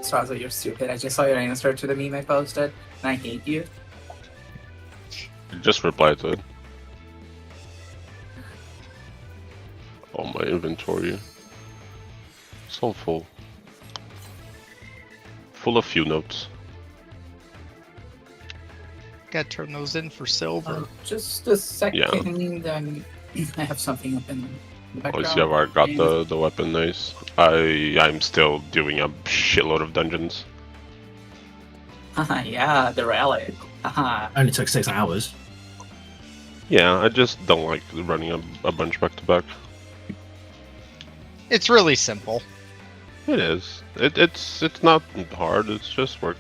Straza, you're stupid. I just saw your answer to the meme I posted, and I hate you. Just reply to it. Oh, my inventory. So full. Full of few notes. Gotta turn those in for silver. Just a second, Yeah. I have something up in the Oh, background. see, I've already got the weapon, nice. I'm still doing a shitload of dungeons. Haha, yeah, the relic. Haha. Only took 6 hours. Yeah, I just don't like running a bunch back to back. It's really simple. It is. It's not hard. It's just work.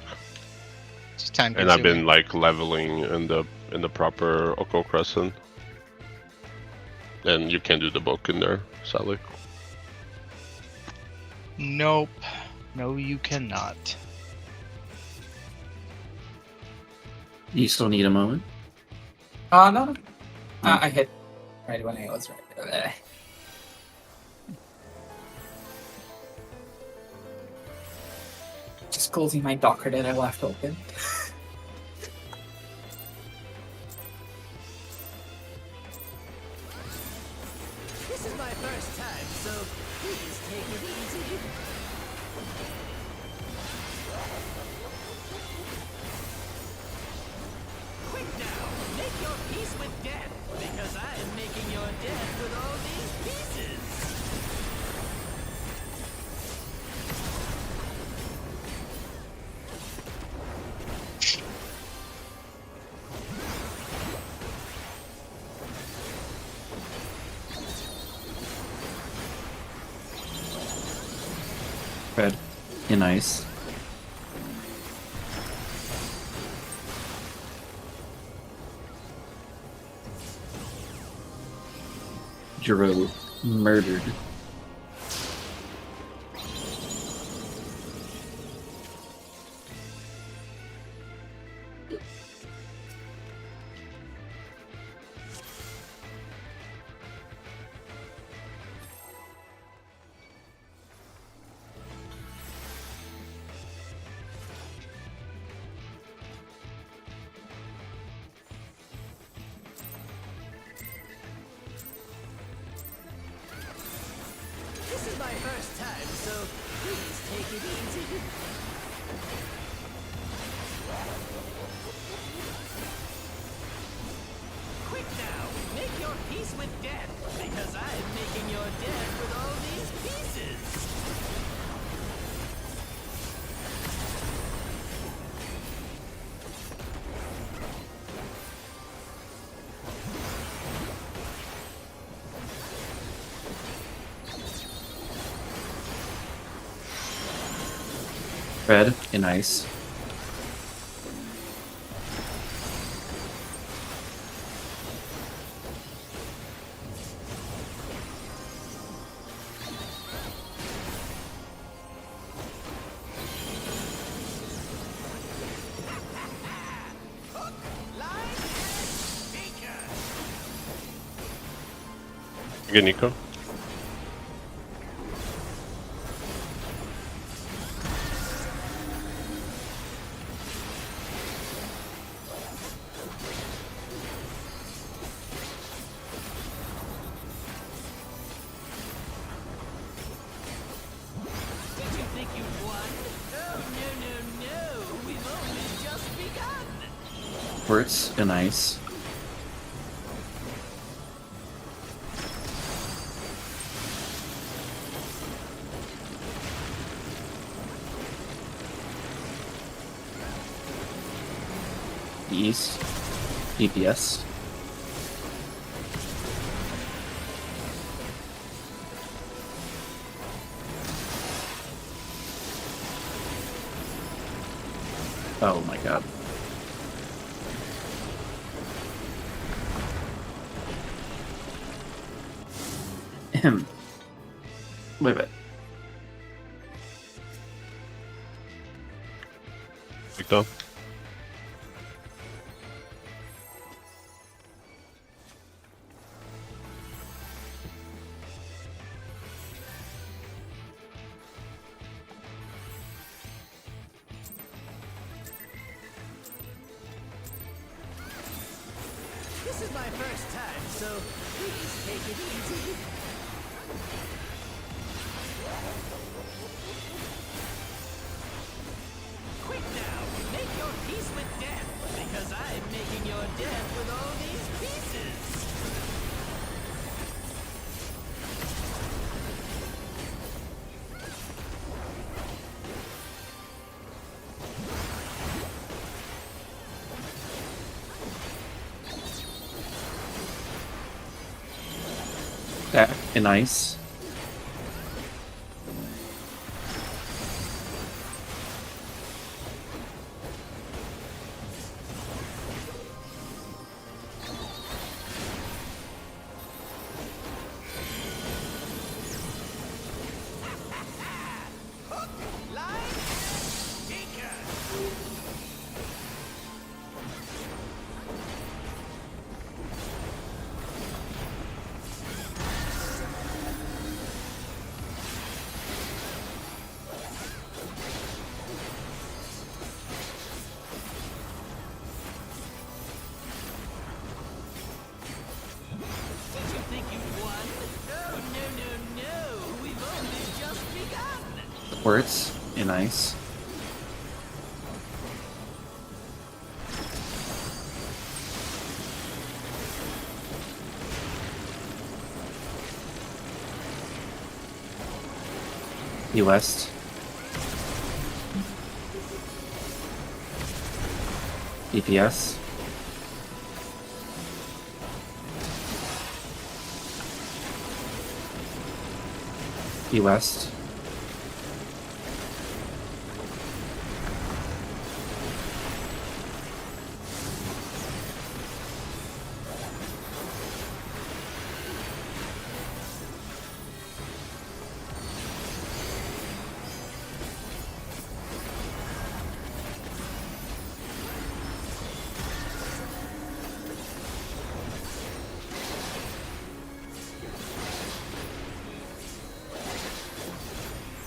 It's time And I've consuming. been like leveling in the proper Oko Crescent. And you can't do the book in there, sadly. Nope. No, you cannot. You still need a moment. No. I hit right when I was right. Just closing my Docker that I left open. This is my first time, so please take it easy. Quick now, make your peace with death, because I am making your death with all these pieces. Red. In ice. Jiro murdered. This is my first time, so please take it easy. Quick now, make your peace with death, because I am making your death with all these pieces. Red. In ice. Again, Nico. Did you think you won? Oh, no. We've only just begun. Quartz. In ice. East. EPS. Oh my god. Wait a minute. Picked up. is my first time, so please take it easy. Quick now, make your peace with death, because I'm making your death with all these pieces. Stack and ice. Line, Tinker. Did you think you won? Oh, no. We've only just begun. Quartz and ice. West. DPS. West.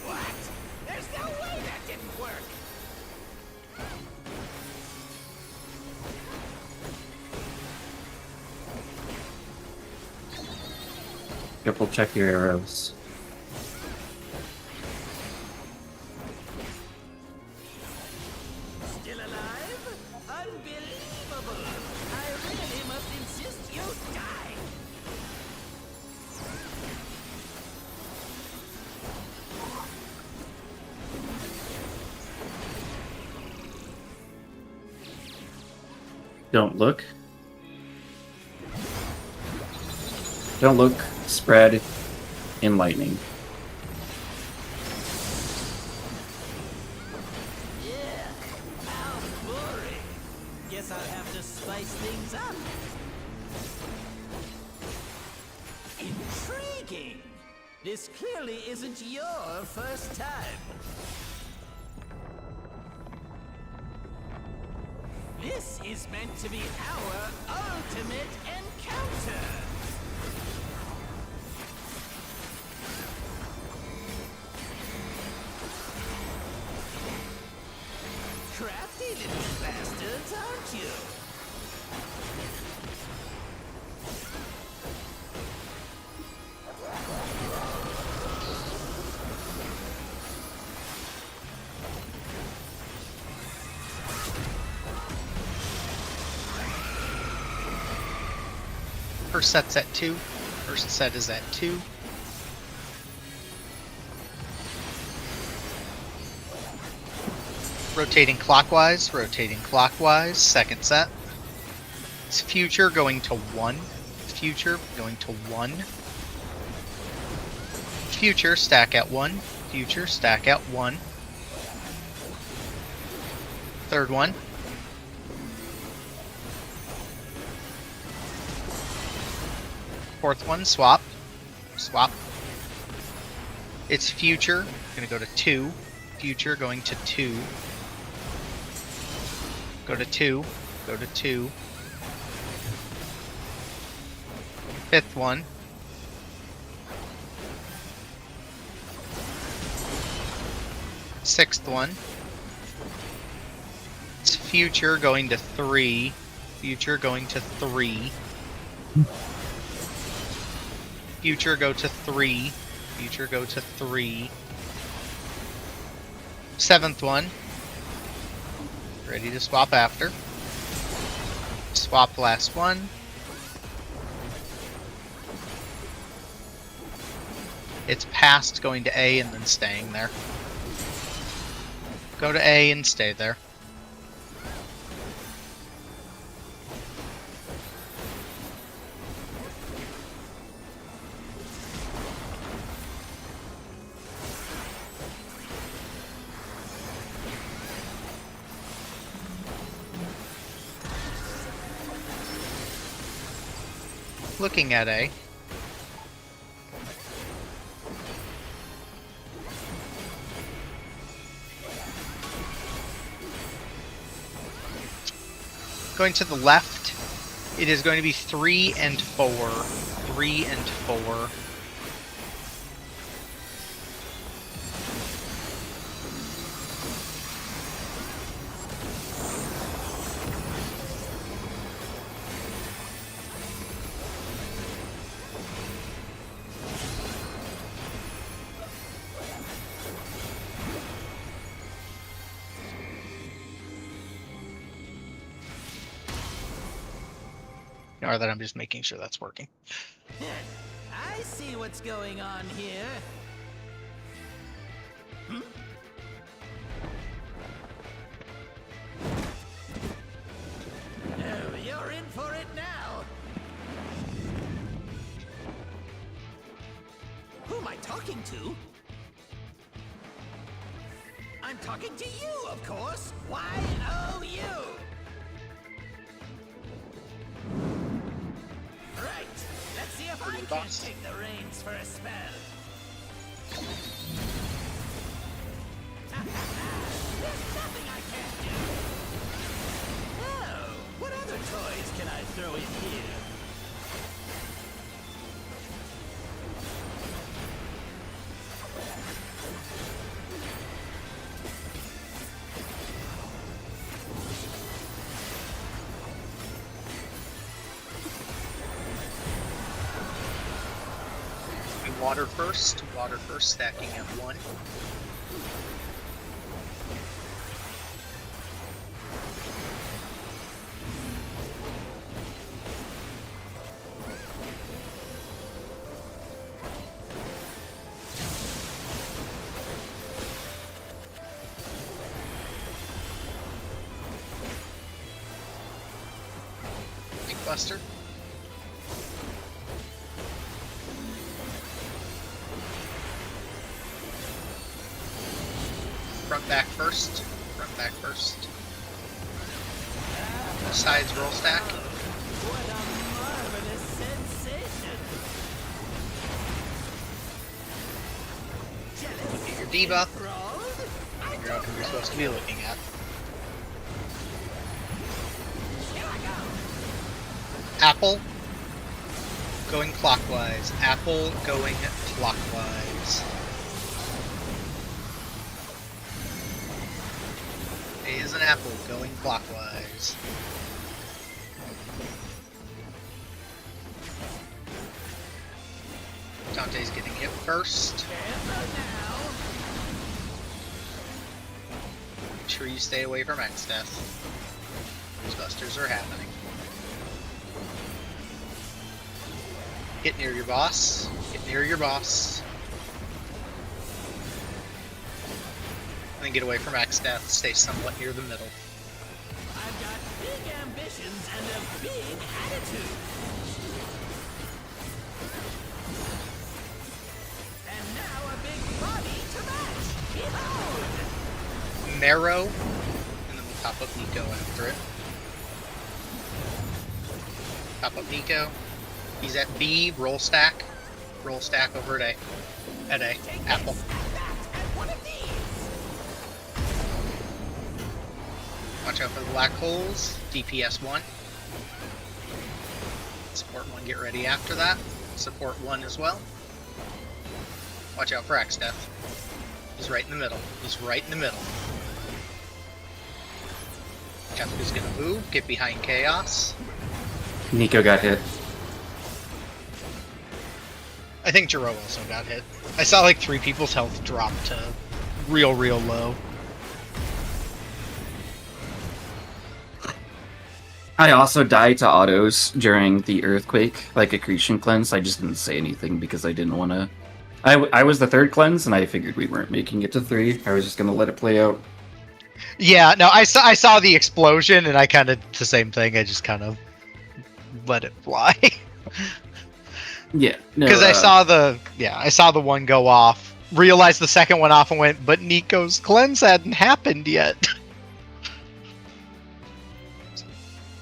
What? There's no way that didn't work. Triple check your arrows. Still alive? Unbelievable! I really must insist you die! Don't look. Don't look. Spread. In lightning. Yeah, how boring. Guess I'll have to spice things up. Intriguing. This clearly isn't your first time. This is meant to be our ultimate encounter. Crafty little bastards, aren't you? First set's at 2. First set is at 2. Rotating clockwise, second set. It's future going to 1. Future going to 1. Future stack at 1. Future stack at 1. Third one. Fourth one, swap. Swap. It's future, gonna go to 2. Future going to 2. Go to 2. Go to 2. Fifth one. Sixth one. It's future going to 3. Future going to 3. Future go to 3. Future go to 3. 7th one. Ready to swap after. Swap last one. It's past going to A and then staying there. Go to A and stay there. Looking at A. Going to the left, it is going to be 3 and 4. 3 and 4. Or that I'm just making sure that's working. I see what's going on here. Oh, you're in for it now. Who am I talking to? I'm talking to you, of course. Y-O-U. Right. Let's see if I can't take the reins for a spell. There's nothing I can't do. Oh, what other toys can I throw in here? Water first, stacking at 1. Big Buster. Front back first. Front back first. Sides roll stack. What a marvelous sensation. Look at your debuff. Rolled? Figure out who you're supposed to be looking at. Here I go. Apple going clockwise. Apple going clockwise. A is an apple going clockwise. Dante's getting hit first. Make sure you stay away from X death. Those busters are happening. Get near your boss. Get near your boss. And then get away from X death. Stay somewhat near the middle. I've got big ambitions and a big attitude. And now a big body to match. Behold! Marrow. And then we'll top up Nico after it. Top up Nico. He's at B. Roll stack. Roll stack over at A. At A. Take Apple. this, that, and one of these. Watch out for the black holes. DPS 1. Support 1, get ready after that. Support 1 as well. Watch out for X death. He's right in the middle. He's right in the middle. Watch out who's gonna move. Get behind Chaos. Nico got hit. I think Jiro also got hit. I saw like 3 people's health drop to real low. I also died to autos during the earthquake, like accretion cleanse. I just didn't say anything because I didn't want to. I was the 3rd cleanse, and I figured we weren't making it to 3. I was just gonna let it play out. Yeah, no, I saw the explosion, and I kind of the same thing. I just kind of let it fly. Yeah, no, Because I saw the one go off, realized the second one off, and went, but Nico's cleanse hadn't happened yet.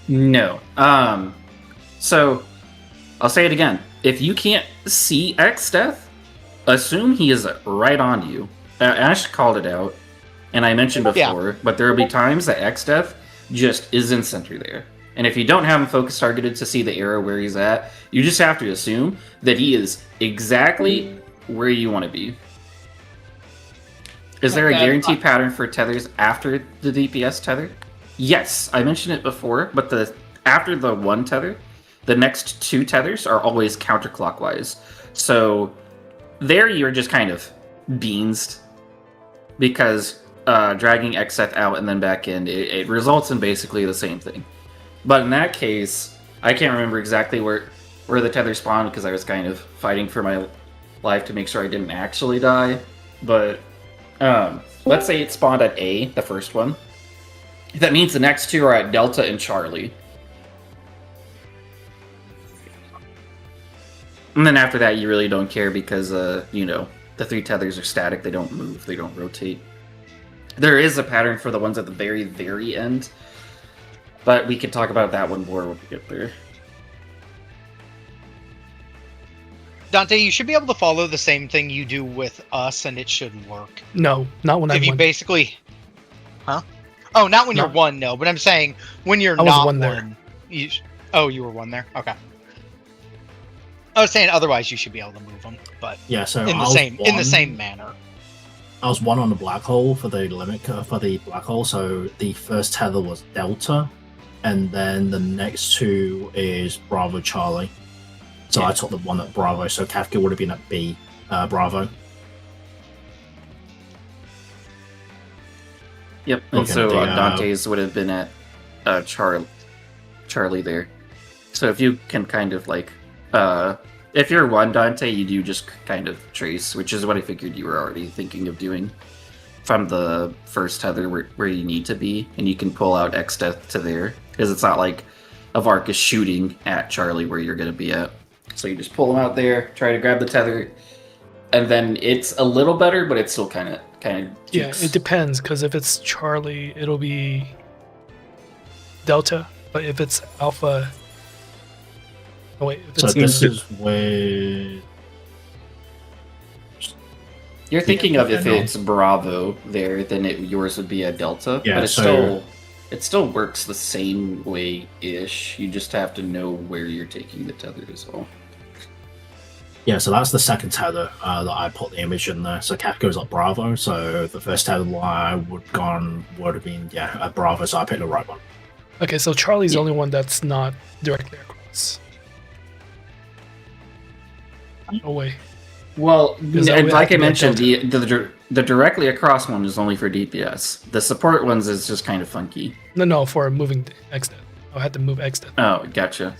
No. So I'll say it again. If you can't see X Death, assume he is right on you. Ash called it out, and I mentioned before, but there will be times that X Death just isn't center there. And if you don't have him focus targeted to see the arrow where he's at, you just have to assume that he is exactly where you want to be. Is there a guaranteed pattern for tethers after the DPS tether? Yes, I mentioned it before, but after the 1 tether, the next 2 tethers are always counterclockwise. So there you're just kind of beansed, because dragging Xeth out and then back in, it results in basically the same thing. But in that case, I can't remember exactly where the tether spawned, because I was kind of fighting for my life to make sure I didn't actually die. But let's say it spawned at A, the first one. That means the next 2 are at Delta and Charlie. And then after that, you really don't care because, you know, the 3 tethers are static. They don't move. They don't rotate. There is a pattern for the ones at the very, very end. But we can talk about that one more when we get there. Dante, you should be able to follow the same thing you do with us, and it should work. No, not when I'm If you one. basically... Huh? Oh, not when you're 1, no. But I'm saying, when you're I was not 1 there. Oh, you were 1 there? Okay. I was saying otherwise you should be able to move them, but Yeah, so in the same manner. I was 1 on the black hole for the limit for the black hole, so the first tether was Delta, and then the next 2 is Bravo Charlie. So I took the one at Bravo, so Kafka would have been at B, Bravo. Yep, and Okay, so the, Dante's would have been at Charlie there. So if you can kind of like, if you're 1 Dante, you do just kind of trace, which is what I figured you were already thinking of doing from the first tether where you need to be, and you can pull out X Death to there, because it's not like Avark is shooting at Charlie where you're going to be at. So you just pull him out there, try to grab the tether, and then it's a little better, but it's still kind of Yeah, jukes. it depends, because if it's Charlie, it'll be Delta, but if it's Alpha... Oh wait, if So it's this is where... You're thinking of if I know. it's Bravo there, then yours would be a Delta. Yeah, but so- it still works the same way-ish. You just have to know where you're taking the tether as well. Yeah, so that's the second tether that I put the image in there. So Kafka's at Bravo, so the first tether I would have been, at Bravo, so I picked the right one. Okay, so Charlie's the only one that's not directly across. No way. Well, Because that and would like have I to be a mentioned, the directly across one is only for DPS. The support ones is just kind of funky. No, for moving X-Death. I had to move X-Death. Oh, gotcha.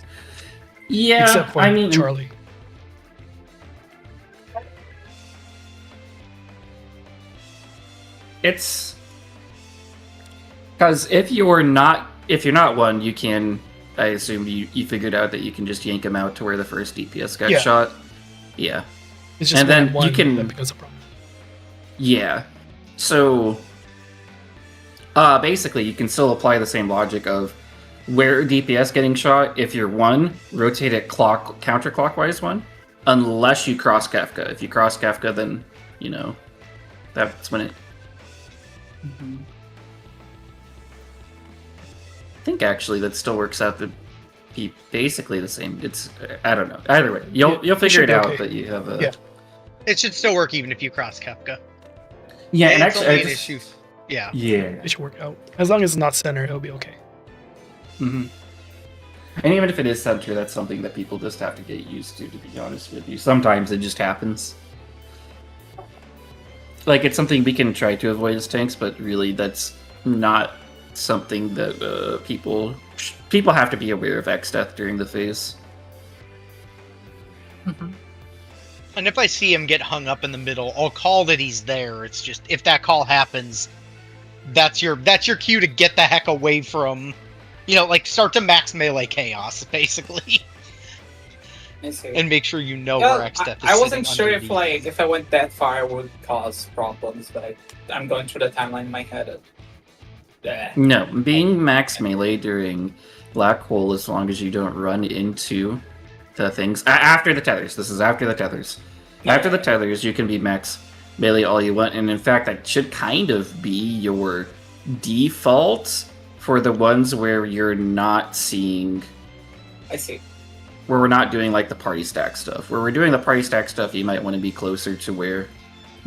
Yeah, Except for I mean, Charlie. it's because if you're not 1, you can. I assume you figured out that you can just yank him out to where the first DPS got Yeah. shot. Yeah. It's just and when then I'm one you can- that becomes a problem. Yeah. So basically you can still apply the same logic of where DPS getting shot. If you're 1, rotate it counterclockwise 1, unless you cross Kafka. If you cross Kafka, then that's when it. I think actually that still works out to be basically the same. It's I don't know. Either way, you'll It figure should it be out okay. that you have a. Yeah. It should still work even if you cross Kefka. Yeah, and It's actually, only I an just- issue. Yeah. Yeah. It should work out. As long as it's not center, it'll be okay. hmm And even if it is center, that's something that people just have to get used to be honest with you. Sometimes it just happens. Like, it's something we can try to avoid as tanks, but really that's not something that people have to be aware of X death during the phase. And if I see him get hung up in the middle, I'll call that he's there. It's just, if that call happens, that's your cue to get the heck away from, you know, like, start to max melee chaos, basically. I see. And make sure you know Yeah, where X death is. I wasn't sitting sure if underneath. like if I went that far I would cause problems, but I'm going through the timeline in my head. No, being max melee during Black Hole, as long as you don't run into the things after the tethers. This is after the tethers. After the tethers, you can be max melee all you want, and in fact, that should kind of be your default for the ones where you're not seeing. I see. Where we're not doing like the party stack stuff. Where we're doing the party stack stuff, you might want to be closer to where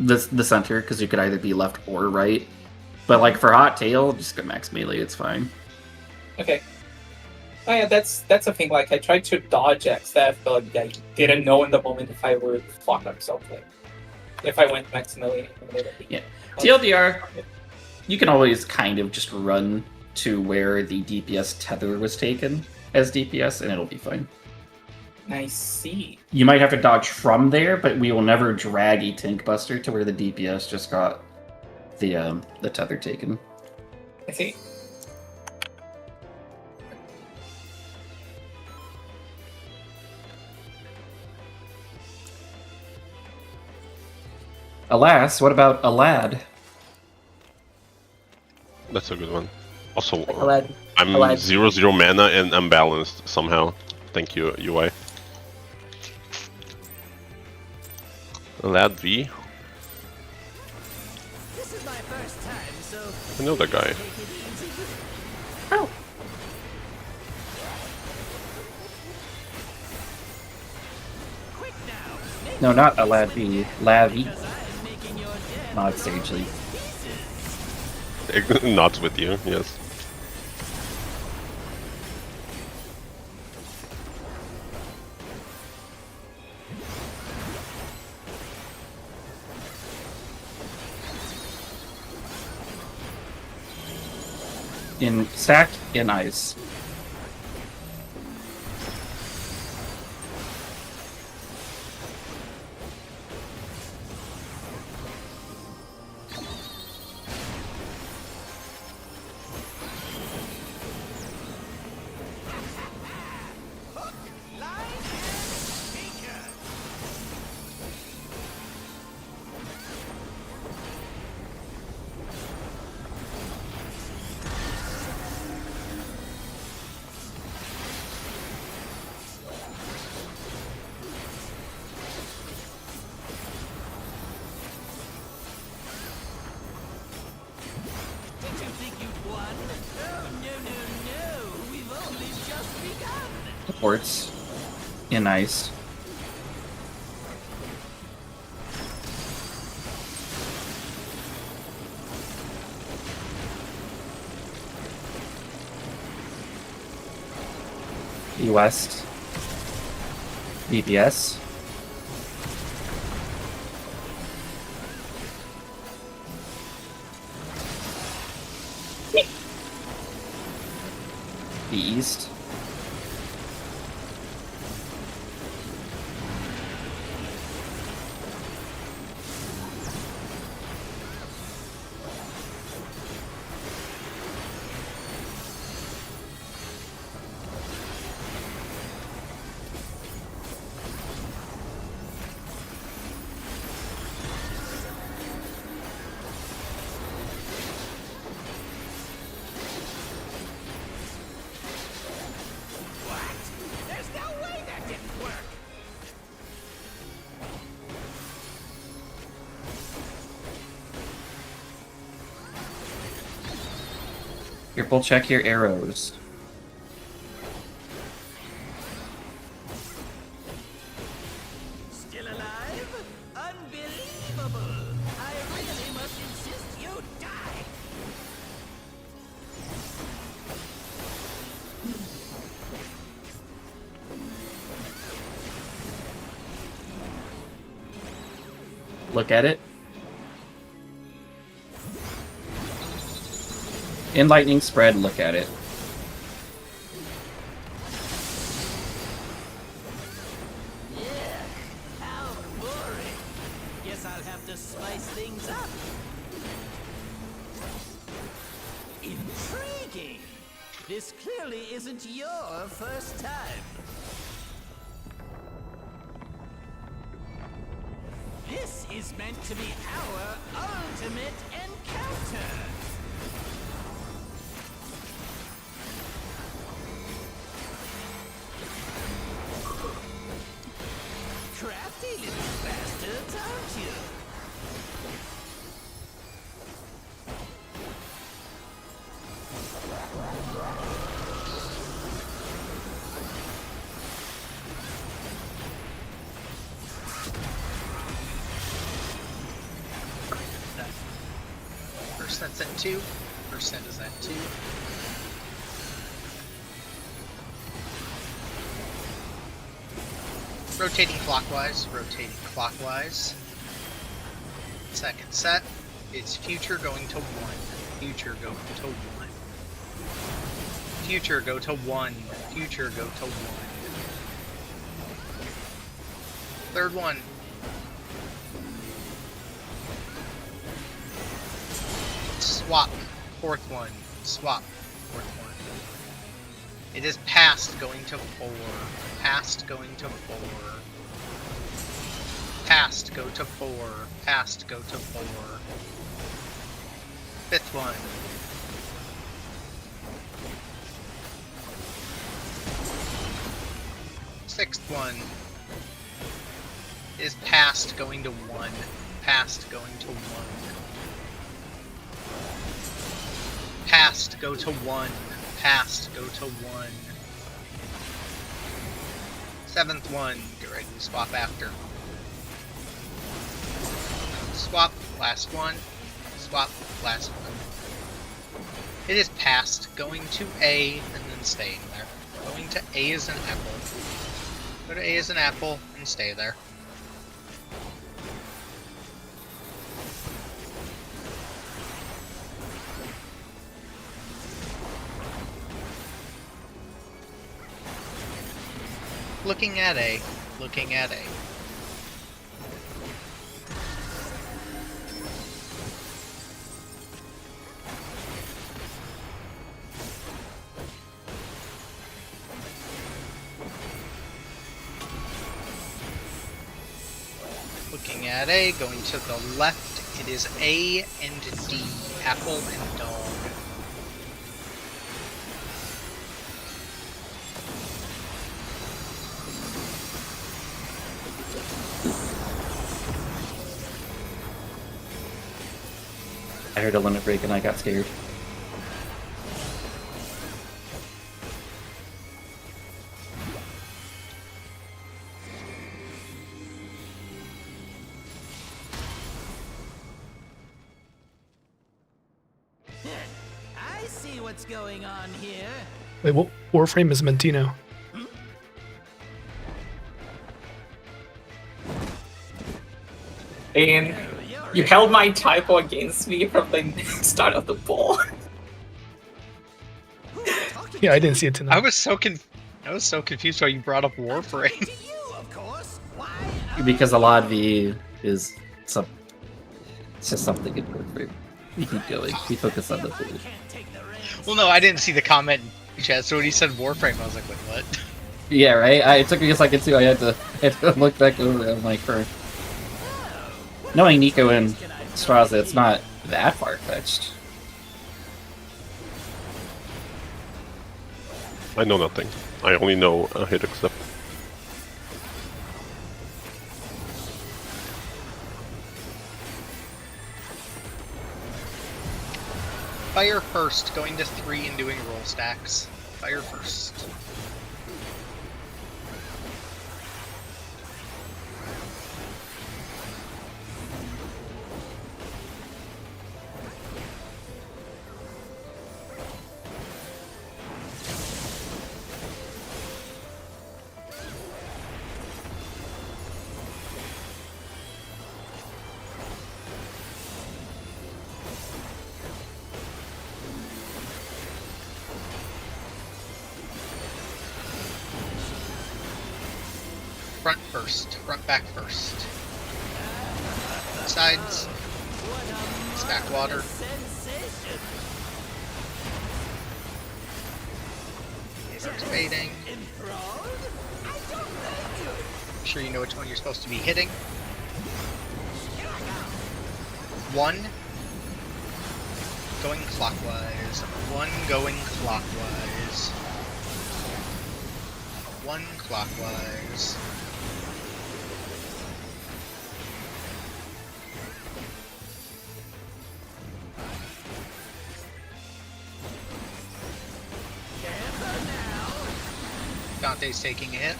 the center, because you could either be left or right. But like for Hot Tail, just go max melee, it's fine. Okay. Oh yeah, that's a thing. Like I tried to dodge XF, but I didn't know in the moment if I would fuck up something. If I went max melee. Yeah. TLDR, you can always kind of just run to where the DPS tether was taken as DPS, and it'll be fine. I see. You might have to dodge from there, but we will never drag a tank buster to where the DPS just got the tether taken. I see. Alas, what about a lad? That's a good one. Also, Alad. I'm Alad. 0/0 mana and unbalanced somehow. Thank you, UI. Lad V. This is my first time, so I know that guy. take it easy. Oh. Quick now. Make No, not a lad V. Lavy. because I'm making your death Not sagely. pieces. Not with you, yes. In stack in ice. Did you think you'd won? Oh, no. We've only just begun. Ports in ice. E West. DPS. The East. What? There's no way that didn't work. Triple check your arrows. Still alive? Unbelievable. I really must insist you die. look at it. In lightning spread, look at it. Yeah, how boring. Guess I'll have to spice things up. Intriguing. This clearly isn't your first time. This is meant to be our ultimate encounter. Crafty little bastards, aren't you? First set's at 2. First set is at 2. Rotating clockwise, rotating clockwise. Second set is future going to 1. Future going to 1. Future go to 1. Future go to 1. Third one. Swap. Fourth one. Swap. Fourth one. It is past going to 4. Past going to 4. Past go to 4. Past go to 4. Fifth one. Sixth one is past going to 1. Past going to 1. Past go to 1. Past go to 1. Seventh one, get ready to swap after. Swap, last one. Swap, last one. It is past going to A and then staying there. Going to A as an apple. Go to A as an apple and stay there. Looking at A. Looking at A. Looking at A, going to the left, it is A and D, apple and dog. I heard a limit break and I got scared. I see what's going on here. Wait, what Warframe is Mentino? And you held my typo against me from the start of the poll. Yeah, I didn't see it tonight. I was so confused why you brought up Warframe. To you, of course. Why? Because a lot of the is some. It's just something in Warframe. We keep going. We focus on the food. Can't take the reins. Well, no, I didn't see the comment in chat, so when he said Warframe, I was like, wait, what? Yeah, right? It took me a second too. I had to look back over it. I'm like, for knowing Nico and Straza, it's not that far-fetched. I know nothing. I only know a hit accept. Fire first, going to 3 and doing roll stacks. Fire first. Front first. Front back first. Sides. Stack water. Sensation. Starts baiting. Enthralled? I don't need you. Make sure you know which one you're supposed to be hitting. Here I go. 1. Going clockwise. 1 going clockwise. 1 clockwise. Camper now. Dante's taking a hit.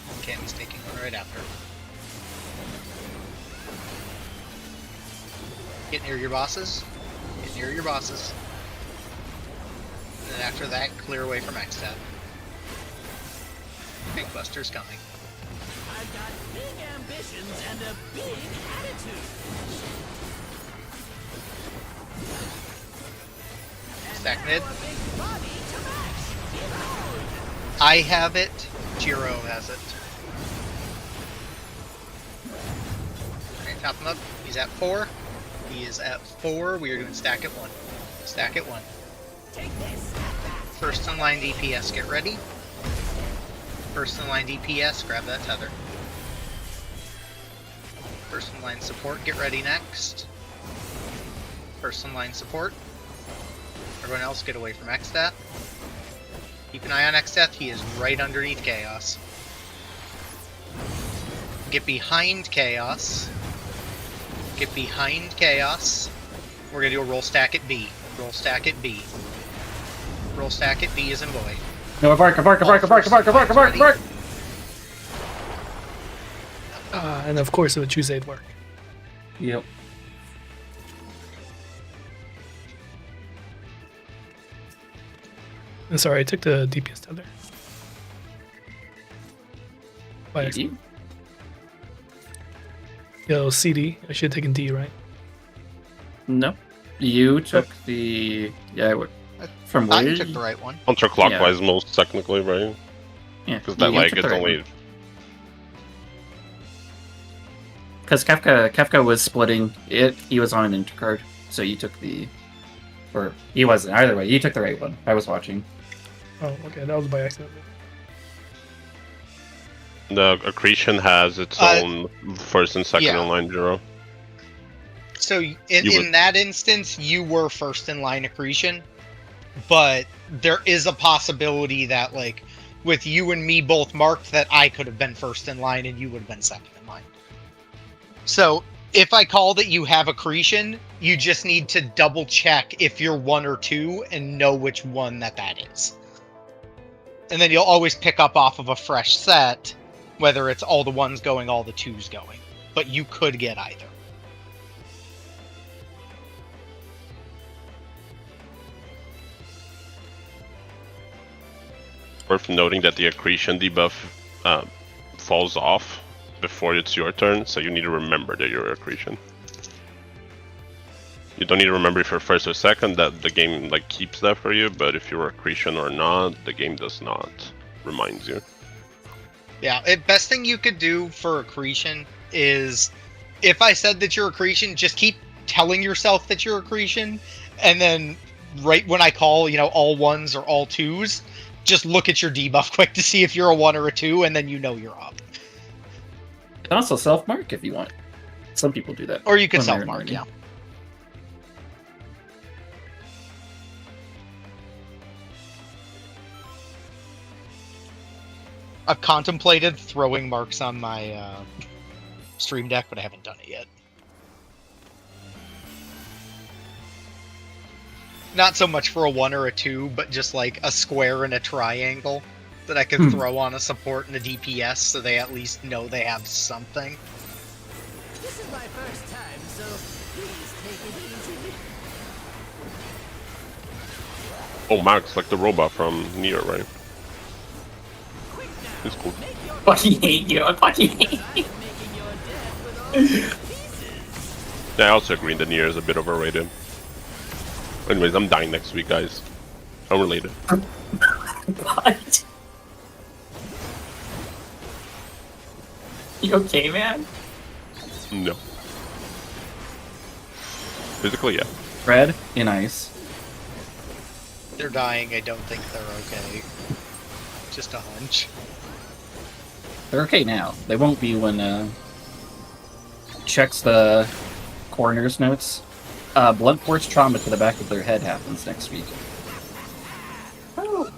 And Cammy's taking one right after. Get near your bosses. Get near your bosses. And then after that, clear away from X-Tab. Big Buster's coming. I've got big ambitions and a big attitude. And Stack now mid. a big body to match. Behold. I have it. Jiro has it. Alright, top him up. He's at 4. He is at 4. We are doing stack at 1. Stack at 1. Take this. First in line DPS, get ready. First in line DPS, grab that tether. First in line support, get ready next. First in line support. Everyone else get away from Xdeath. Keep an eye on Xdeath, he is right underneath Chaos. Get behind Chaos. Get behind Chaos. We're gonna do a roll stack at B. Roll stack at B. Roll stack at B as in boy. No, Avark. And of course, it would choose 8 work. Yep. And sorry, I took the DPS tether. By You? accident. Yo, CD. I should have taken D, right? No. You took the... Yeah, from Thought where? you took the right one. Counterclockwise most technically, right? Yeah, Because that you like took it's the right only one. Because Kefka was splitting it. He was on an intercard, so you took the... Or he wasn't. Either way, you took the right one. I was watching. Oh, okay. That was by accident. the accretion has its own first and second yeah. in line Jiro. So in that instance, you were first in line accretion, but there is a possibility that, like, with you and me both marked, that I could have been first in line and you would have been second in line. So if I call that you have accretion, you just need to double check if you're 1 or 2 and know which one that is. And then you'll always pick up off of a fresh set, whether it's all the 1s going, all the 2s going. But you could get either. Worth noting that the accretion debuff falls off before it's your turn, so you need to remember that you're accretion. You don't need to remember if you're first or second, that the game like keeps that for you, but if you're accretion or not, the game does not remind you. Yeah, best thing you could do for accretion is, if I said that you're accretion, just keep telling yourself that you're accretion, and then right when I call, all 1s or all 2s, just look at your debuff quick to see if you're a 1 or a 2, and then you know you're up. You can also self-mark if you want. Some people do that. Or you can When they're self-mark, learning. yeah. I've contemplated throwing marks on my stream deck, but I haven't done it yet. Not so much for a 1 or a 2, but just like a square and a triangle that I could throw on a support and a DPS so they at least know they have something. This is my first time, so please take it easy. Oh, Max, like the robot from Nier, right? Quick now, It's cool. make your Fucking hate you. I fucking hate you. I'm making your death with all your pieces. Yeah, I also agree that Nier is a bit overrated. Anyways, I'm dying next week, guys. Unrelated. What? You okay, man? No. Physically, yeah. Red in ice. They're dying. I don't think they're okay. Just a hunch. They're okay now. They won't be when checks the coroner's notes. Blunt force trauma to the back of their head happens next week. Oh.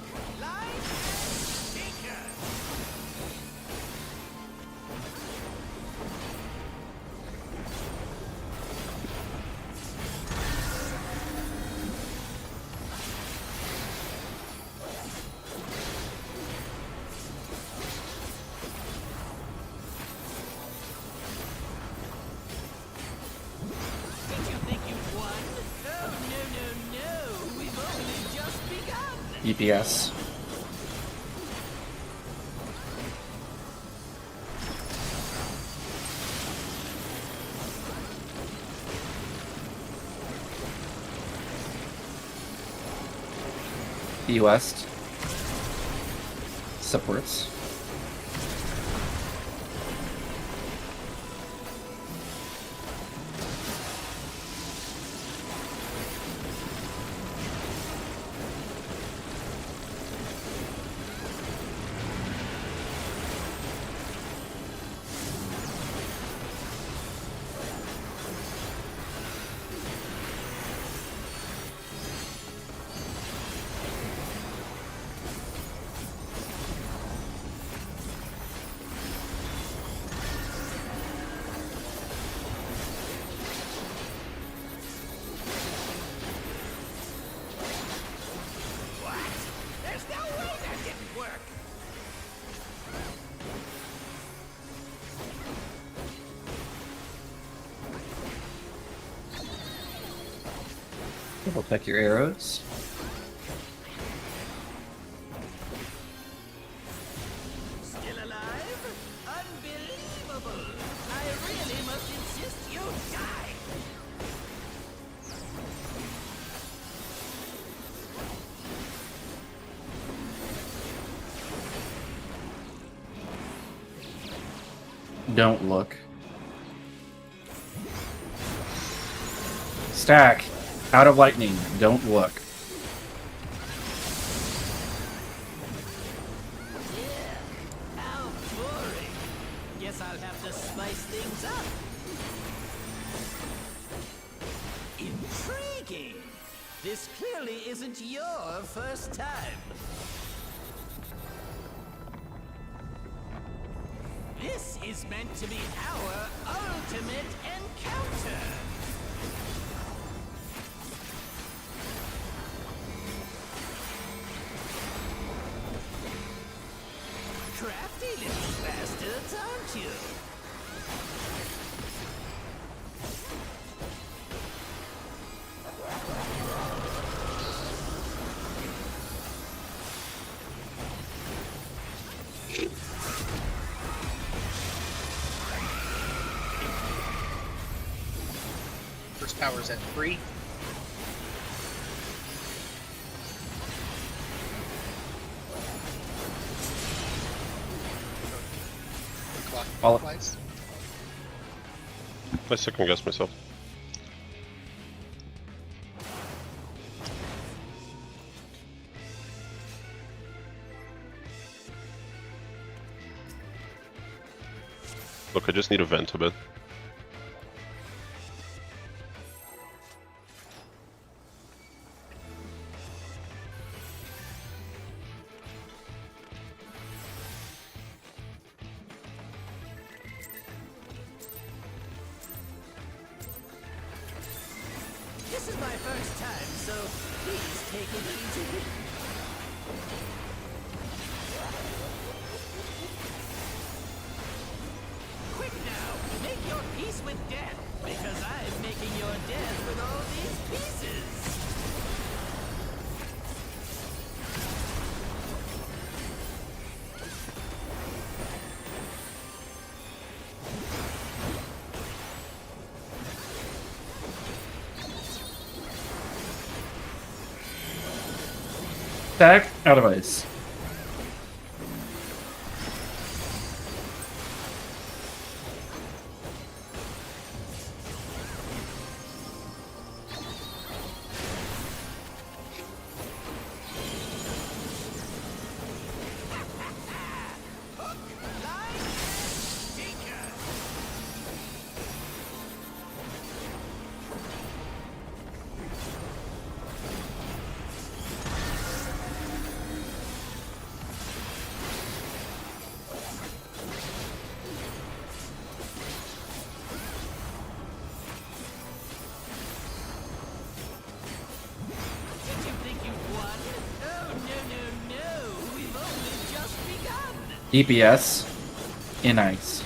Did you think you'd won? Oh, no. We've only just begun. EPS. E West. Supports. There's no way that didn't work. Double check your arrows. Still alive? Unbelievable. I really must insist you die. Don't look. Stack. Out of lightning. Don't look. How boring. Guess I'll have to spice things up. Intriguing. This clearly isn't your first time. This is meant to be our ultimate encounter. Crafty little bastards, aren't you? First power's at 3. Clock All- applies. I second guess myself. Look, I just need to vent a bit. This is my first time, so please take it easy. Quick now, make your peace with death, because I'm making your death with all these pieces. Stack. Out of ice. DPS in ice.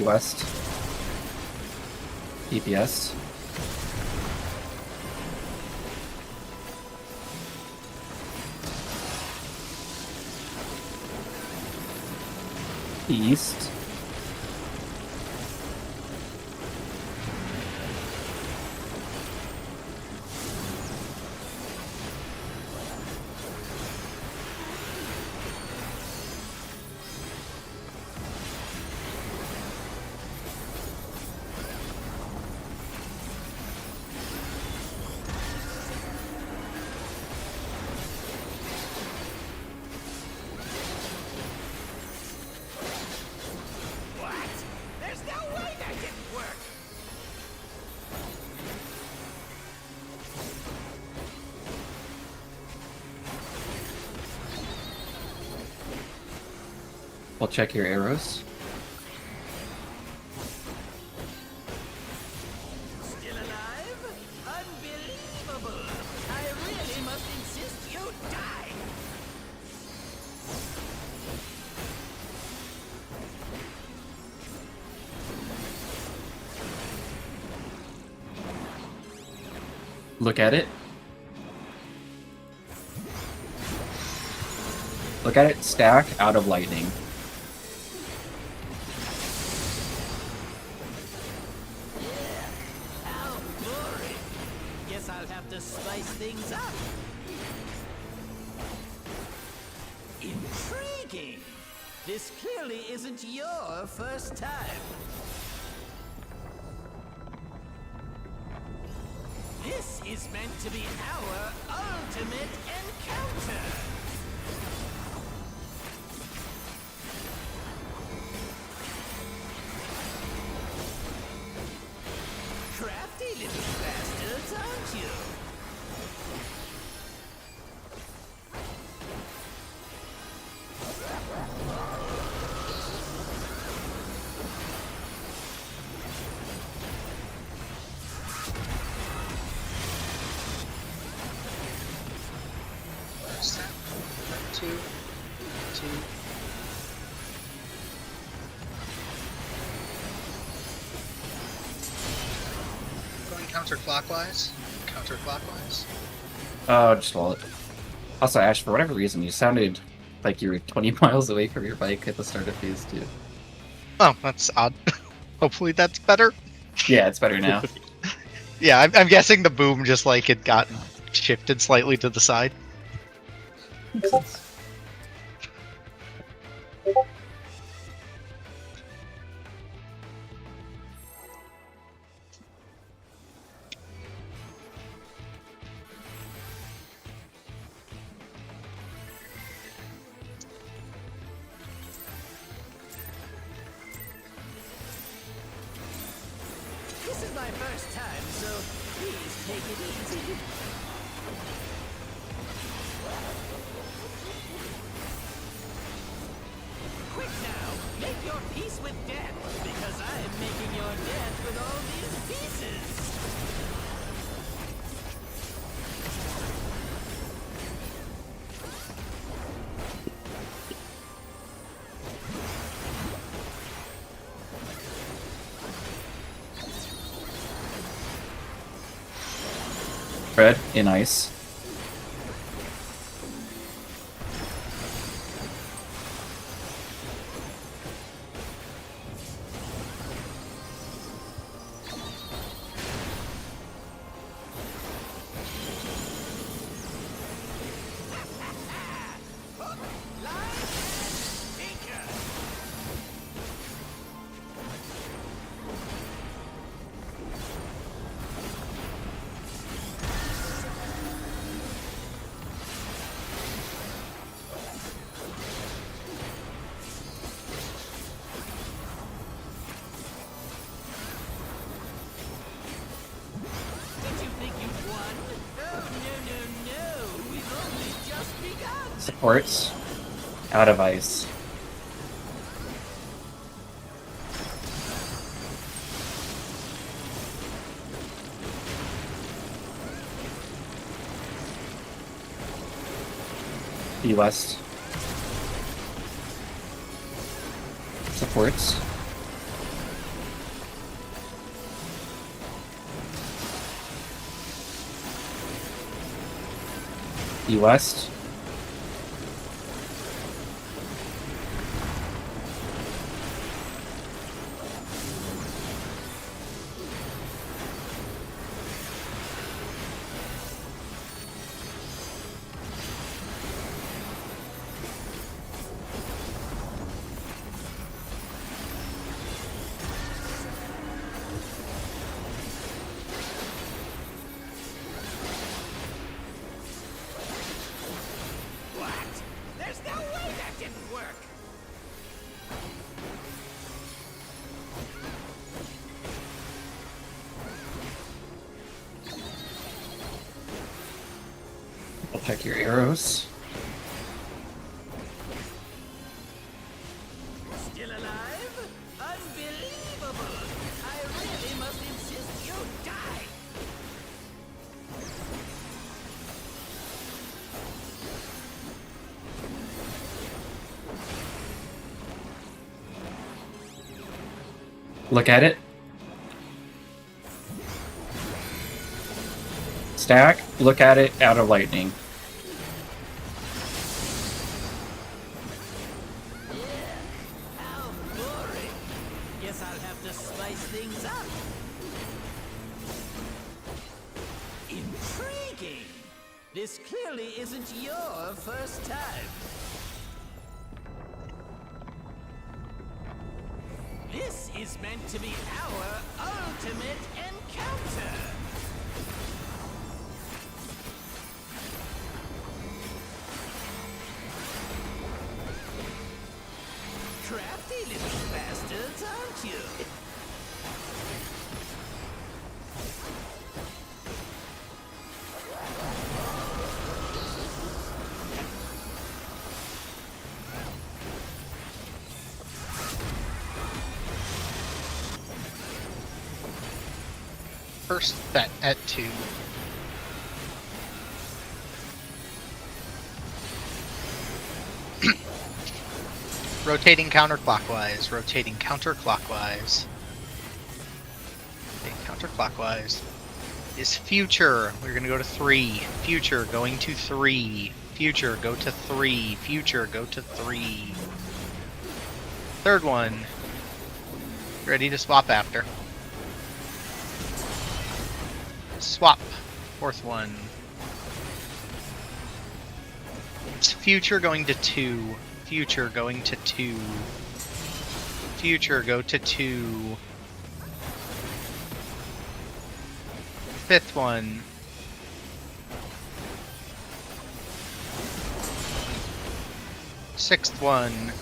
West. DPS. East. What? There's no way that didn't work! We'll check your arrows. Still alive? Unbelievable! I really must insist you die! Look at it. Look at it stack out of lightning. How boring! Guess I'll have to spice things up. Intriguing! This clearly isn't your first time. This is meant to be our ultimate encounter! Crafty little bastards, aren't you? Where's that? 2, 2. Going counterclockwise. Counterclockwise. Oh, just wallet. Also, Ash, for whatever reason, you sounded like you were 20 miles away from your bike at the start of phase 2. Oh, that's odd. Hopefully that's better. Yeah, it's better now. Yeah, I'm guessing the boom just like had gotten shifted slightly to the side. Makes sense. This is my first time, so please take it easy. Quick now, make your peace with death, because I'm making your death with all these pieces. Red in ice. Did you think you'd won? Oh, no. We've only just begun. Supports out of ice. E west. Supports. E west. What? There's no way that didn't work! I'll check your arrows. Still alive? Unbelievable! I really must insist you die! Look at it. Stack, look at it, out of lightning. How boring! Guess I'll have to spice things up. Intriguing! This clearly isn't your first time. This is meant to be our ultimate encounter! Crafty little bastards, aren't you? First bet at 2. Rotating counterclockwise, rotating counterclockwise. Rotating counterclockwise. Is future. We're gonna go to 3. Future going to 3. Future go to 3. Future go to 3. Third one. Ready to swap after. Swap. Fourth one. It's future going to 2. Future going to 2. Future go to 2. Fifth one. Sixth one.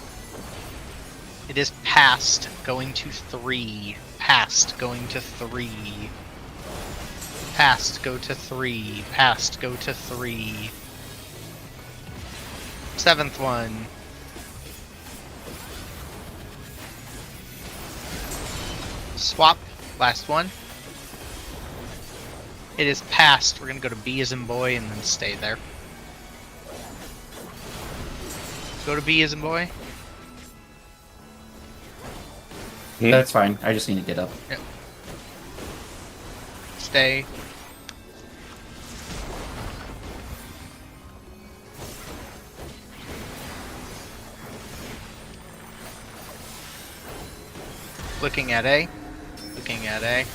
It is past going to 3. Past going to 3. Past go to 3. Past go to 3. Seventh one. Swap. Last one. It is past. We're gonna go to B as in boy and then stay there. Go to B as in boy. That's fine. I just need to get up. Yep. Stay. Looking at A. Looking at A.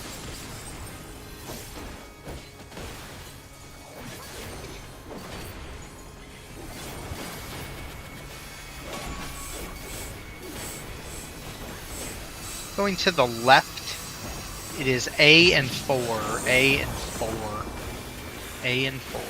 Going to the left, it is A and 4. A and 4. A and 4.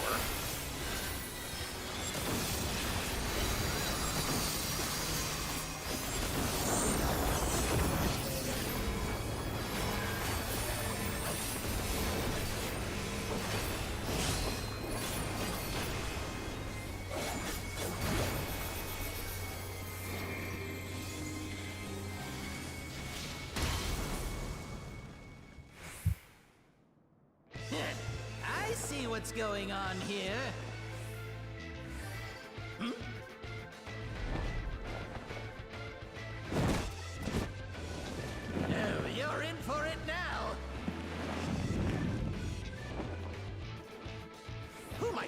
I see what's going on here. Hmm?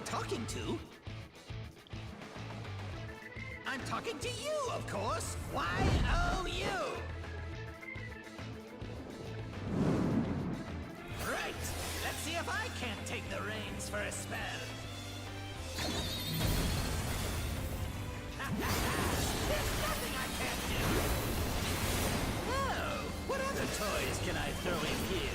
talking to? I'm talking to you, of course. Y-O-U. Right. Let's see if I can't take the reins for a spell. There's nothing I can't do. Oh, what other toys can I throw in here?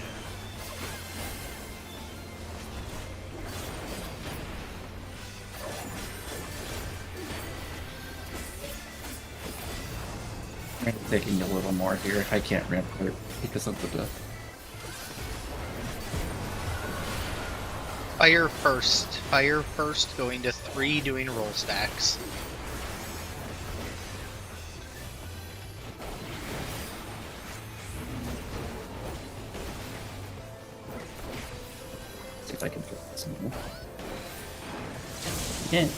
I'm taking a little more here. I can't ramp clear because of the death. Fire first. Fire first, going to 3, doing roll stacks. See if I can put this in here. Again.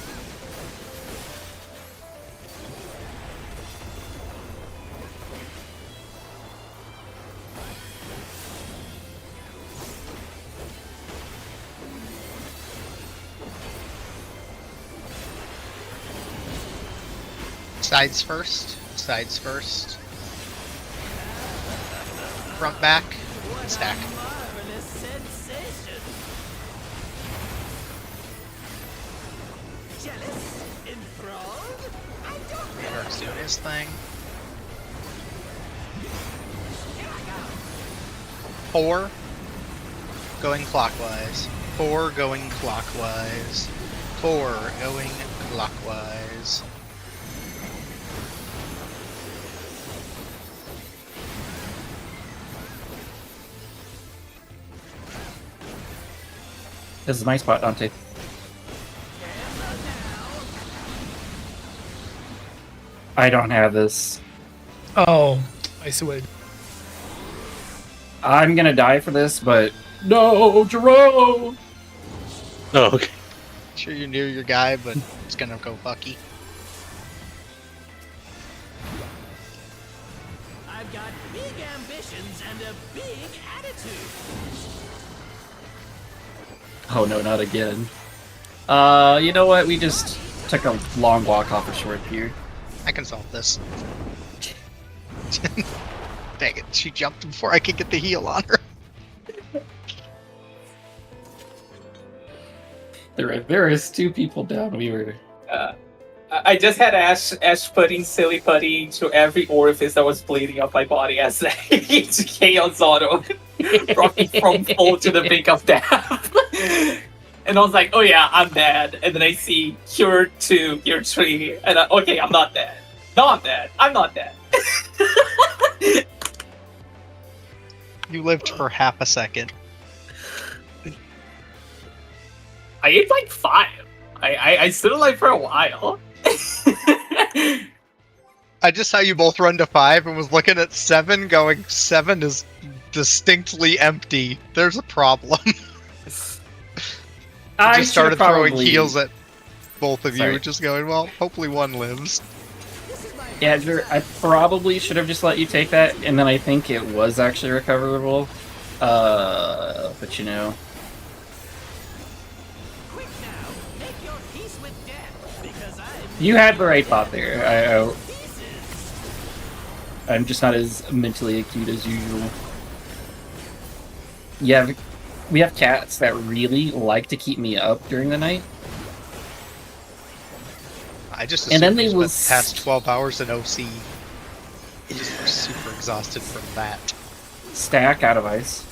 Sides first. Sides first. Front back. Stack. Marvelous sensation. Jealous? Enthralled? I don't really. Eric's doing his thing. Here I go. 4. Going clockwise. 4 going clockwise. 4 going clockwise. This is my spot, Dante. I don't have this. Oh, I see what. I'm gonna die for this, but no, Jerome. Oh, okay. Sure you're near your guy, but it's gonna go fucky. I've got big ambitions and a big attitude. Oh no, not again. You know what? We just took a long walk off a short here. I can solve this. Dang it, she jumped before I could get the heal on her. There is 2 people down. We were. I just had Ash putting silly putty to every orifice that was bleeding up my body as Chaos Auto brought me from full to the brink of death. And I was like, oh yeah, I'm dead. And then I see cure 2, cure 3, and okay, I'm not dead. No, I'm dead. I'm not dead. You lived for half a second. I ate like 5. I stood alive for a while. I just saw you both run to 5 and was looking at 7 going, 7 is distinctly empty. There's a problem. I just started throwing heals at both of you, just going, well, hopefully one lives. Yeah, I probably should have just let you take that, and then I think it was actually recoverable. But you know. Quick now, make your peace with death, because I'm You had the right thought there. pieces. I'm just not as mentally acute as usual. Yeah, we have cats that really like to keep me up during the night. I just And then assumed they you spent was- the past 12 hours in OC. Just were super exhausted from that. Stack out of ice.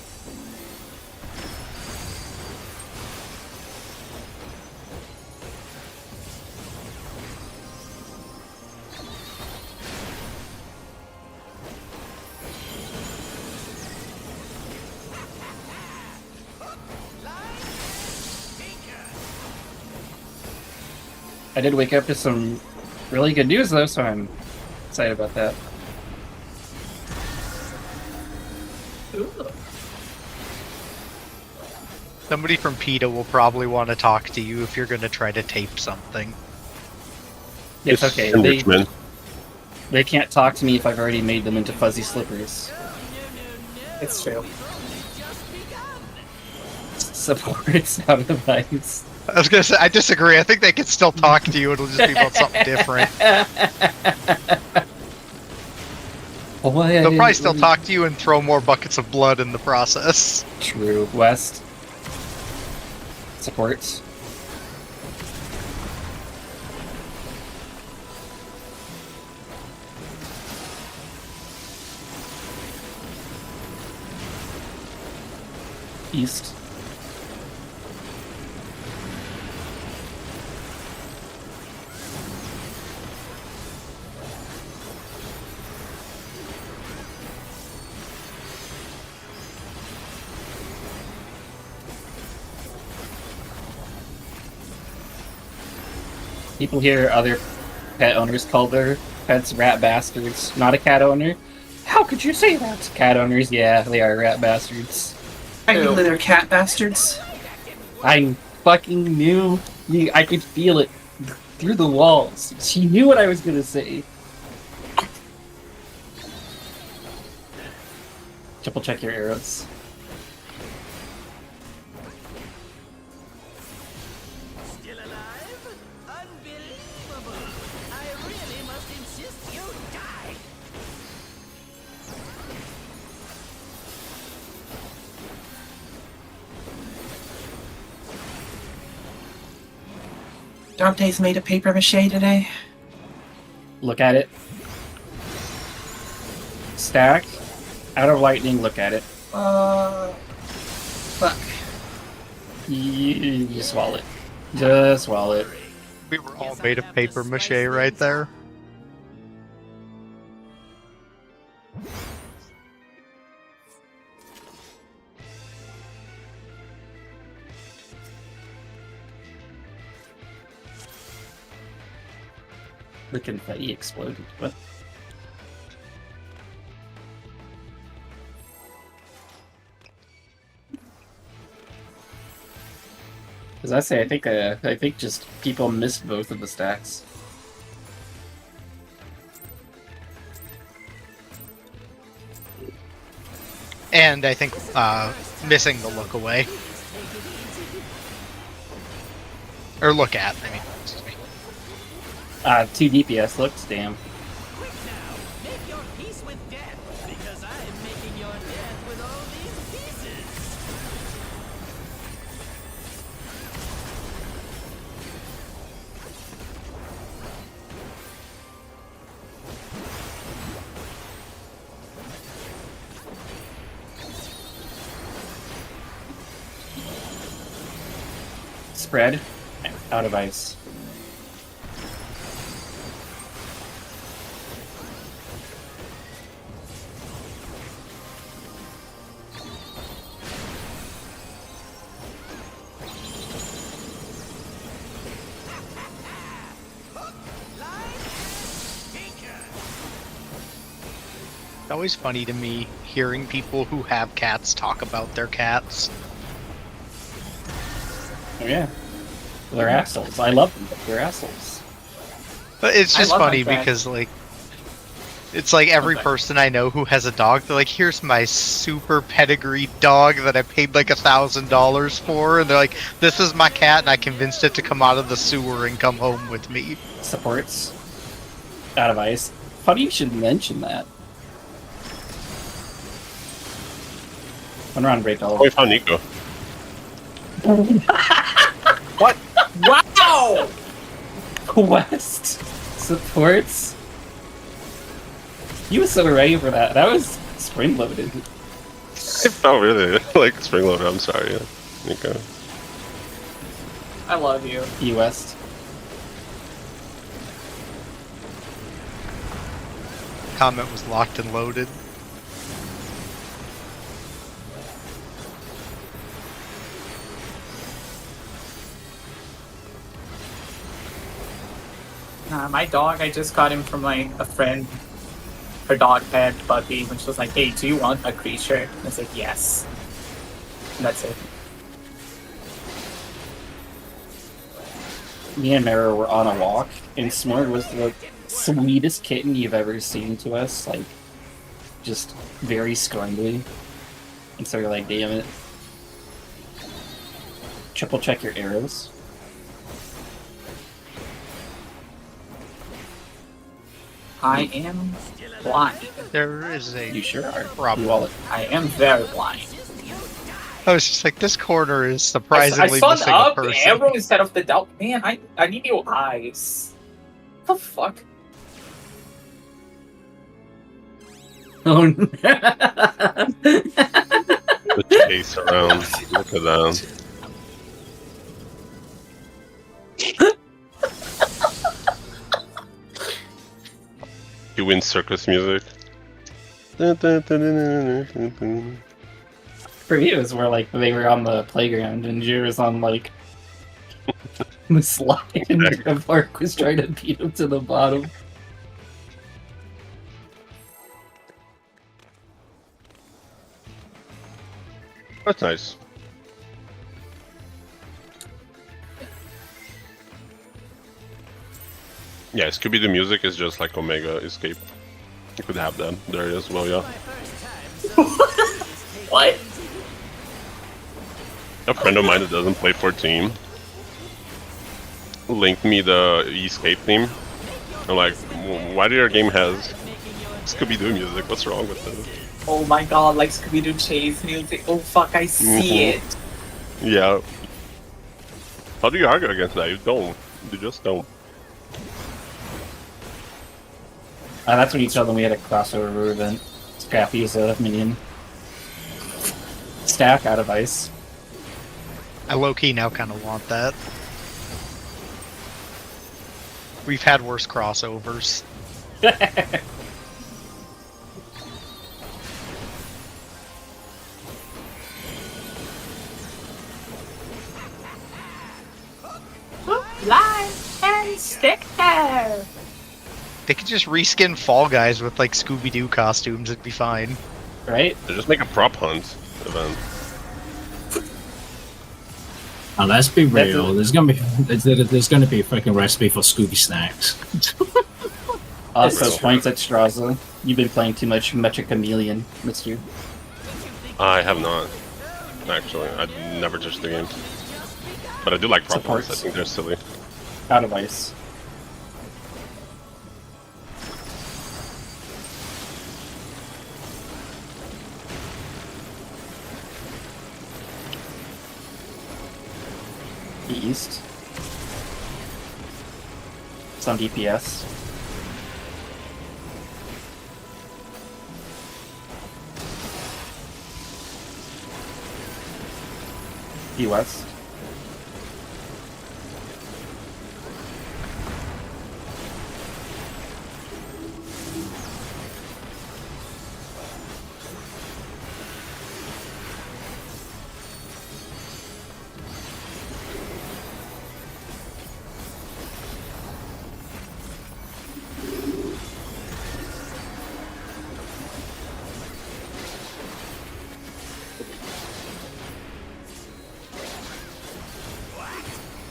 I did wake up to some really good news though, so I'm excited about that. Somebody from PETA will probably want to talk to you if you're going to try to tape something. It's okay. Enrichment. They can't talk to me if I've already made them into fuzzy slippers. It's true. We've only just begun. Support is out of ice. I was gonna say, I disagree. I think they can still talk to you. It'll just be about something different. They'll probably still talk to you and throw more buckets of blood in the process. True. West. Supports. East. People hear other pet owners call their pets rat bastards. Not a cat owner. How could you say that? Cat owners, yeah, they are rat bastards. Technically, they're cat bastards. I fucking knew. I could feel it through the walls. She knew what I was gonna say. Triple check your arrows. Still alive? Unbelievable! I really must insist you die! Dante's made of paper mache today. Look at it. Stack. Out of lightning, look at it. Fuck. You swallow it. Just swallow it. We were all made of paper mache right there. The confetti exploded. What? As I say, I think just people missed both of the stacks. And I think missing the look away. Or look at, I mean, excuse me. 2 DPS looks, damn. Quick now! Make your peace with death! Because I'm making your death with all these pieces! Spread. Out of ice. It's always funny to me hearing people who have cats talk about their cats. Oh yeah. They're assholes. I love them, but they're assholes. But it's I just love my funny cat. because, like, it's like every Okay. person I know who has a dog, they're like, here's my super pedigree dog that I paid like $1,000 for, and they're like, this is my cat, and I convinced it to come out of the sewer and come home with me. Supports. Out of ice. Funny you should mention that. One round break all Oh, we found Nico. What? Wow! Quest supports. You was so ready for that. That was spring loaded. I felt really like spring loader. I'm sorry, Nico. I love you. E West. Comment was locked and loaded. My dog, I just got him from like a friend, her dog pet puppy, which was like, hey, do you want a creature? And I said, yes. And that's it. Me and Mara were on a walk, and Smorg was the sweetest kitten you've ever seen to us. Like, just very scrungly. And so you're like, damn it. Triple check your arrows. I am blind. There is You a sure are. problem. You all- I am very blind. I was just like, this corner is surprisingly I saw missing an a up person. arrow instead of the down. Man, I need new eyes. What the fuck? Oh, no. The chase around. Look at that. You win circus music. For you, it's where like they were on the playground and Jir was on like the slide and Mark was trying to beat him to the bottom. That's nice. Yeah, Scooby-Doo music is just like Omega Escape. You could have that there as well, yeah. What? A friend of mine that doesn't play 14 linked me the Escape theme. I'm like, why do your game has Scooby-Doo music? What's wrong with it? Oh my god, like Scooby-Doo chase music. Oh fuck, I see it. Yeah. How do you argue against that? You don't. You just don't. That's when you told them we had a crossover event. Scrappy's a minion. Stack out of ice. I low-key now kind of want that. We've had worse crossovers. Line and stick there. They could just reskin Fall Guys with like Scooby-Doo costumes, it'd be fine. Right? They just make a prop hunt event. Now let's be That's real. it. There's gonna be a fucking recipe for Scooby snacks. Also, points at Straza. You've been playing too much Mecha Chameleon, mister. I have not. Actually, I never touched the game. But I do like prop hunts. I Supports. think they're silly. Out of ice. East. Some DPS. West.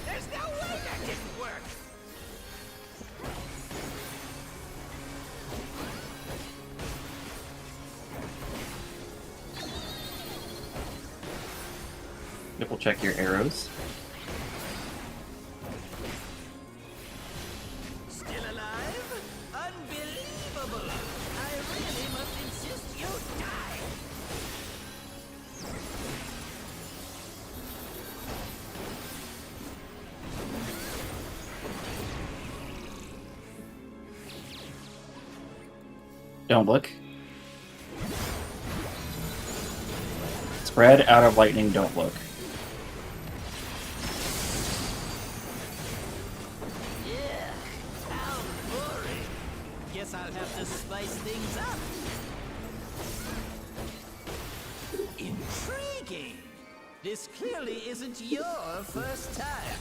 There's no way that didn't work. Double check your arrows. Still alive? Unbelievable! I really must insist you die. Don't look. Spread out of lightning, don't look. Yeah, how boring. Guess I'll have to spice things up. Intriguing. This clearly isn't your first time.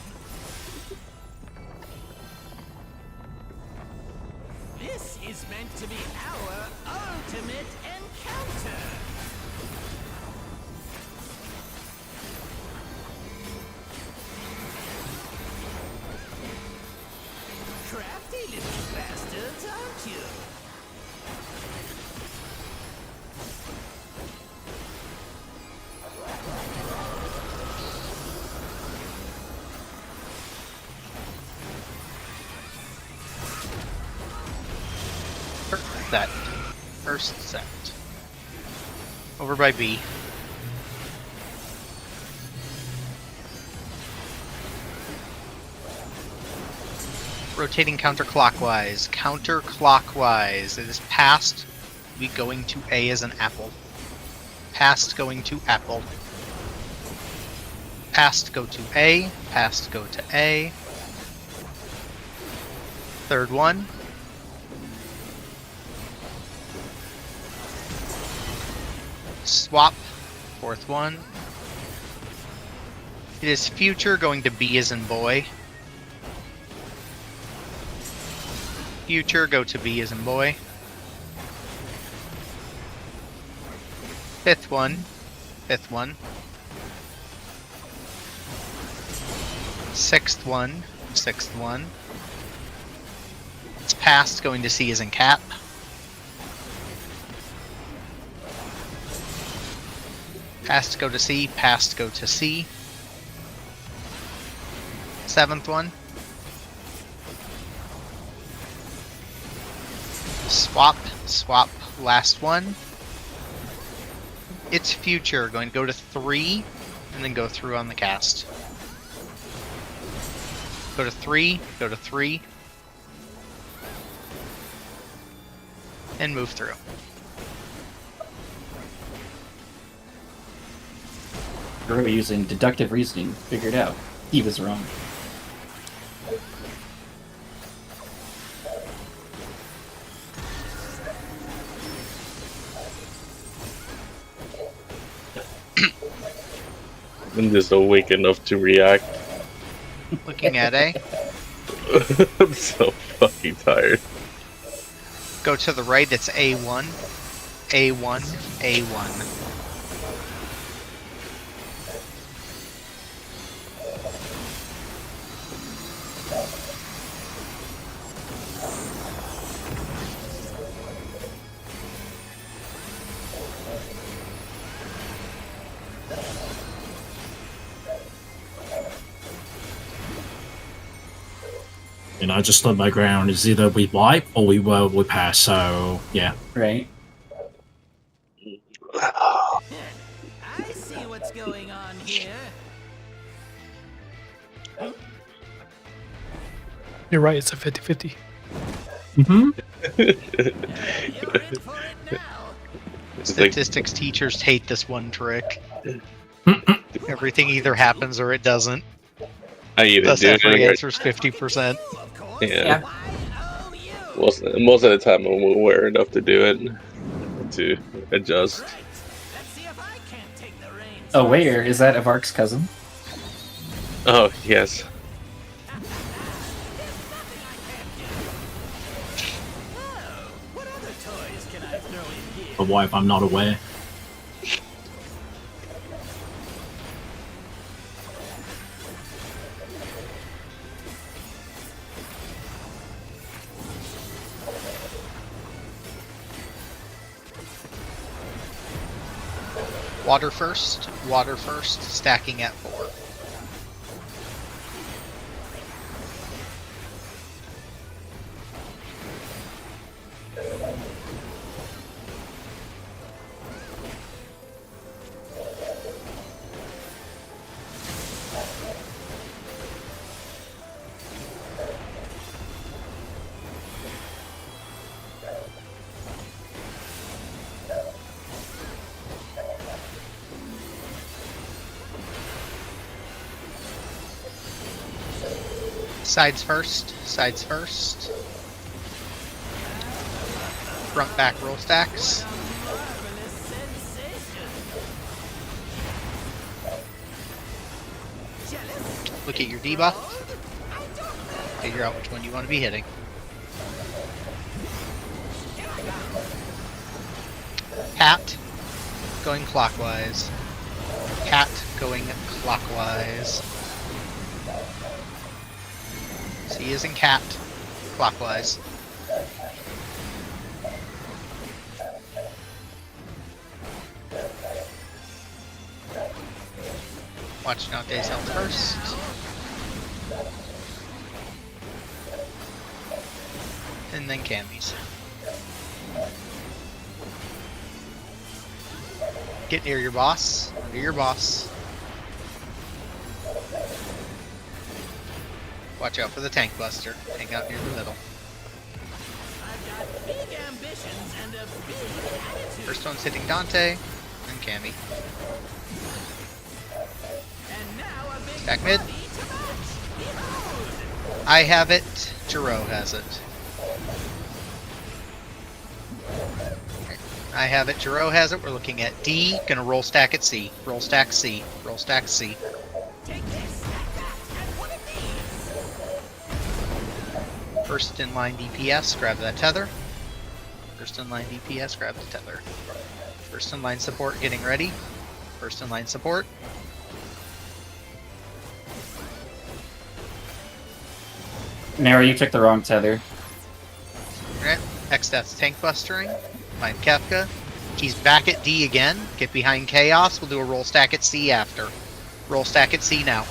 This is meant to be our ultimate encounter. Crafty little bastards, aren't you? set. First set. Over by B. Rotating counterclockwise. Counterclockwise. It is past. We going to A as an apple. Past going to apple. Past go to A. Past go to A. Third one. Swap. Fourth one. It is future going to B as in boy. Future, go to B as in boy. Fifth one. Fifth one. Sixth one. Sixth one. It's past, going to C as in cat. Past go to C, past go to C. Seventh one. Swap, swap, last one. It's future, going to go to 3, and then go through on the cast. Go to 3, go to 3. And move through. We're using deductive reasoning. Figured out. He was wrong. I'm just awake enough to react. Looking at A. I'm so fucking tired. Go to the right, it's A1. A1, A1. You know, just on my ground is either we wipe or we pass. So yeah, Right? I see what's going on here. You're right, it's a 50-50. mm-hmm. You're in for it now. It's like, Statistics teachers hate this one trick. Everything either happens or it doesn't. I either Thus do it every or answer is 50%. Of course. yeah. I owe you. Most of the time I'm aware enough to do it to adjust. Right. Let's see if I can't take the reins. Oh, where? Is that Avark's cousin? Oh yes. What other toys can I throw in here? But what if I'm not aware? Water first, stacking at 4. Sides first, sides first. Front back roll stacks. Marvelous sensation. Jealous? Look at your debuff. Figure out which one you want to be hitting. Cat going clockwise. Cat going clockwise. C is in cat, clockwise. Watching out Days Health first. And then Cammy's. Get near your boss. Near your boss. Watch out for the tank buster. Hang out near the middle. I've got big ambitions and a big attitude. First one's hitting Dante and Cammy. And now a big Back mid. body to match. Behold! I have it. Jiro has it. I have it. Jiro has it. We're looking at D. Gonna roll stack at C. Roll stack C. Roll stack C. Take this, stack that, and one of these. First in line DPS, grab that tether. First in line DPS, grab the tether. First in line support getting ready. First in line support. Nara, you took the wrong tether. Alright, X-Death's tank bustering. Find Kefka. He's back at D again. Get behind Chaos. We'll do a roll stack at C after. Roll stack at C now.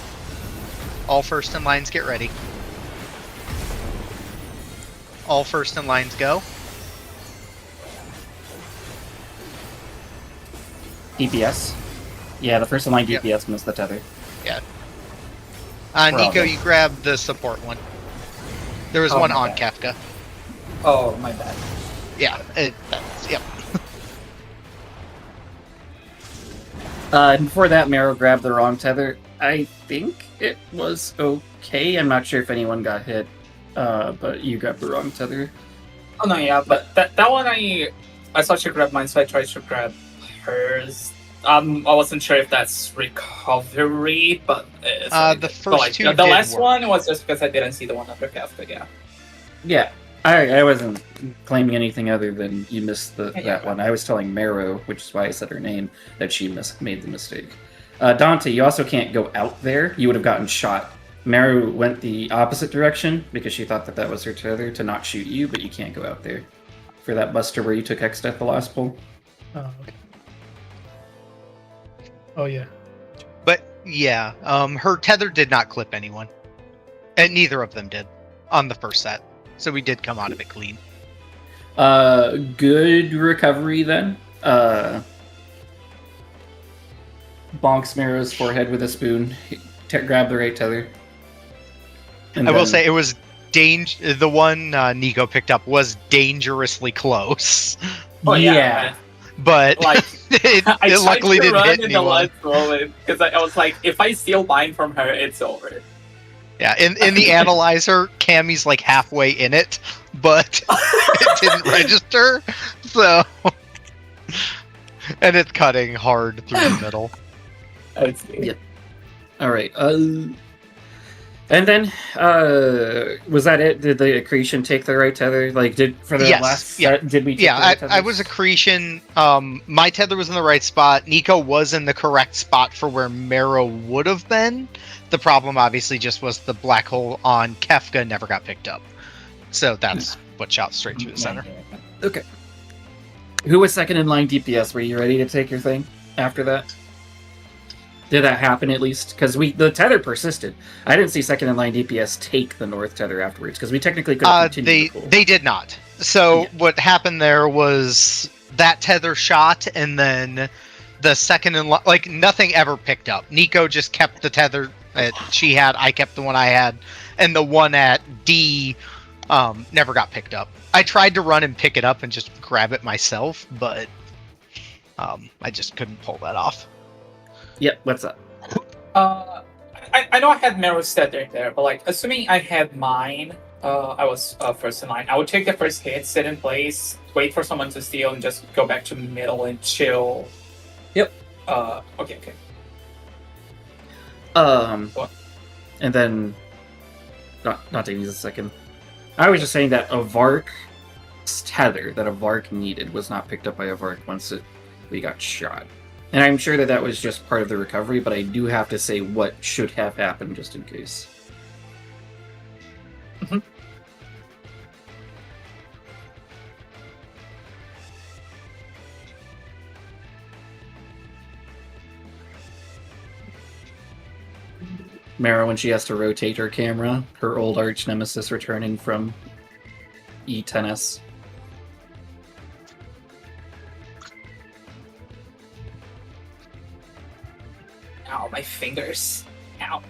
All first in lines get ready. All first in lines go. DPS. Yeah, the first in line Yep. DPS missed the tether. Nico, Bravo. you grab the support one. There was Oh, one my on bad. Kefka. Oh, my bad. Yeah, yep. And before that, Mero grabbed the wrong tether. I think it was okay. I'm not sure if anyone got hit, but you grabbed the wrong tether. Oh no, yeah, but that one I thought she grabbed mine, so I tried to grab hers. I wasn't sure if that's recovery, but The first two the did last work. one was just because I didn't see the one under Kafka. Yeah. Yeah, I wasn't claiming anything other than you missed Yeah, that one. I was telling Mero, which is why I said her name, that she made the mistake. Dante, you also can't go out there. You would have gotten shot. Meru went the opposite direction because she thought that was her tether to not shoot you, but you can't go out there. For that buster where you took X-Death the last pull. Oh, okay. Oh yeah. But yeah, her tether did not clip anyone, and neither of them did on the first set. So we did come out of it clean. Good recovery then. Bonks Mero's forehead with a spoon. Grab the right tether. And I will then- say it was the one Nico picked up was dangerously close, Oh yeah. but Like it I tried luckily to didn't run hit in the anyone. last moment because I was like, if I steal mine from her, it's over. Yeah, in the analyzer, Cammy's like halfway in it, but it didn't register. So, and it's cutting hard through the middle. It's, Yeah. All right. And then was that it? Did the accretion take the right tether? Like, did for the Yes, last yeah. set, did we? Take the Yeah, right I was accretion. My tether was in the right spot. Nico was in the correct spot for where Mero would have been. The problem, obviously, just was the black hole on Kefka never got picked up. So that's what shot straight through the center. Okay. Who was second in line DPS? Were you ready to take your thing after that? Did that happen at least? Because the tether persisted. I didn't see second in line DPS take the north tether afterwards because we technically could have continued the pull. They did not. So Yeah. what happened there was that tether shot, and then the second in line, like nothing ever picked up. Nico just kept the tether that she had. I kept the one I had, and the one at D never got picked up. I tried to run and pick it up and just grab it myself, but I just couldn't pull that off. Yep. What's up? I know I had Mero's tether there, but like assuming I had mine, I was first in line. I would take the first hit, sit in place, wait for someone to steal, and just go back to middle and chill. Yep. Okay. What? And then, not taking a second. I was just saying that a Vark's tether that a Vark needed was not picked up by a Vark once we got shot. And I'm sure that was just part of the recovery, but I do have to say what should have happened just in case. Mhm. Mara, when she has to rotate her camera, her old arch nemesis returning from E10S. my fingers. Ow.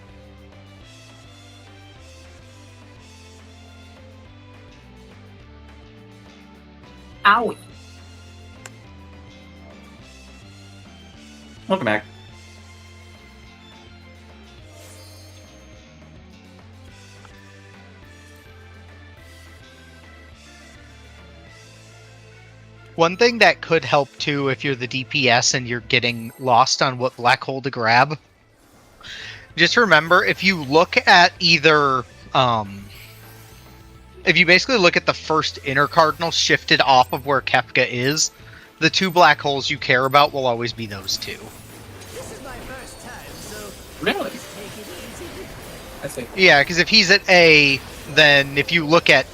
Owie. Welcome back. One thing that could help too, if you're the DPS and you're getting lost on what black hole to grab, just remember if you look at either, if you basically look at the first inner cardinal shifted off of where Kefka is, the 2 black holes you care about will always be those 2. This is my first time, so Really? take it easy. I see. Yeah, because if he's at A, then if you look at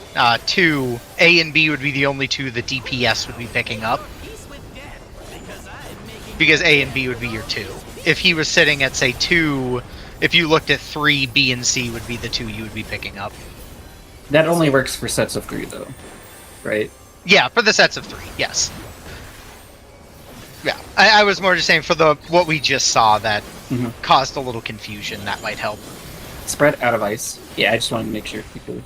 2, A and B would be the only 2 the DPS would be picking up. Peace with death, because I'm making Because A and B would be your 2. If he was sitting at, say, 2, if you looked at 3, B and C would be the 2 you would be picking up. That only works for sets of 3, though, right? Yeah, for the sets of 3, yes. Yeah, I was more just saying for the what we just saw that Mhm. caused a little confusion, that might help. Spread out of ice. Yeah, I just wanted to make sure people.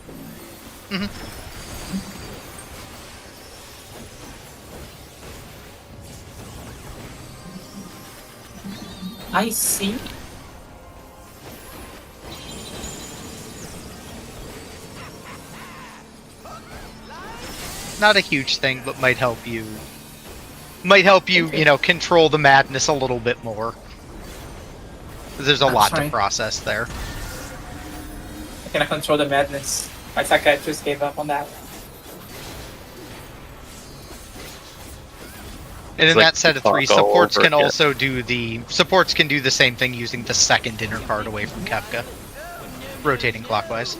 I see. Not a huge thing, but might help you. Might help you, you know, control the madness a little bit more. 'Cause there's a That's lot to fine. process there. I cannot control the madness. My psychiatrist gave up on that. And in like that set of talk 3, all supports over can again. also do the same thing using the second inner card away from Kefka, rotating clockwise.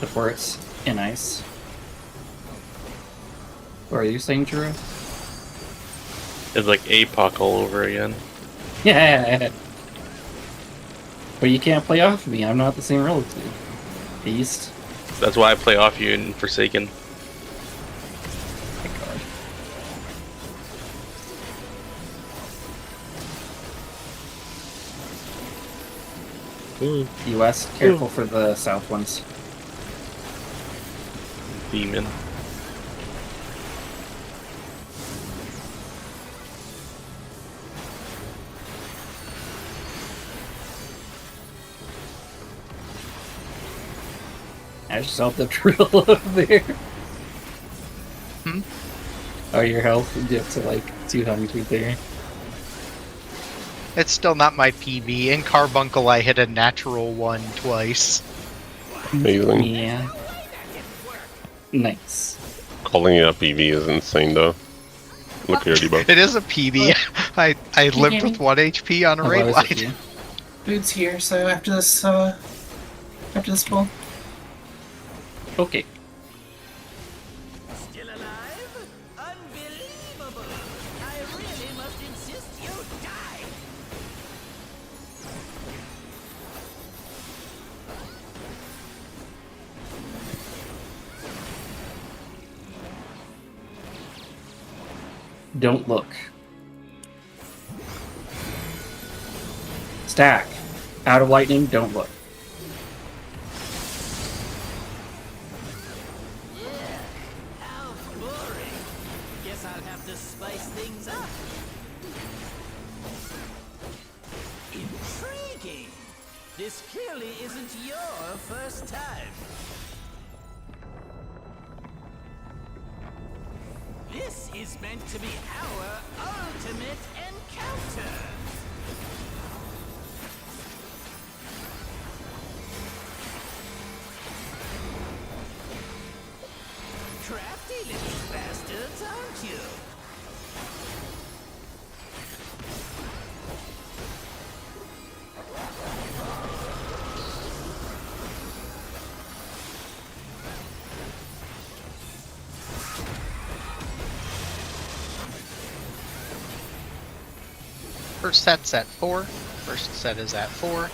Supports in ice. What are you saying, Drew? It's like APOC all over again. Yeah. But you can't play off me. I'm not the same relative. Beast. That's why I play off you in Forsaken. Thank God. US, careful for the south ones. Demon. I just felt the drill over there. Hmm? Oh, your health dipped to like 200 there. It's still not my PB. In Carbuncle, I hit a natural 1 twice. Amazing. Yeah. Nice. Calling it a PV is insane, though. Look at your debuff. It is a PB. I lived with 1 HP on a raid Hello, is it light. you? Food's here, so after this pull. Okay. Still alive? Unbelievable! I really must insist you die! Don't look. Stack. Out of lightning, don't look. How boring! Guess I'll have to spice things up. Intriguing! This clearly isn't your first time. This is meant to be our ultimate encounter! Crafty little bastards, aren't you? First set's at 4. First set is at 4.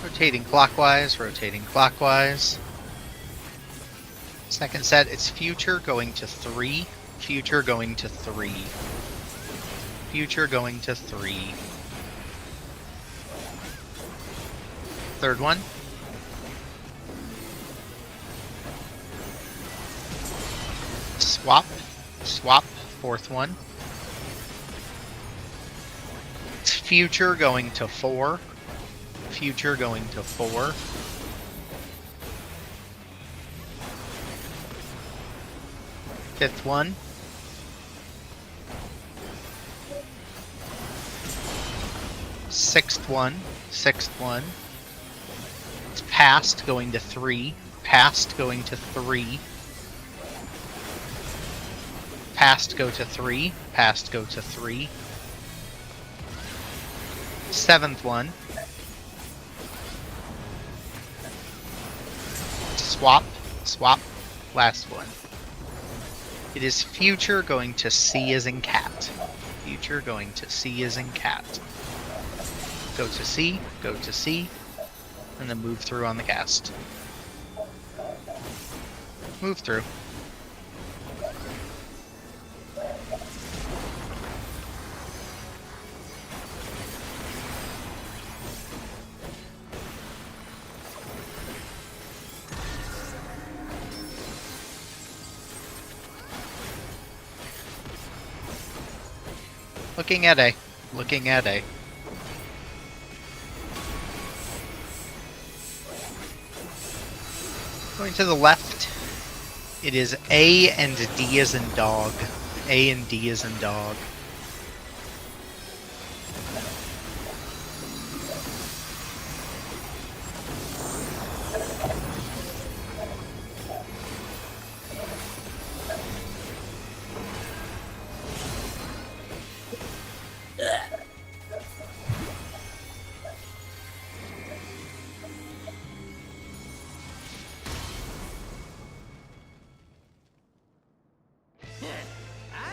Rotating clockwise, rotating clockwise. Second set, it's future going to 3. Future going to 3. Future going to 3. Third one. Swap. Swap. Fourth one. It's future going to 4. Future going to 4. Fifth one. Sixth one. Sixth one. It's past going to 3. Past going to 3. Past go to 3. Past go to 3. Seventh one. Swap. Swap. Last one. It is future going to C as in cat. Future going to C as in cat. Go to C, and then move through on the cast. Move through. Looking at A. Looking at A. Going to the left, it is A and D as in dog. A and D as in dog.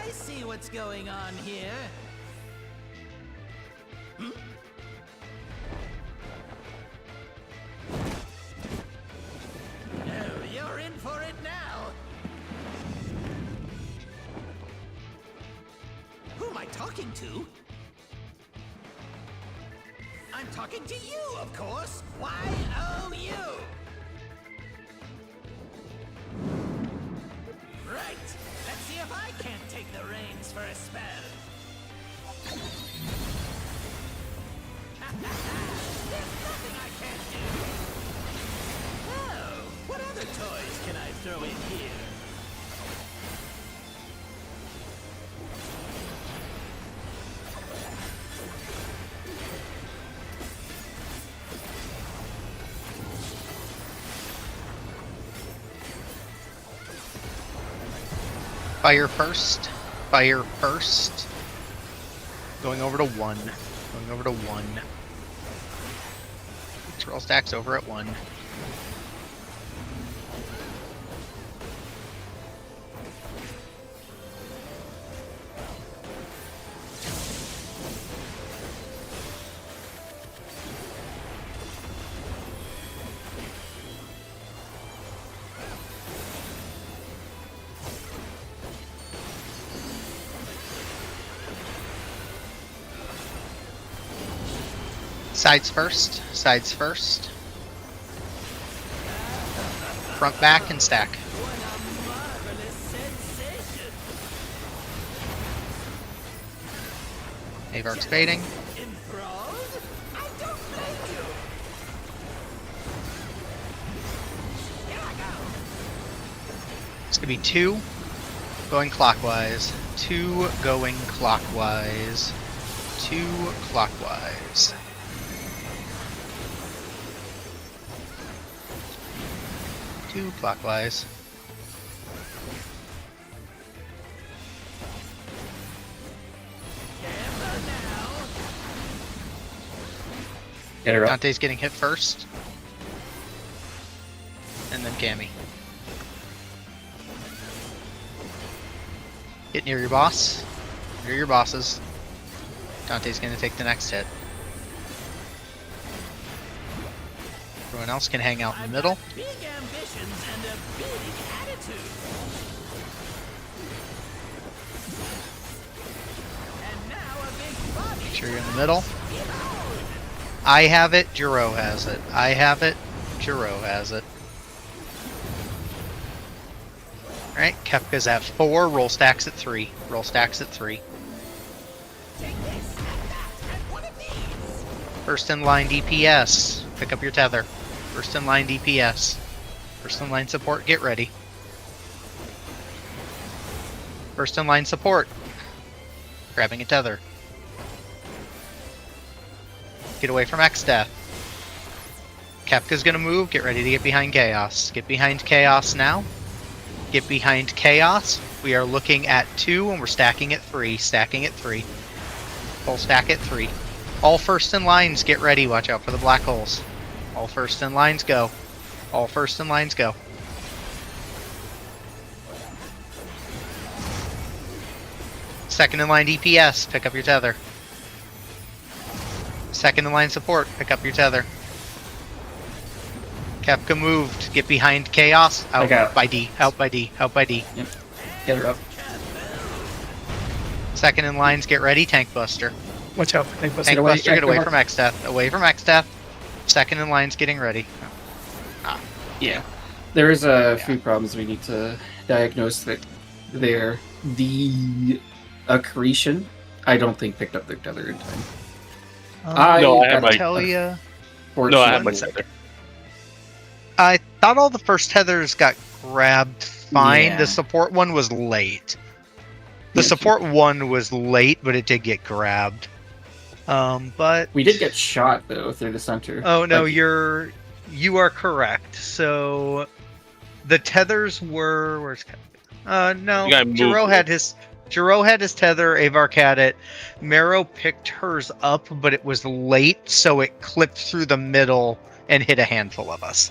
I see what's going on here. Oh, you're in for it now. Who am I talking to? I'm talking to you, of course. Y-O-U. Right. Let's see if I can't take the reins for a spell. There's nothing I can't do. Oh, what other toys can I throw in here? Fire first. Fire first. Going over to 1. Going over to 1. Roll stacks over at 1. Sides first. Sides first. Front, back, and stack. What a marvelous sensation. Avark's baiting. Enthralled? I don't blame you. Here I go. It's gonna be 2 going clockwise. 2 going clockwise. 2 clockwise. Two clockwise. Get her up. Dante's getting hit first. And then Cammy. Get near your boss. Near your bosses. Dante's gonna take the next hit. Everyone else can hang out in the middle. Big ambitions and a big attitude. And now a big body. Make sure you're in the middle. I have it, Jiro has it. I have it, Jiro has it. Alright, Kefka's at 4, roll stacks at 3. Roll stacks at 3. Take this and that and one of these. First in line DPS. Pick up your tether. First in line DPS. First in line support, get ready. First in line support. Grabbing a tether. Get away from X-Death. Kefka's gonna move, get ready to get behind Chaos. Get behind Chaos now. Get behind Chaos. We are looking at 2 and we're stacking at 3. Stacking at 3. Full stack at 3. All first in lines, get ready. Watch out for the black holes. All first in lines, go. All first in lines, go. Second in line DPS, pick up your tether. Second in line support, pick up your tether. Kefka moved, get behind Chaos. Out by D, out by D, out by D. Yep. Get her up. Second in lines, get ready, Tank Buster. Watch out for Tank Buster. Tank Buster, get away from X-Death. Away from X-Death. Second in line's getting ready. Yeah. There is a few problems we need to diagnose there. The accretion, I don't think picked up their tether in time. No, I have my- tell ya. No, I have my tether. I thought all the first tethers got grabbed fine. Yeah. The support one was late. The Yeah, support one was late, but it did get grabbed. But we did get shot though through the center. oh no, Like, you are correct. So the tethers were no. You gotta move Jiro it. had his tether. Avark had it. Marrow picked hers up, but it was late, so it clipped through the middle and hit a handful of us.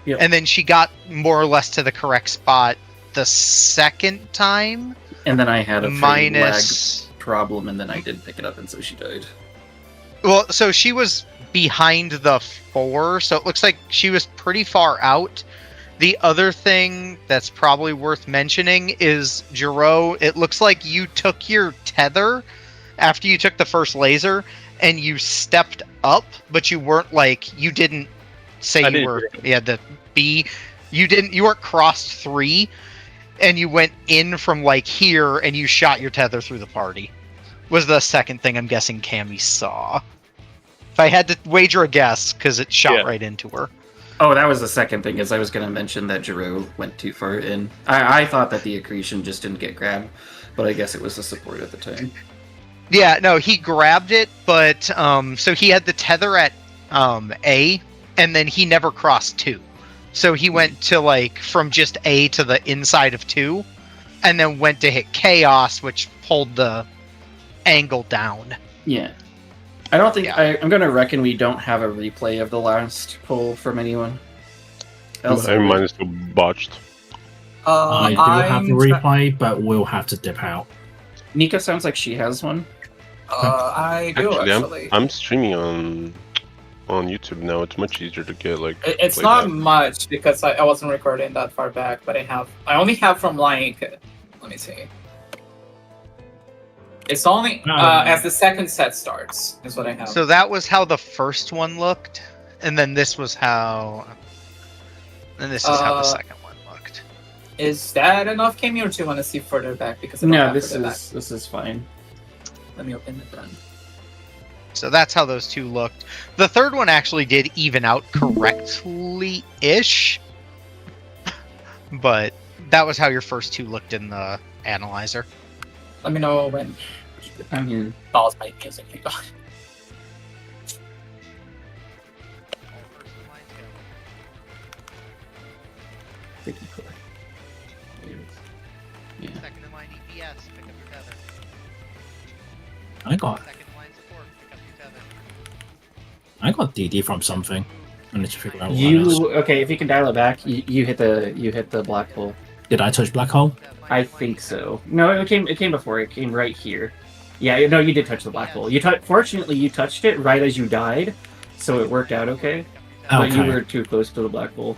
Yep. And then she got more or less to the correct spot the second time. and then I had a Minus. lag problem, and then I did pick it up, and so she died. Well, so she was behind the 4, so it looks like she was pretty far out. The other thing that's probably worth mentioning is, Jiro, it looks like you took your tether after you took the first laser, and you stepped up, but you weren't you didn't say I you didn't were, do it. the B, you weren't crossed 3, and you went in from here, and you shot your tether through the party. Was the second thing I'm guessing Cammy saw. If I had to wager a guess, because it shot right into her. Oh, that was the second thing, is I was going to mention that Jiro went too far in. I thought that the accretion just didn't get grabbed, but I guess it was the support at the time. Yeah, no, he grabbed it, but so he had the tether at A, and then he never crossed 2. So he went to from just A to the inside of 2, and then went to hit Chaos, which pulled the angle down. Yeah. I don't think... Yeah. I'm going to reckon we don't have a replay of the last pull from anyone else. Mine is still botched. I do have the replay, but we'll have to dip out. Nika sounds like she has one. I do actually. I'm streaming on YouTube now. It's much easier to get It's play not that. much because I wasn't recording that far back, but I only have from let me see. It's only as the second set starts is what I have. So that was how the first one looked, and then this was how... And this is how the second one looked. Is that enough, Cammy, or do you want to see further back? Because I don't No, have this further is fine. back. Let me open it then. So that's how those two looked. The third one actually did even out correctly-ish. But that was how your first two looked in the analyzer. Let me know when I'm here. pause my music. Yeah. Second in line EPS, pick up your tether. I got Second in line support, pick up your tether. I got DD from something. I need to figure out what it is. Okay? If you can dial it back, you hit the black hole. Did I touch black hole? I think so. No, it came before. It came right here. Yeah, no, you did touch the black hole. Fortunately, you touched it right as you died, so it worked out okay. But you Okay. were too close to the black hole.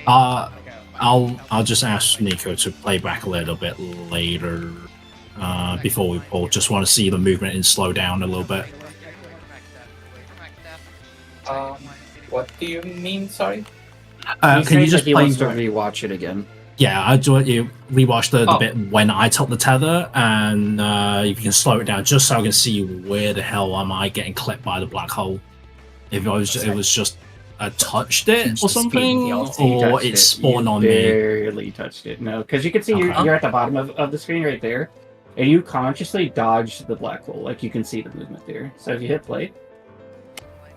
I'll just ask Nico to play back a little bit later before we pull. Just want to see the movement and slow down a little bit. What do you mean? Sorry. Can you just he play? wants to rewatch it again? Yeah, I do want you rewatch the Oh. bit when I took the tether, and if you can slow it down, just so I can see where the hell am I getting clipped by the black hole. If it was just I touched it or something, You or touched it spawned You on me. barely touched it. No, because you can see Okay. you're at the bottom of the screen right there, and you consciously dodged the black hole. Like you can see the movement there. So if you hit play,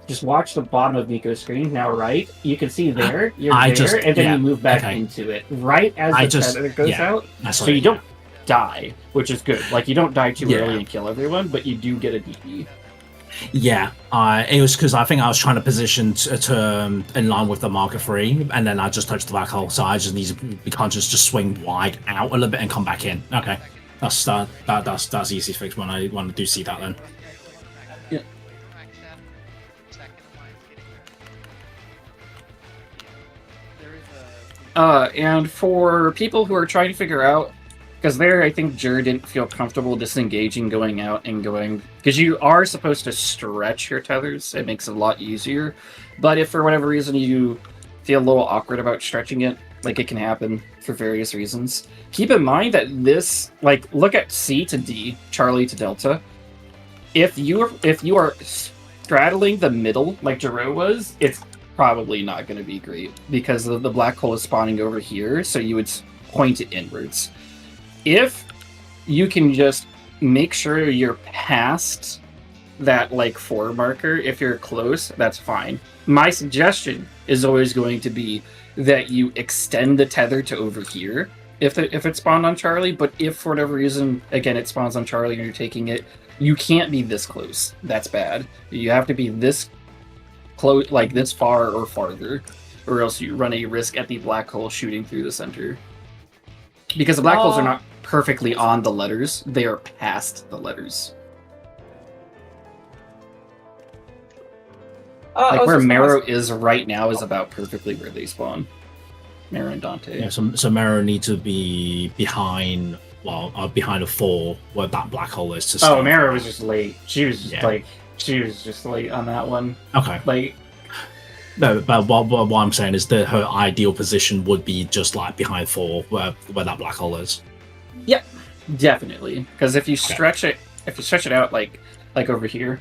just watch the bottom of Nico's screen. Now, right, you can see there. You're I there, just- and then yeah, you move back okay. into it. Right as I the just- tether goes yeah, out, That's so what- you don't die, which is good. Like you don't die too Yeah. early and kill everyone, but you do get a DP. Yeah, it was because I think I was trying to position to in line with the marker 3, and then I just touched the black hole, so I just need to be conscious, just swing wide out a little bit and come back in. Okay, that's easy fix when I do see that then. And for people who are trying to figure out, because there, I think Jer didn't feel comfortable disengaging, going out and going, because you are supposed to stretch your tethers. It makes it a lot easier. But if for whatever reason you feel a little awkward about stretching it, like it can happen for various reasons, keep in mind that this, like, look at C to D, Charlie to Delta. If you are straddling the middle, like Jero was, it's probably not going to be great because the black hole is spawning over here, so you would point it inwards. If you can just make sure you're past that like 4 marker, if you're close, that's fine. My suggestion is always going to be that you extend the tether to over here if it spawned on Charlie, but if for whatever reason, again, it spawns on Charlie and you're taking it, you can't be this close. That's bad. You have to be this close, like this far or farther, or else you run a risk at the black hole shooting through the center. Because the black holes are not perfectly on the letters, they are past the letters. Like where Marrow is right now is about perfectly where they spawn. Marrow and Dante. Yeah, so Mero needs to be behind, behind a 4 where that black hole is. To Oh, start. Marrow was just late. She was just Yeah. she was just late on that one. Okay. Like, No, but what I'm saying is that her ideal position would be just like behind 4 where that black hole is. definitely, because if you stretch it out like over here,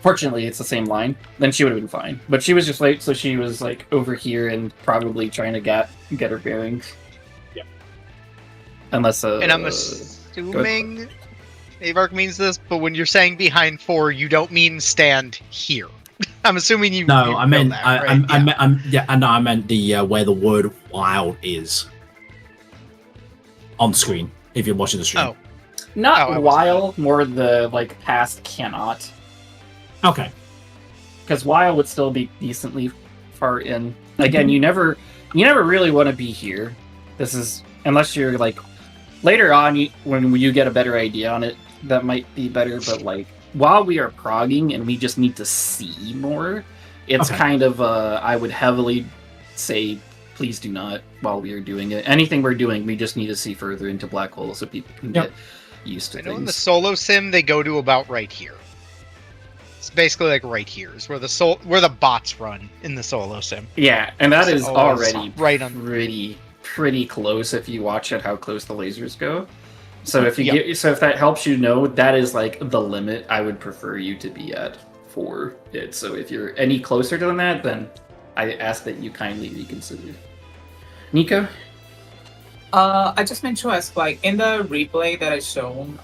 fortunately it's the same line, then she would have been fine. But she was just late, so she was like over here and probably trying to get her bearings. Yeah. Unless And I'm assuming Avark means this, but when you're saying behind 4, you don't mean stand here. I'm assuming you. No, you I know meant that, I right? I meant the where the word wild is on screen if you're watching the stream. Oh. not Oh, I was while, more the like past cannot. Okay. Because while would still be decently far in. Again, you never really want to be here. This is unless you're like later on when you get a better idea on it, that might be better. But like while we are progging and we just need to see more, it's Okay. kind of I would heavily say please do not while we are doing it. Anything we're doing, we just need to see further into black holes so people can get used to I know in the things. solo sim they go to about right here. It's basically like right here is where the bots run in the solo sim. Yeah, and that is So already right on. pretty close if you watch at how close the lasers go. So if you Yeah. if that helps you know, that is like the limit I would prefer you to be at for it. So if you're any closer to that, then I ask that you kindly reconsider. Nico? I just meant to ask, like, in the replay that I shown,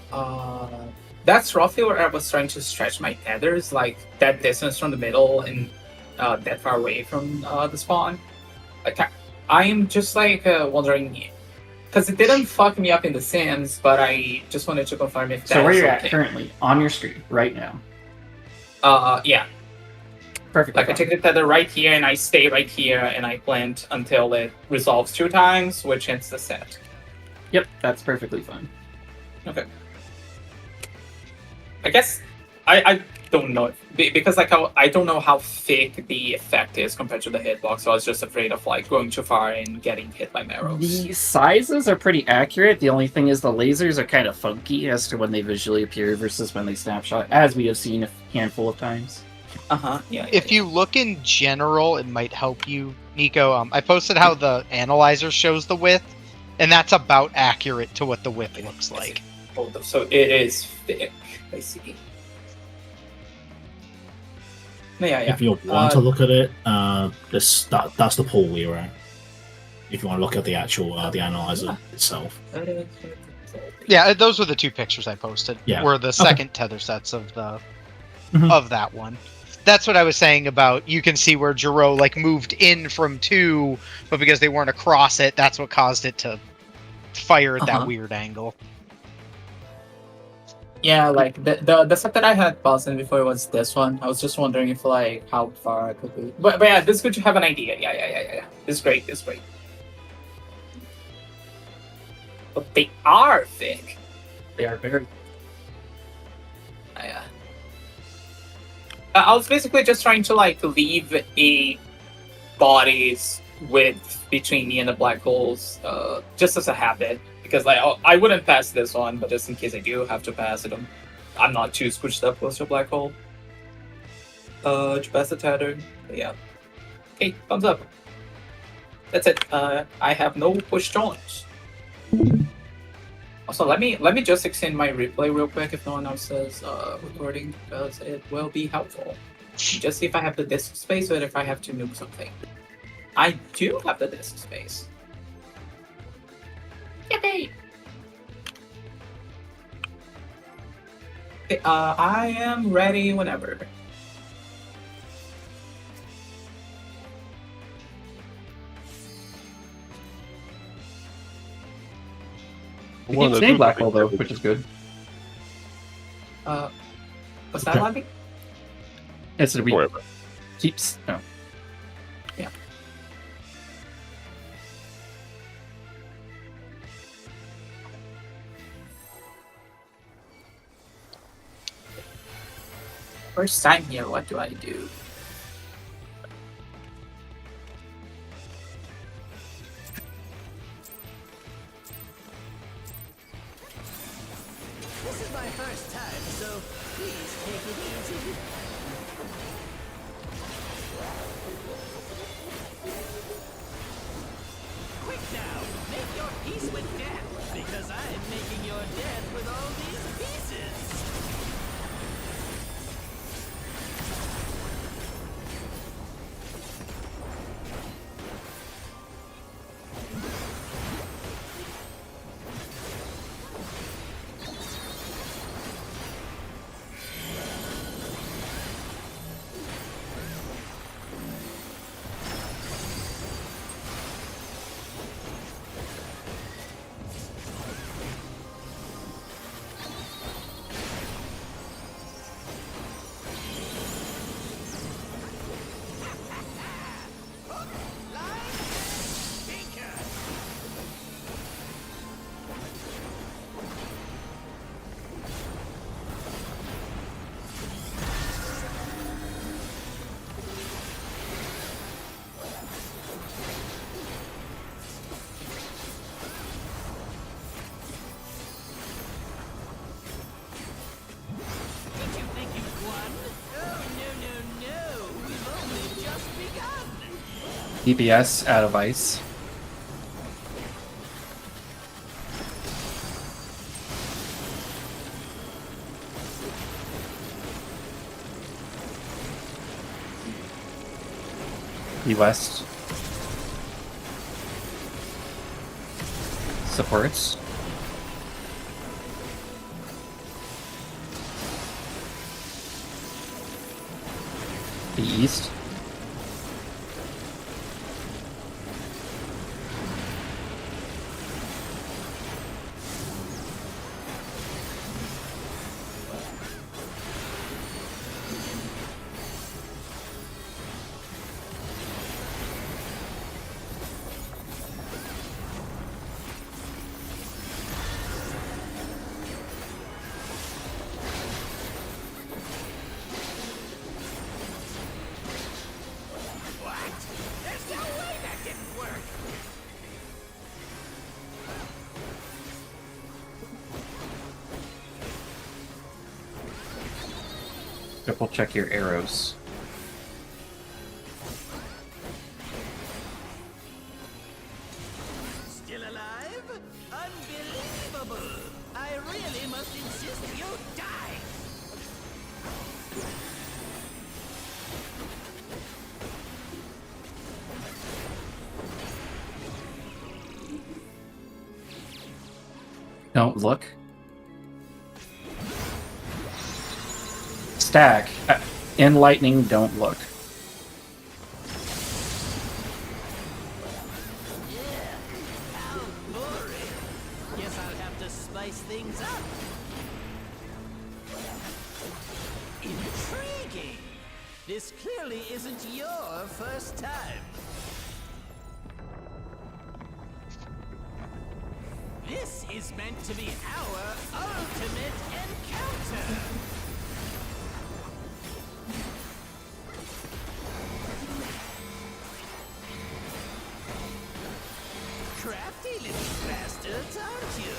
that's roughly where I was trying to stretch my tethers, like that distance from the middle and that far away from the spawn. Like, I'm just like wondering, because it didn't fuck me up in the Sims, but I just wanted to confirm if that's So where you're okay. at currently, on your screen, right now. Yeah. Perfect. Like I take the tether right here and I stay right here and I plant until it resolves 2 times, which ends the set. Yep, that's perfectly fine. Okay. I guess I don't know because like I don't know how thick the effect is compared to the hitbox, so I was just afraid of like going too far and getting hit by arrows. The sizes are pretty accurate. The only thing is the lasers are kind of funky as to when they visually appear versus when they snapshot, as we have seen a handful of times. Yeah. If you look in general, it might help you, Nico. I posted how the analyzer shows the width, and that's about accurate to what the width looks like. So it is thick. I see. Yeah. If you want to look at it, that's the pool we were at. If you want to look at the actual the analyzer itself. Yeah, those were the two pictures I posted. Yeah. Were the second tether sets of the Mhm. of that one. That's what I was saying about. You can see where Jiro like moved in from 2, but because they weren't across it, that's what caused it to fire at that weird angle. Yeah, like the set that I had paused in before was this one. I was just wondering if like how far I could be. But yeah, this is good to have an idea. Yeah. It's great. But they are thick. They are very. Yeah. I was basically just trying to like leave a body's width between me and the black holes, just as a habit. Because like I wouldn't pass this one, but just in case I do have to pass it, I'm not too squished up close to a black hole. To pass the tether, yeah. Okay, thumbs up. That's it. I have no push challenge. Also, let me just extend my replay real quick if no one else says recording, because it will be helpful. Just see if I have the disk space or if I have to nuke something. I do have the disk space. Yippee! Okay, I am ready whenever. We keep saying black hole though, which is good. What's that, Lobby? Yes, we Forever. keeps no. Yeah. First time here, what do I do? This is my first time, so please take it easy. Quick now, make your peace with death, because I'm making your death with all these pieces. Did you think you'd won? Oh, no. We've only just begun. DPS out of ice. The west supports. The east. Double check your arrows. Still alive? Unbelievable! I really must insist you die! Don't look. Stack. In lightning, don't look. How boring! Guess I'll have to spice things up. Intriguing! This clearly isn't your first time. This is meant to be our ultimate encounter! Crafty little bastards, aren't you?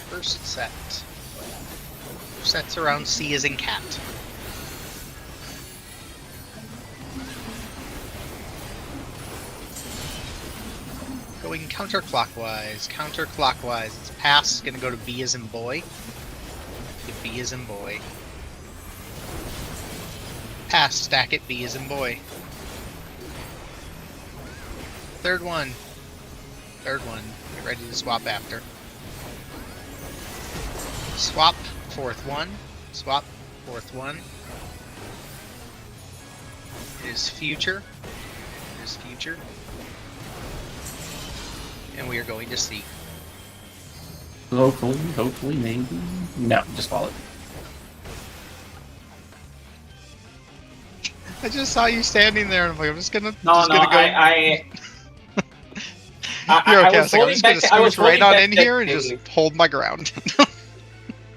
First set. Sets around C as in cat. Going counterclockwise. Counterclockwise. It's pass. Gonna go to B as in boy. Get B as in boy. Pass. Stack it. B as in boy. Third one. Third one. Get ready to swap after. Swap. Fourth one. Swap. Fourth one. It is future. It is future. And we are going to see. Hopefully, maybe. No, just follow it. I just saw you standing there, and I'm like, I'm just gonna. No, just no, gonna go. You're okay. I was like, I'm just gonna scooch right on in here and just hold my ground.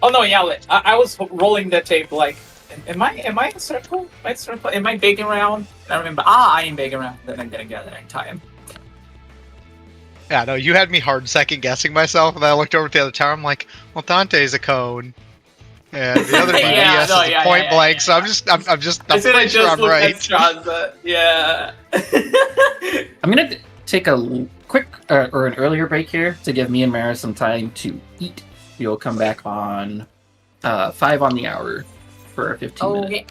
Oh no, yeah, I was rolling the tape like, am I in circle? Am I in circle? Am I big around? I remember, I am big around. Then I'm gonna get it in time. Yeah, no, you had me hard second guessing myself, and then I looked over at the other tower. I'm like, well, Dante's a cone, and the other Yeah, BDS no, is a yeah, point yeah, blank. yeah, So I'm just, I'm pretty sure I'm looked at right. Straza. Yeah. I'm gonna take a quick or an earlier break here to give me and Mara some time to eat. You'll come back on 5 on the hour for a 15-minute. Okay.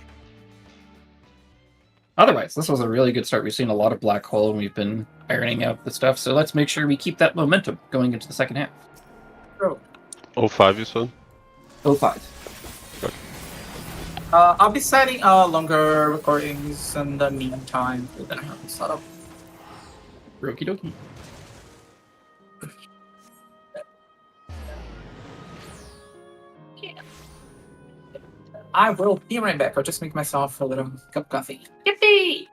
Otherwise, this was a really good start. We've seen a lot of black hole, and we've been ironing out the stuff. So let's make sure we keep that momentum going into the second half. 05, you said? 05. I'll be setting longer recordings in the meantime. We're gonna have to set up. Okie dokie. I will be right back. I'll just make myself a little cup of coffee. Yippee!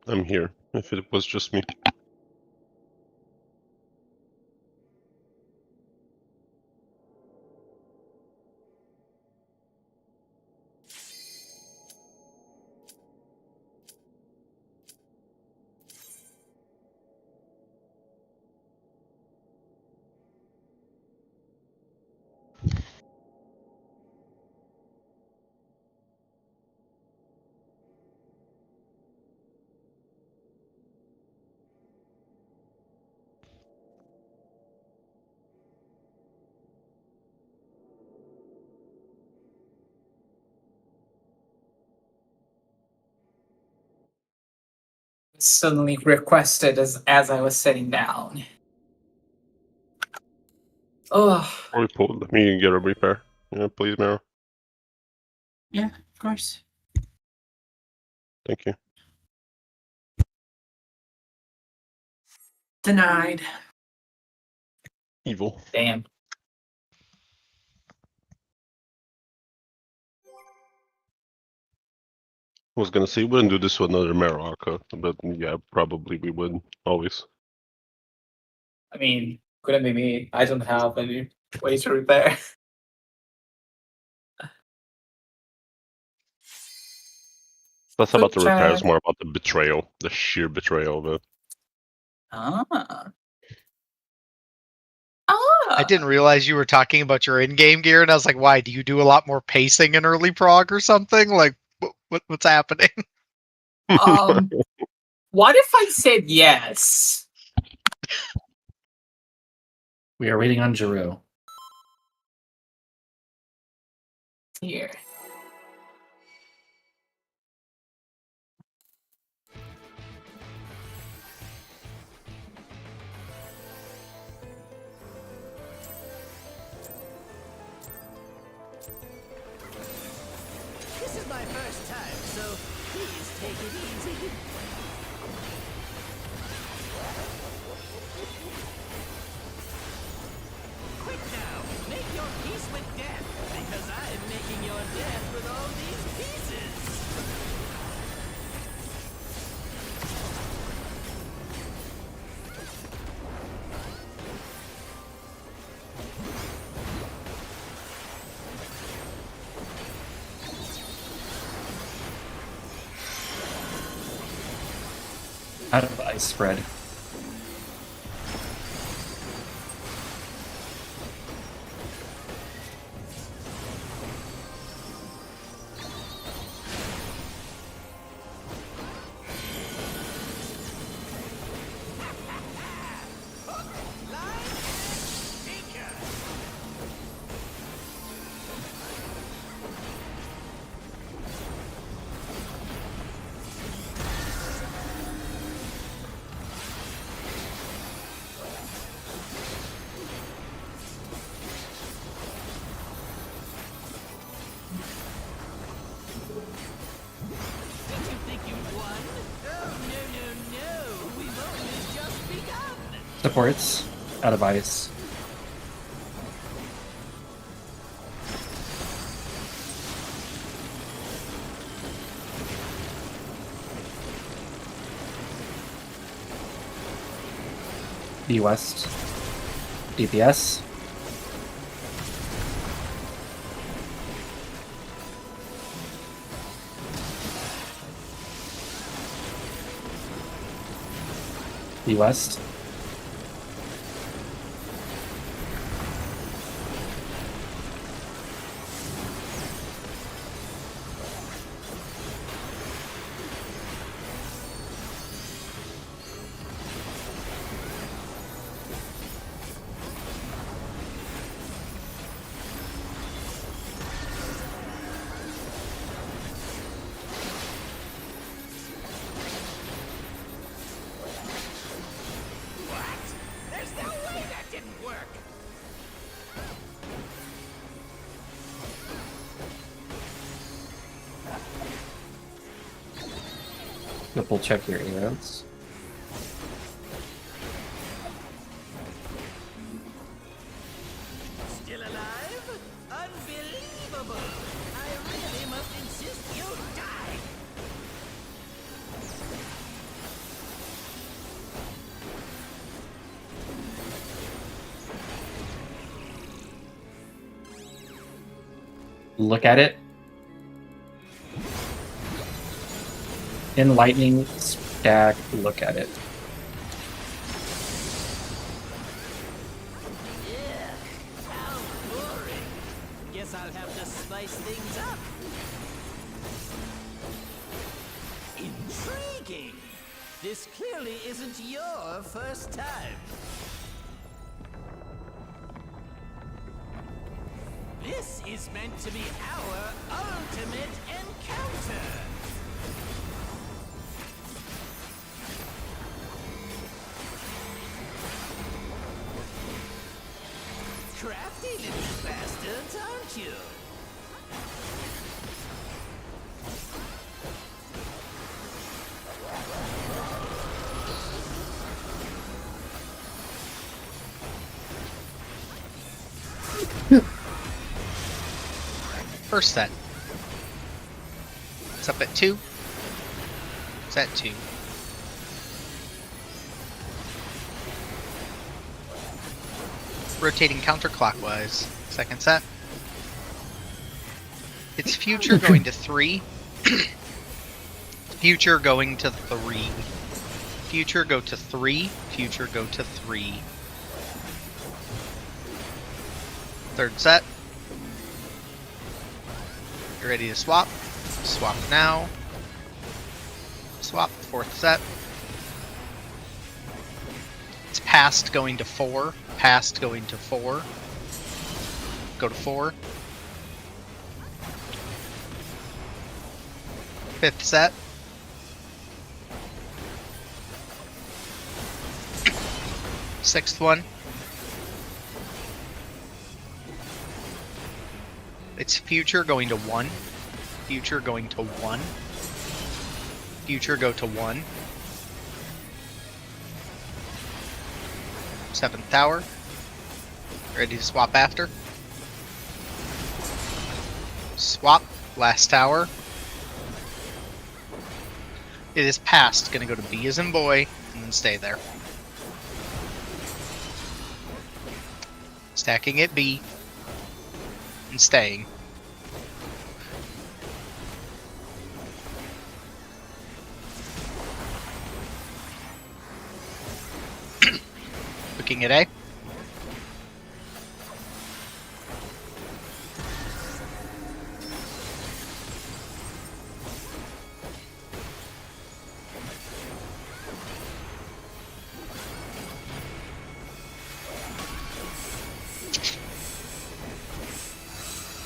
I'm here. If it was just me. Suddenly requested as I was sitting down. Oh, Report. Let me get a repair. Yeah, please, Mara. yeah, of course. Thank you. Denied. Evil. Damn. I was gonna say we wouldn't do this with another Maraka, but yeah, probably we would always. I mean, couldn't be me. I don't have any way to repair. That's about the Good repairs, job. more about the betrayal, the sheer betrayal of it. Ah. I didn't realize you were talking about your in-game gear, and I was like, "Why? Do you do a lot more pacing in early prog or something? Like, what's happening?" What if I said yes? We are waiting on Giroux. Here. This is my first time, so please take it easy. Quick now, make your peace with death, because I'm making your death with all these pieces. Out of ice spread. Did you think you won? Oh, no, no, no. We've only just begun. Supports. Out of ice. B West. DPS. B West. What? There's no way that didn't work. Double check your arrows. Still alive? Unbelievable! I really must insist you die! look at it. In lightning stack, look at it. Yeah, how boring. Guess I'll have to spice things up. Intriguing. This clearly isn't your first time. This is meant to be our ultimate encounter. Crafty little bastards, aren't you? First set. It's up at 2. It's at 2. Rotating counterclockwise. Second set. It's future going to 3. Future going to 3. Future go to 3. Future go to 3. Third set. You ready to swap? Swap now. Swap. Fourth set. It's past going to 4. Past going to 4. Go to 4. Fifth set. Sixth one. It's future going to 1. Future going to 1. Future go to 1. Seventh tower. Ready to swap after. Swap. Last tower. It is past. Gonna go to B as in boy, and then stay there. Stacking at B. And staying. Looking at A.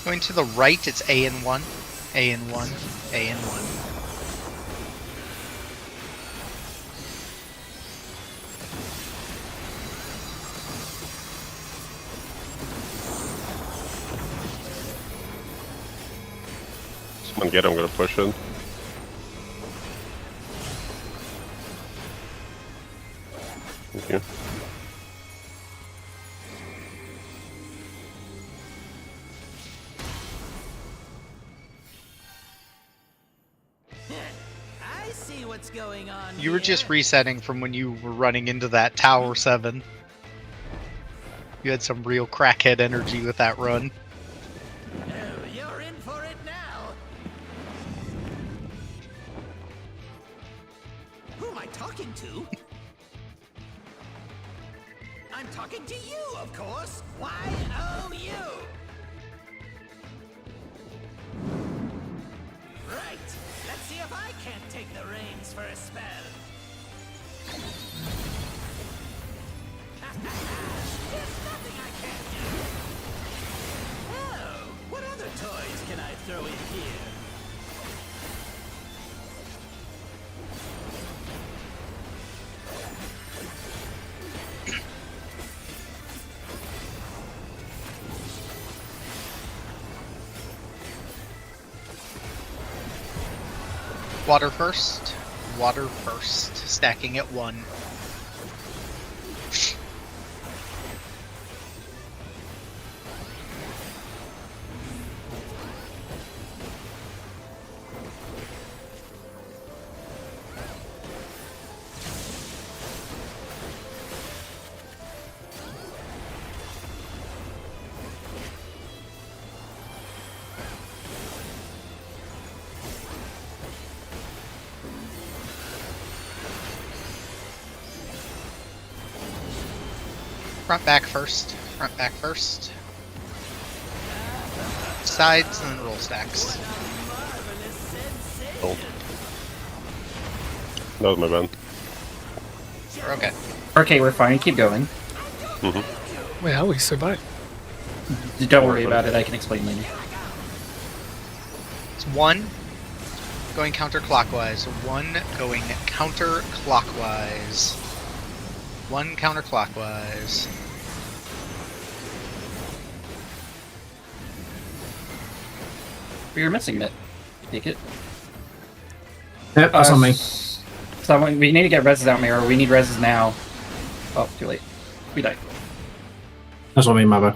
Going to the right, it's A and 1, A and 1, A and 1. Someone get, I'm gonna push in. Thank you. I see what's going on. You were just resetting from when you were running into that Tower 7. You had some real crackhead energy with that run. Oh, you're in for it now. Who am I talking to? I'm talking to you, of course. Why, oh, you. Right. Let's see if I can't take the reins for a spell. There's nothing I can't do. Oh, what other toys can I throw in here? Water first. Water first. Stacking at 1. Front back first. Front back first. Sides and then roll stacks. Oh. That was my bad. We're okay. Okay, we're fine. Keep going. Mm-hmm. Wait, how we survive? Don't worry about it. I can explain later. It's 1 going counterclockwise. 1 going counterclockwise. 1 counterclockwise. You're missing it. Take it. Yep, that's on me. Someone, we need to get reses out, Mirror. We need reses now. Oh, too late. We died. That's on me, my bad.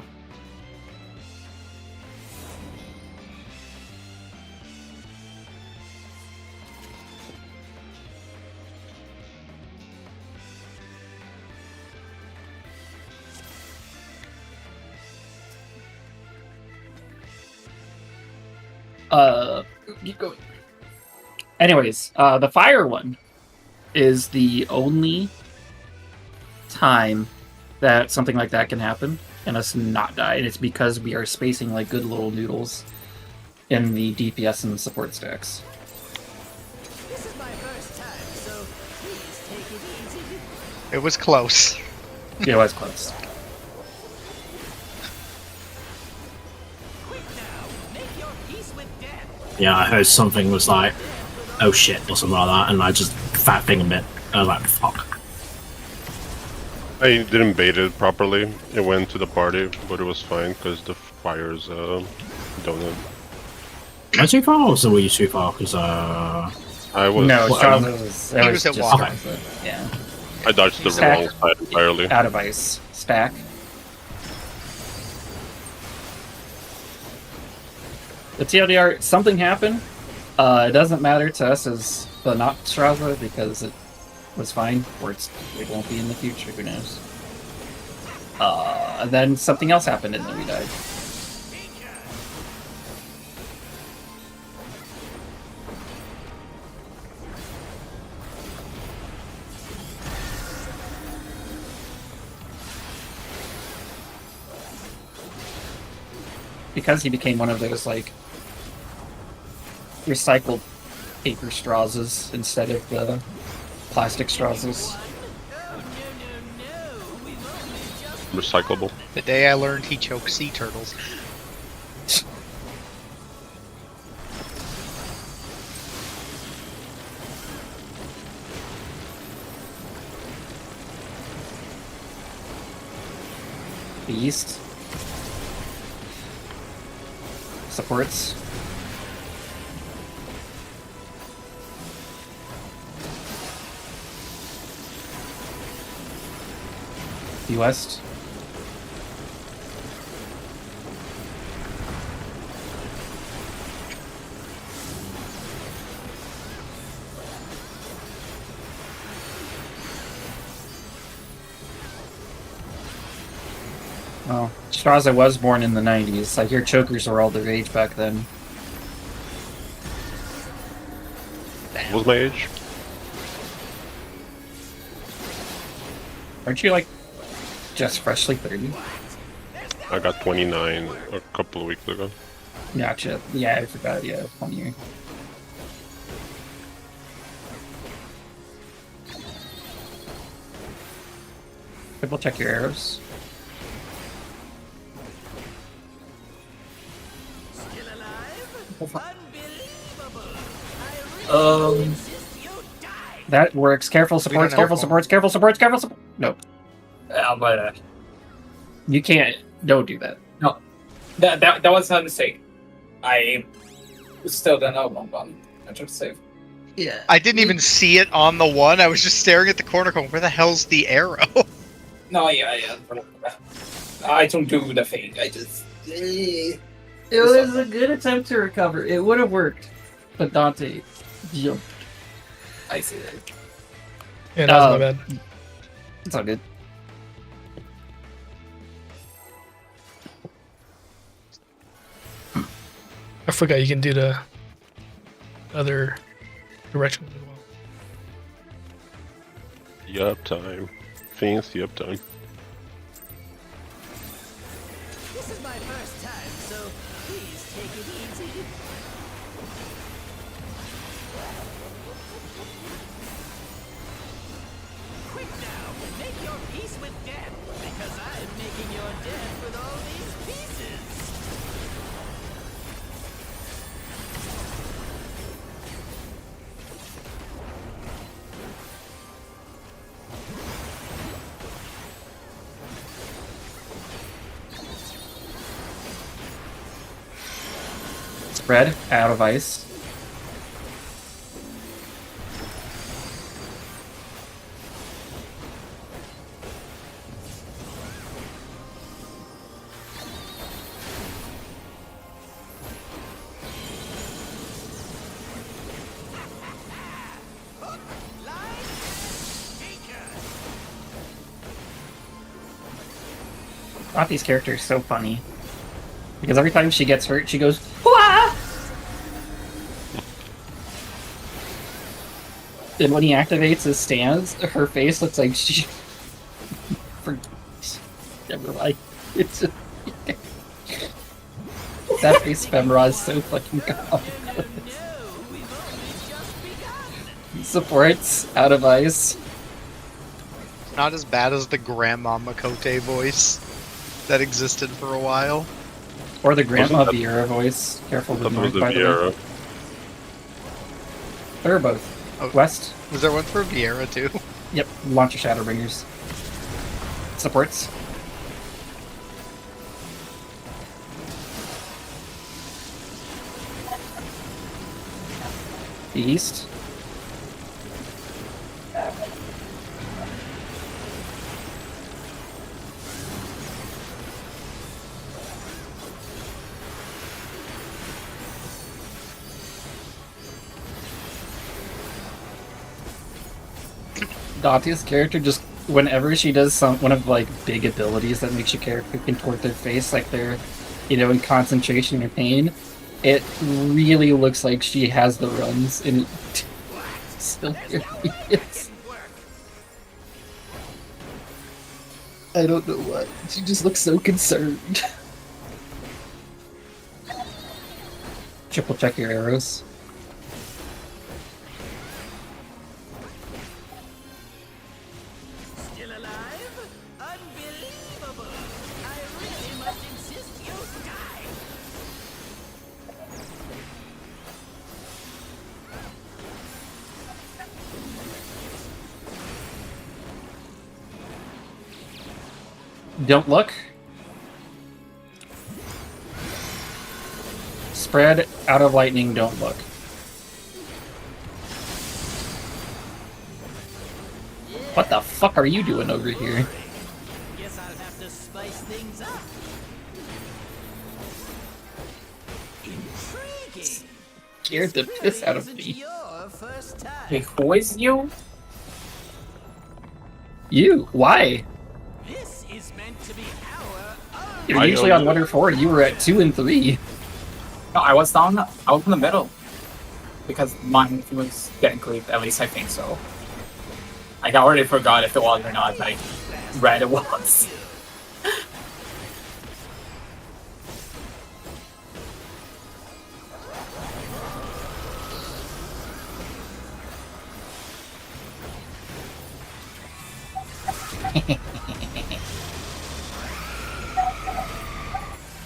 Keep going. Anyways, the fire one is the only time that something like that can happen and us not die. And it's because we are spacing like good little noodles in the DPS and support stacks. This is my first time, so please take it easy. It was close. It was close. Quick now, make your peace with death. Yeah, I heard something was like, oh shit, or something like that, and I just fat fingered it. I was like, fuck. I didn't bait it properly. It went to the party, but it was fine because the fire's donut. Am I too far, or were you too far? Because, I was. No, Well, Straza was, he was at just water. opposite. Yeah. I dodged the Stack. wrong side entirely. Out of ice. Stack. The TLDR, something happened. It doesn't matter to us as the not Straza because it was fine, or it won't be in the future, who knows. And then something else happened and then we died. Because he became one of those, like, recycled paper Strazas instead of the plastic Strazas. Recyclable. The day I learned he choked sea turtles. Beast. Supports. West. Oh, Straza was born in the 90s. I hear chokers were all the rage back then. What was my age? Aren't you, like, just freshly 30? I got 29 a couple of weeks ago. Gotcha. Yeah, I forgot. Yeah, 1 year. Triple check your arrows. Still alive? Unbelievable. Insist you die. That works. Careful supports, know. careful supports, careful supports, careful support. Nope. But You can't. Don't do that. that was a mistake. I still don't know one gun. I just save. Yeah. I didn't even see it on the one. I was just staring at the corner going, where the hell's the arrow? No, yeah. I don't do the thing. I just. It was a good attempt to recover. It would have worked, but Dante jumped. I see that. Yeah, that was my bad. It's all good. I forgot you can do the other direction as well. Yup time. Fancy up time. take it easy. Quick now, make your peace with death, because I'm making your death with all these pieces. Spread out of ice. Afi's character is so funny. Because every time she gets hurt, she goes, "Wah!" And when he activates his stance, her face looks like she... Never mind. It's just... that face Femra is so fucking comical. Supports out of ice. Not as bad as the Grandma Makote voice that existed for a while. Or the Grandma Vieira voice. Careful with That was noise, the by the way. Vieira. They're both. Oh. West. Was there one for Vieira too? Yep, launch your Shadowbringers. Supports. The east. Datia's character just, whenever she does one of like big abilities that makes your character contort their face like they're, in concentration or pain, it really looks like she has the runs and it still is. I don't know what. She just looks so concerned. Triple check your arrows. Still alive? Unbelievable! I really must insist you die! Don't look. Spread out of lightning, don't look. What the fuck are you doing over here? Guess I'll have to spice things up. Intriguing. Scared the piss out of Isn't me. your first time. Wait, who is you? You? Why? This is meant to be our own. You're I usually don't on know. 1 or 4, you were at 2 and 3. No, I was in the middle. Because mine was getting cleaved, at least I think so. Like, I already forgot if it was or not, but I read it once.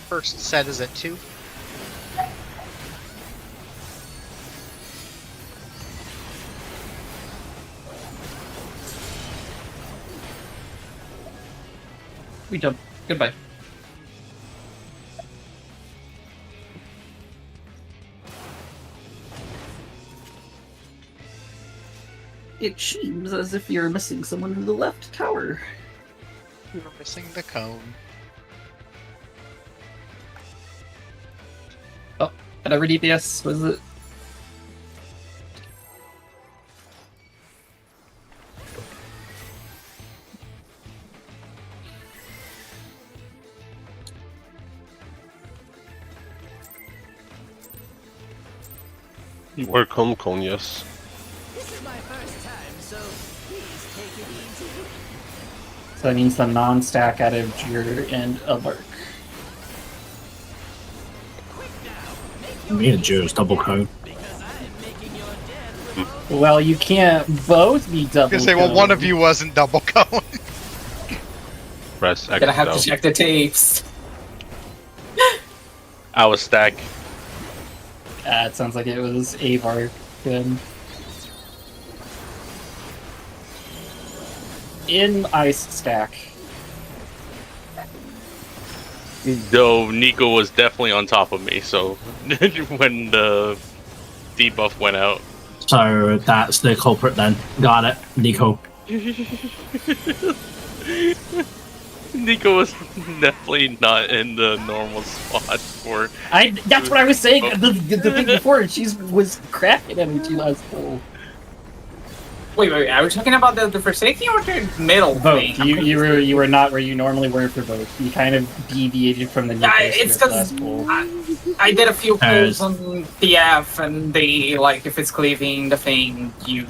First set is at 2. We jump. Goodbye. It seems as if you're missing someone in the left tower. We were missing the cone. Oh, whatever DPS was it? You work on Con, yes. This is my first time, so please take it easy. So that means the non-stack out of Jir and a Lark. Quick now, Me and Jules double cone. Well, you can't both be double. I was gonna say, well, one of you wasn't double cone. Press X. Gonna have though. to check the tapes. I was stack. It sounds like it was Avar. Good. In ice stack. Though Nico was definitely on top of me, so when the debuff went out. So that's the culprit then. Got it, Nico. Nico was definitely not in the normal spot for. That's what I was saying. The thing before, she was cracking at me. She was cool. Wait. Are we talking about the Forsaken or the middle Both. thing? You were not where you normally were for both. You kind of deviated from the Nico It's script because last pool. I did a few As- pulls on PF, and they like if it's cleaving the thing, you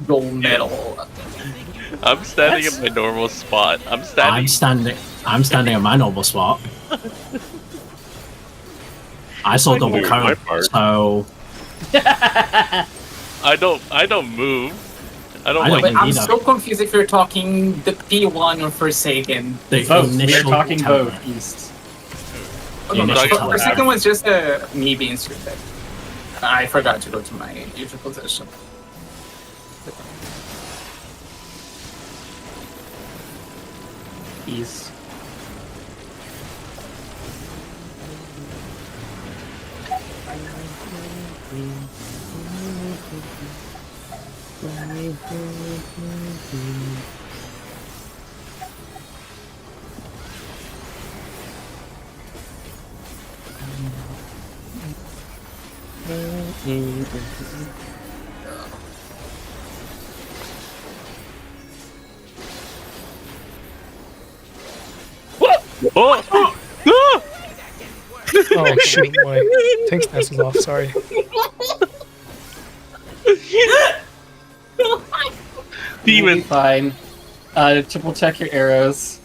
go middle. I'm standing in my normal spot. I'm standing. I'm standing in my normal spot. I saw double Like, my cone, part. so I don't move. I don't I like. don't But I'm either. so confused if you're talking the P1 or Forsaken. the Both. We are initial talking tempo. both. East. Oh, The no, initial no, tempo. Forsaken was just me being stupid. I forgot to go to my usual position. East. Oh! Ah! Oh shoot, my tank stance was off. Sorry. Demon. You'll be fine. Triple check your arrows.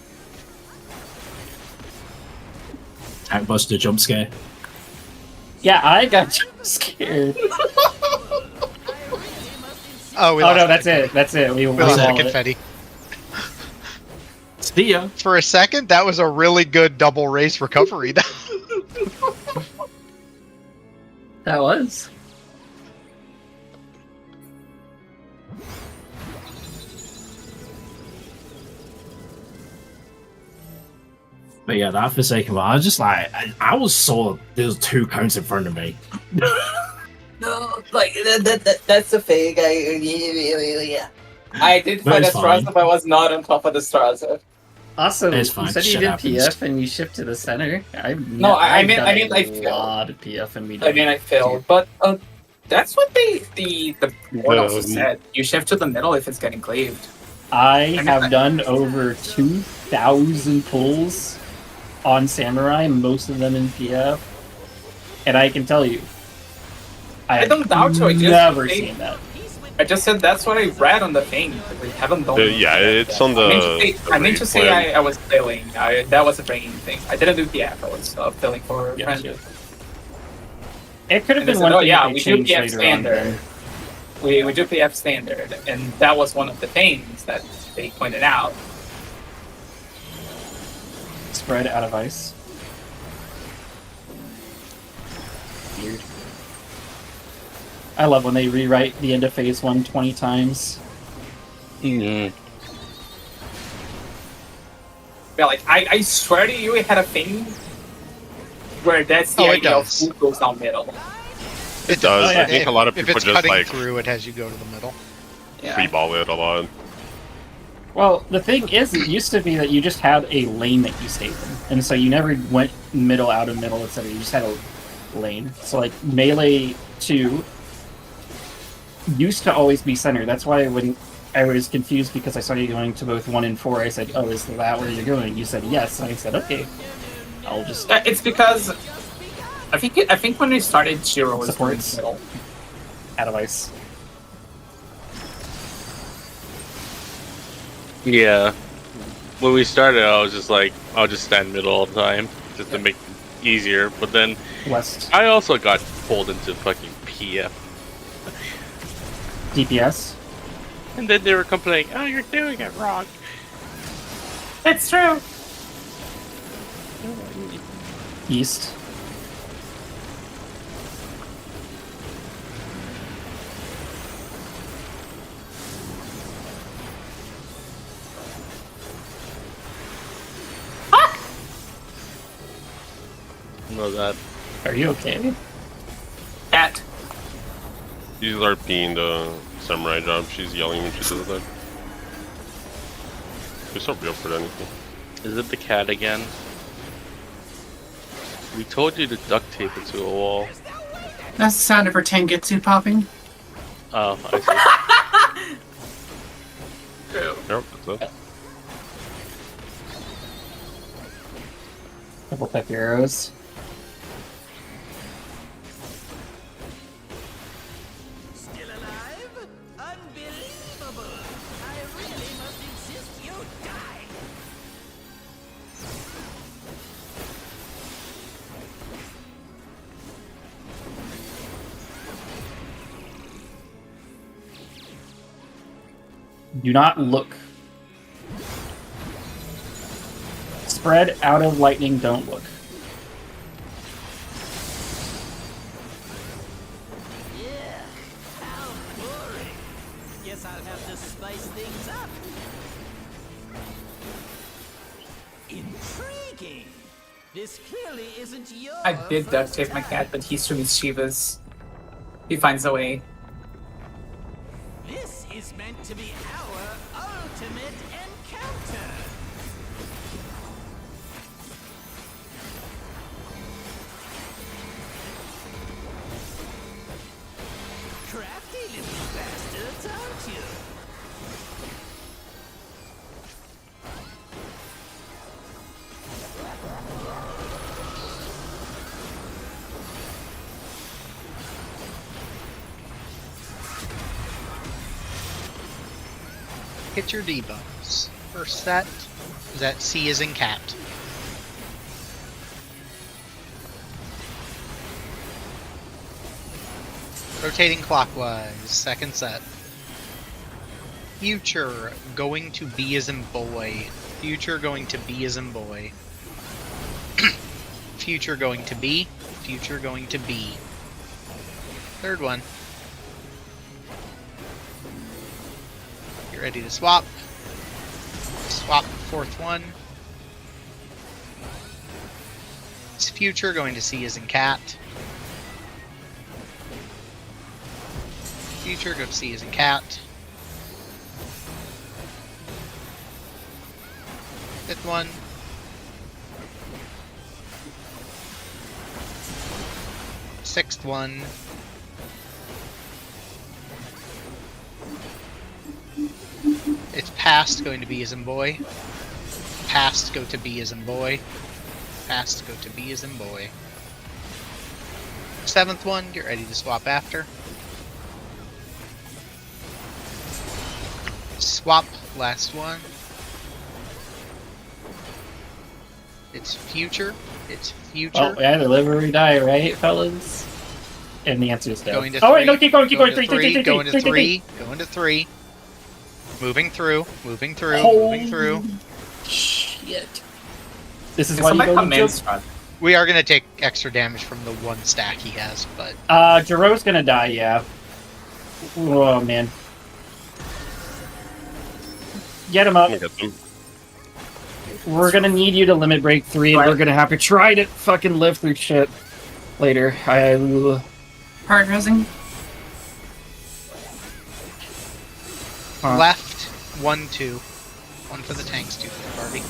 Tank busted jump scare. Yeah, I got scared. Oh, we Oh lost no, that's the- it. That's it. We We lost the walled it. confetti. See ya. For a second, that was a really good double race recovery. That was. But yeah, that Forsaken one, I was just like, I was saw there was two cones in front of me. No, like that's the thing. I did But find a it's fine. Straza, but I was not on top of the Straza. Also, It's you fine, said you shit did happens. PF and you shift to the center. I meant I a failed. lot of PF and we I don't. mean, I failed, but that's what the board also Um, said. You shift to the middle if it's getting cleaved. I mean, have I- done over 2,000 pulls on Samurai, most of them in PF, and I can tell you, I have don't doubt you, I just never think- seen that. I just said that's what I read on the thing. We haven't done. Yeah, it's on the. I meant to the say plan. I was filling. That was a bringing thing. I didn't do PF. I was filling for Yeah, friends. yeah. It could have And they been said, one "Oh thing yeah, that we they do changed PF later on. standard. then. We do PF standard, and that was one of the things that they pointed out. Spread out of ice. Weird. I love when they rewrite the end of phase 1 20 times. Mm. Yeah, like I swear to you, it had a thing where that's the Oh, it idea of does. who goes down middle. It does. Oh, yeah. I think a lot of If people it's just cutting like through, it has you go to the middle. Yeah. free ball it a lot. Well, the thing is, it used to be that you just had a lane that you stayed in, and so you never went middle, out of middle, etc. You just had a lane. So, like, Melee 2 used to always be center. That's why when I was confused because I started going to both 1 and 4, I said, oh, is that where you're going? You said yes, and I said, okay. I'll just... It's because I think when we started, Shiro was going Supports. middle. out of ice. Yeah. When we started, I was just like, I'll just stand middle all the time, just to make it easier, but then West I also got pulled into fucking PF. DPS. And then they were complaining, oh, you're doing it wrong. It's true. East. Know that. Are you okay? Cat. She's RPing the samurai job. She's yelling when she does that. She's so real for anything. Is it the cat again? We told you to duct tape it to a wall. That's the sound of her Tengetsu popping. Oh, I see. Yep, that's it. Couple pep arrows. Still alive? Unbelievable! I really must insist you die! Do not look. Spread out of lightning, don't look. Yeah, how boring. Guess I'll have to spice things up. Intriguing. This clearly isn't your I did duct first tape my time. cat, but he's too mischievous. He finds a way. This is meant to be our ultimate encounter. Crafty little bastards, aren't you? Hit your debuffs. First set is that C is in cat. Rotating clockwise, second set. Future going to B as in boy. Future going to B as in boy. Future going to B. Future going to B. Third one. Get ready to swap. Swap fourth one. It's future going to C as in cat. Future go to C as in cat. Fifth one. Sixth one. It's past going to B as in boy. Past go to B as in boy. Past go to B as in boy. Seventh one, get ready to swap after. Swap, last one. It's future. It's future. Oh, yeah, live or we die, right, fellas? And the answer is no. Going to Oh, wait, three, no, keep going, keep going. to Three, going to three. three, going to three. Moving through, moving through, Holy moving through. Shit. This is Can why you somebody go come in, to... Scott? We are going to take extra damage from the one stack he has, but... Jero's gonna die, yeah. Oh, man. Get him up. Get them. We're gonna need you to limit break 3, and Right. we're gonna have to try to fucking live through shit later. Hard resing. Left, 1, 2. 1 for the tanks, 2 for the party.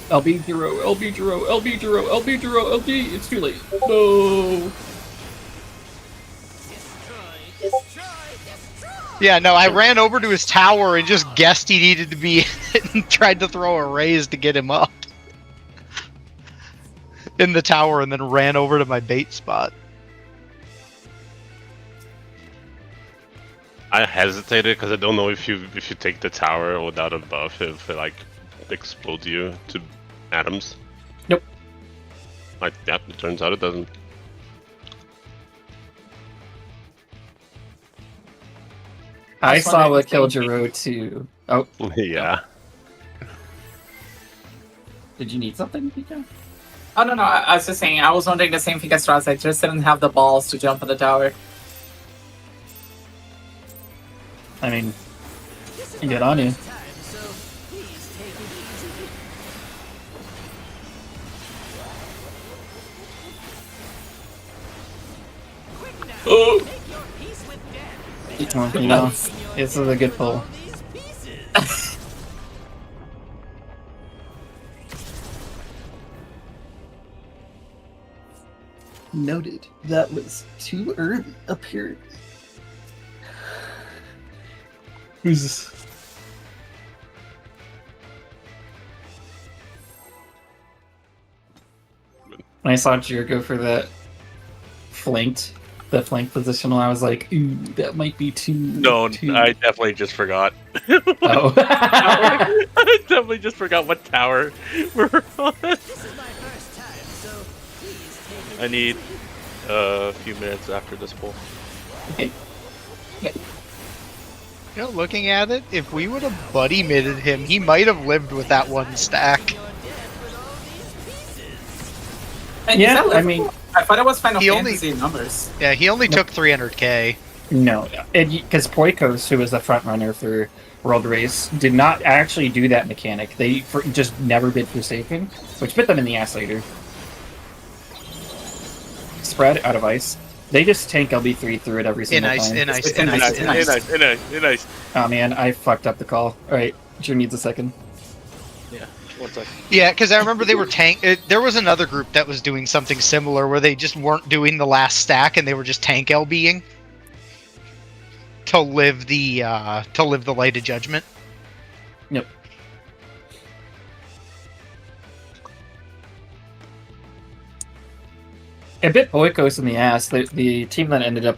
LB Jero, LB Jero, LB Jero, LB Jero, LB. It's too late. No. Yeah, no, I ran over to his tower and just guessed he needed to be and tried to throw a raise to get him up in the tower and then ran over to my bait spot. I hesitated because I don't know if you take the tower without a buff, if it like explodes you to atoms. Nope. Like, yeah, it turns out it doesn't. I was saw wondering what if they- killed Jiro too. Oh, Yeah. did you need something, Pika? Oh no, I was just saying. I was wondering the same thing as Ross. I just didn't have the balls to jump on the tower. I mean, good on you. Time, so please take it easy. Quick now, Oh. make your peace with death. Well, you know, this is a good pull. All these pieces. Noted. That was too early, apparently. Who's this? When I saw Jir go for the flank position, I was like, ooh, that might be too... No, too... I definitely just forgot. Oh. I definitely just forgot what tower we're on. This is my first time, so please take it I need a few minutes after this pull. You know, looking at it, if we would have buddy mitted him, he might have lived with that one stack. your death with all these pieces. And Yeah, is that I livable? mean- I thought it was Final He only- Fantasy numbers. Yeah, he only took 300k. No, because Poikos, who was the front runner for World Race, did not actually do that mechanic. They just never bid Forsaken, which bit them in the ass later. Spread out of ice. They just tank LB3 through it every In single ice, time. in ice, It's in in ice, ice, in in ice. ice. Nice. Oh man, I fucked up the call. Alright, Drew needs a second. Yeah, 1 second. Yeah, because I remember they were there was another group that was doing something similar where they just weren't doing the last stack and they were just tank LBing to live the Light of Judgment. Yep. A bit Poikos in the ass. The team that ended up,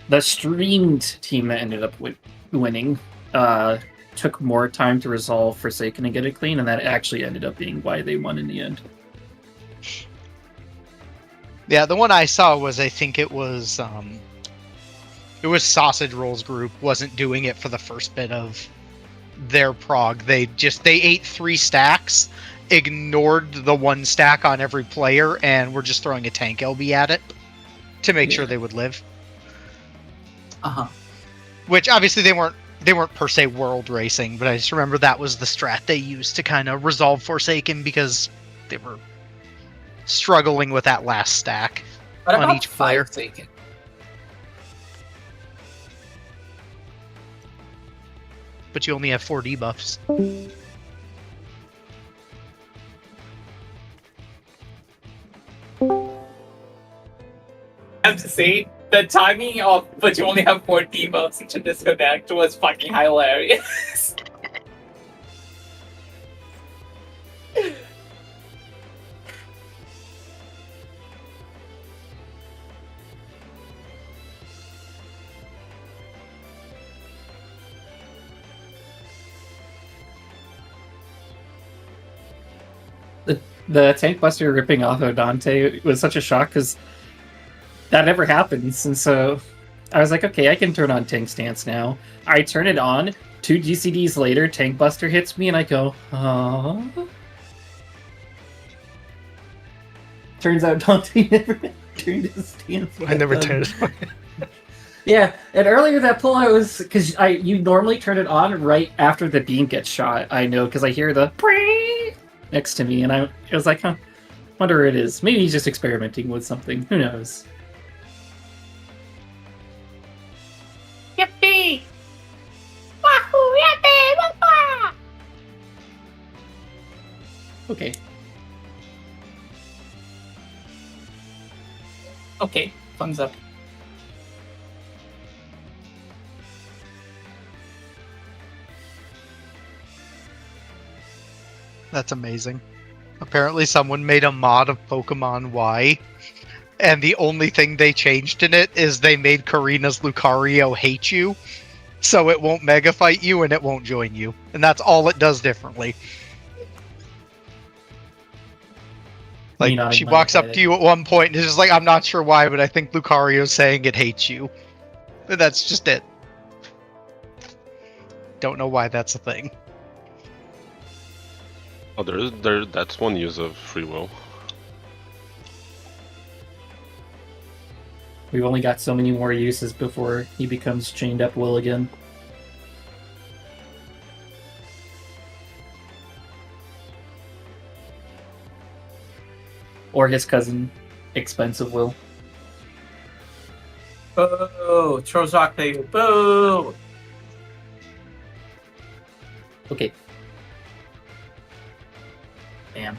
the streamed team that ended up winning, took more time to resolve Forsaken and get it clean, and that actually ended up being why they won in the end. Yeah, the one I saw was, I think it was Sausage Rolls group wasn't doing it for the first bit of their prog. They ate 3 stacks, ignored the 1 stack on every player, and were just throwing a tank LB at it to make sure they would live. Uh-huh. Which obviously they weren't per se world racing, but I just remember that was the strat they used to kind of resolve Forsaken because they were struggling with that last stack What on about each player. Forsaken? But you only have 4 debuffs. I have to say, the timing of but you only have 4 debuffs to disconnect was fucking hilarious. The tank buster ripping off Odante was such a shock because that never happens, and so I was like, okay, I can turn on tank stance now. I turn it on. 2 GCDs later, tank buster hits me, and I go, oh. Turns out Dante never turned his stance. I never back on. turned it. Yeah, and earlier that pull, I was because you normally turn it on right after the beam gets shot. I know because I hear the next to me, and I was like, huh, wonder where it is. Maybe he's just experimenting with something. Who knows? Yippee! Wahoo! Yippee! Wah-wah! Okay. Okay, thumbs up. That's amazing. Apparently someone made a mod of Pokemon Y And the only thing they changed in it is they made Karina's Lucario hate you, so it won't mega fight you and it won't join you. And that's all it does differently. Like, nodding she my walks up head. to you at one point and is just like, I'm not sure why, but I think Lucario's saying it hates you. And that's just it. Don't know why that's a thing. Oh, that's one use of free will. We've only got so many more uses before he becomes chained up will again. Or his cousin, expensive will. Boo! Charles Rockley, boo! Okay. Damn.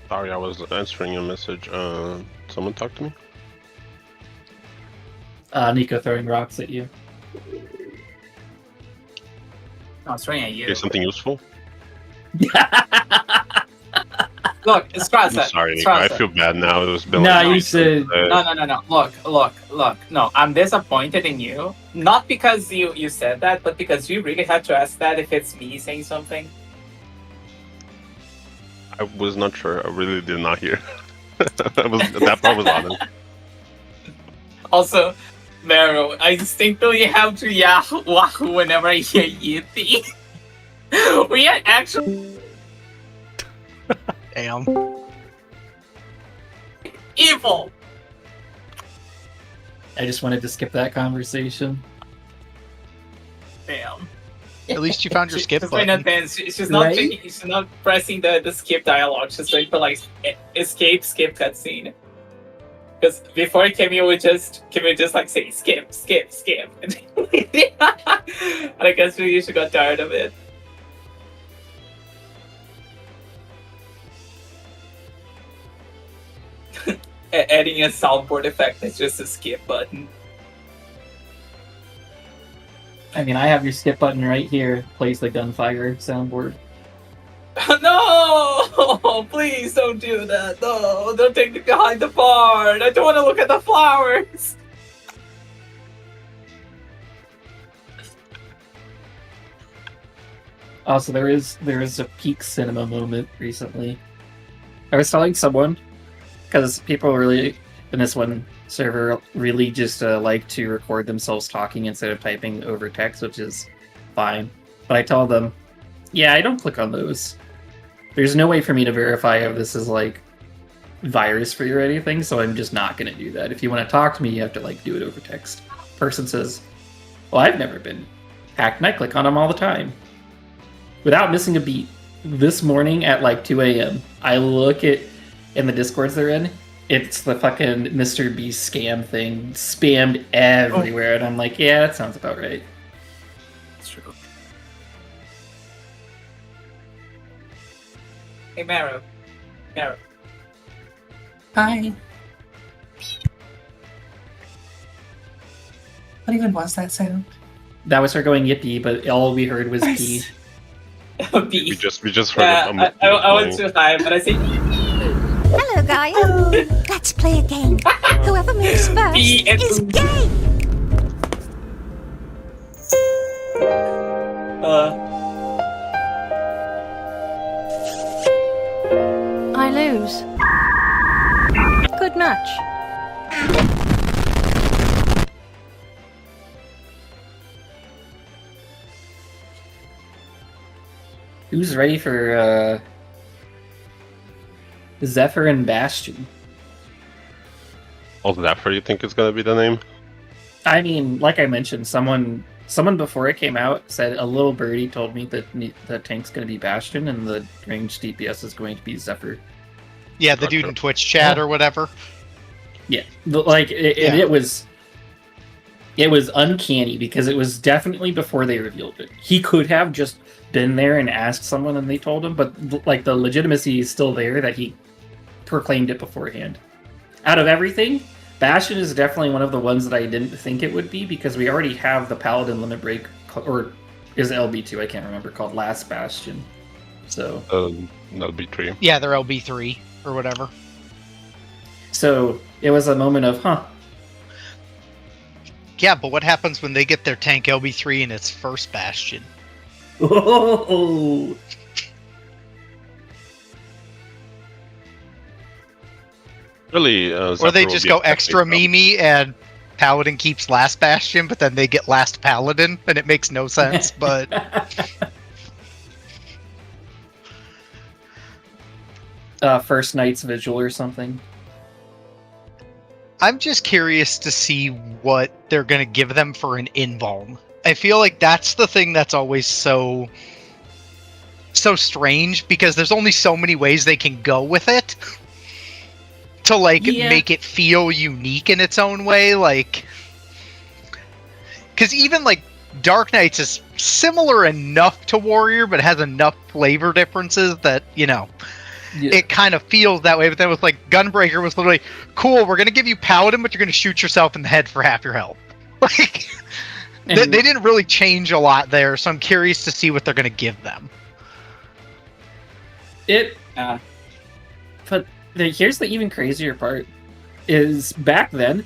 Sorry, I was answering a message. Someone talk to me? Nico throwing rocks at you. No, it's raining at you. Okay, something useful? Look, it's I'm sorry, Nico. I feel bad now. It was been No, like you said... No. Look. No, I'm disappointed in you. Not because you said that, but because you really had to ask that if it's me saying something. I was not sure. I really did not hear. That part was honest. Also, Meryl, I instinctively have to wahoo whenever I hear Yippee. We are actually Damn. evil. I just wanted to skip that conversation. Damn. At least you found your skip She's in button. advance. She's not Right? she's not pressing the skip dialogue. She's waiting for like skip cutscene. Because before Kimmy would just like say skip. And I guess we usually got tired of it. Adding a soundboard effect that's just a skip button. I mean, I have your skip button right here. Plays the gunfire soundboard. No! Please don't do that. No, don't take me behind the barn. I don't want to look at the flowers. Also, there is a peak cinema moment recently. I was telling someone, because people really, in this one server, really just like to record themselves talking instead of typing over text, which is fine. But I tell them, yeah, I don't click on those. There's no way for me to verify if this is like virus free or anything, so I'm just not going to do that. If you want to talk to me, you have to like do it over text. Person says, well, I've never been hacked, and I click on them all the time. Without missing a beat, this morning at like 2 a.m., I look at in the Discords they're in, it's the fucking Mr. Beast scam thing spammed everywhere, and I'm like, yeah, that sounds about right. That's true. Hey, Maro. Hi. What even was that sound? That was her going yippee, but all we heard was Nice. pee. We just heard it. I was too high, but I say Hello, guys. Let's play a game. Whoever moves first Be and is boom. gay. I lose. Good match. Who's ready for Zephyr and Bastion? Oh, Zephyr, you think is going to be the name? I mean, like I mentioned, someone before it came out said a little birdie told me that the tank's going to be Bastion and the ranged DPS is going to be Zephyr. Yeah, the dude in Twitch chat or whatever. Yeah, it was uncanny because it was definitely before they revealed it. He could have just been there and asked someone and they told him, but like the legitimacy is still there that he proclaimed it beforehand. Out of everything, Bastion is definitely one of the ones that I didn't think it would be because we already have the Paladin Limit Break, or is it LB2? I can't remember, called Last Bastion. So that'll be 3. Yeah, they're LB3 or whatever. So it was a moment of, huh? Yeah, but what happens when they get their tank LB3 in its first bastion? Oh, Really, Or they just go extra Mimi and Paladin keeps last bastion, but then they get last Paladin, and it makes no sense, but... First Night's Vigil or something. I'm just curious to see what they're going to give them for an invuln. I feel like that's the thing that's always so strange, because there's only so many ways they can go with it to, like, make it feel unique in its own way. Like, because even, like, Dark Knights is similar enough to Warrior, but has enough flavor differences that, you know... Yeah. It kind of feels that way, but then with like Gunbreaker was literally cool. We're gonna give you Paladin, but you're gonna shoot yourself in the head for half your health. Like they didn't really change a lot there, so I'm curious to see what they're gonna give them. But here's the even crazier part: is back then,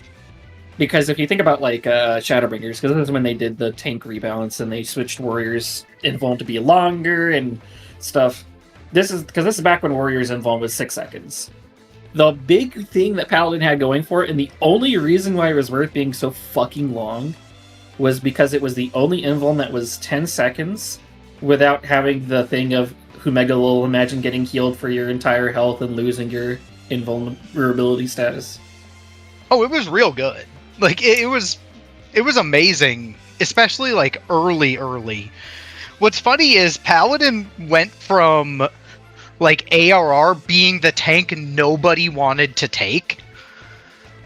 because if you think about like Shadowbringers, because this is when they did the tank rebalance and they switched Warriors invuln to be longer and stuff. This is back when Warriors invuln was 6 seconds. The big thing that Paladin had going for it, and the only reason why it was worth being so fucking long, was because it was the only invuln that was 10 seconds without having the thing of Humegalol, imagine getting healed for your entire health and losing your invulnerability status. Oh, it was real good. Like it was amazing, especially like early. What's funny is Paladin went from like ARR being the tank nobody wanted to take,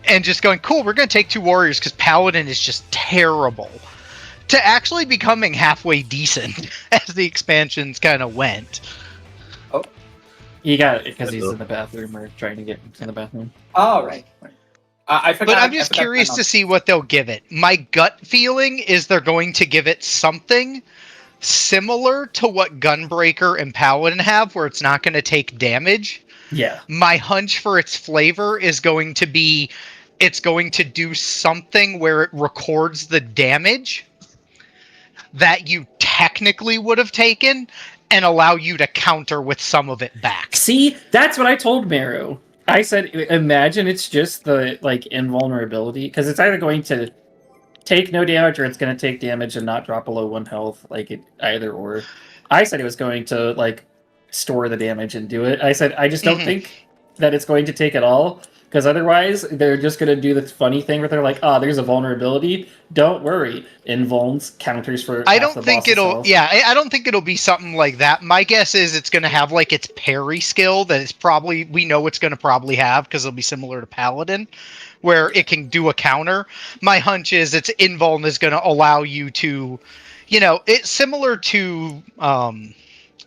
and just going, cool, we're going to take 2 Warriors because Paladin is just terrible, to actually becoming halfway decent as the expansions kind of went. Oh, you got it because he's in the bathroom or trying to get in the bathroom. Oh, right. I forgot. But I'm just curious to see what they'll give it. My gut feeling is they're going to give it something similar to what Gunbreaker and Paladin have, where it's not going to take damage. Yeah. My hunch for its flavor is going to be, it's going to do something where it records the damage that you technically would have taken and allow you to counter with some of it back. See, that's what I told Meru. I said, imagine it's just the like invulnerability, because it's either going to take no damage or it's going to take damage and not drop below 1 health, like it either or. I said it was going to like store the damage and do it. I said I just don't think that it's going to take it all, because otherwise they're just going to do this funny thing where they're like, there's a vulnerability, don't worry, invulns counters for I don't think it'll I don't think it'll be something like that. My guess is it's going to have like its parry skill that it's probably, we know it's going to probably have, because it'll be similar to Paladin, where it can do a counter. My hunch is its invuln is going to allow you to, you know, it's similar to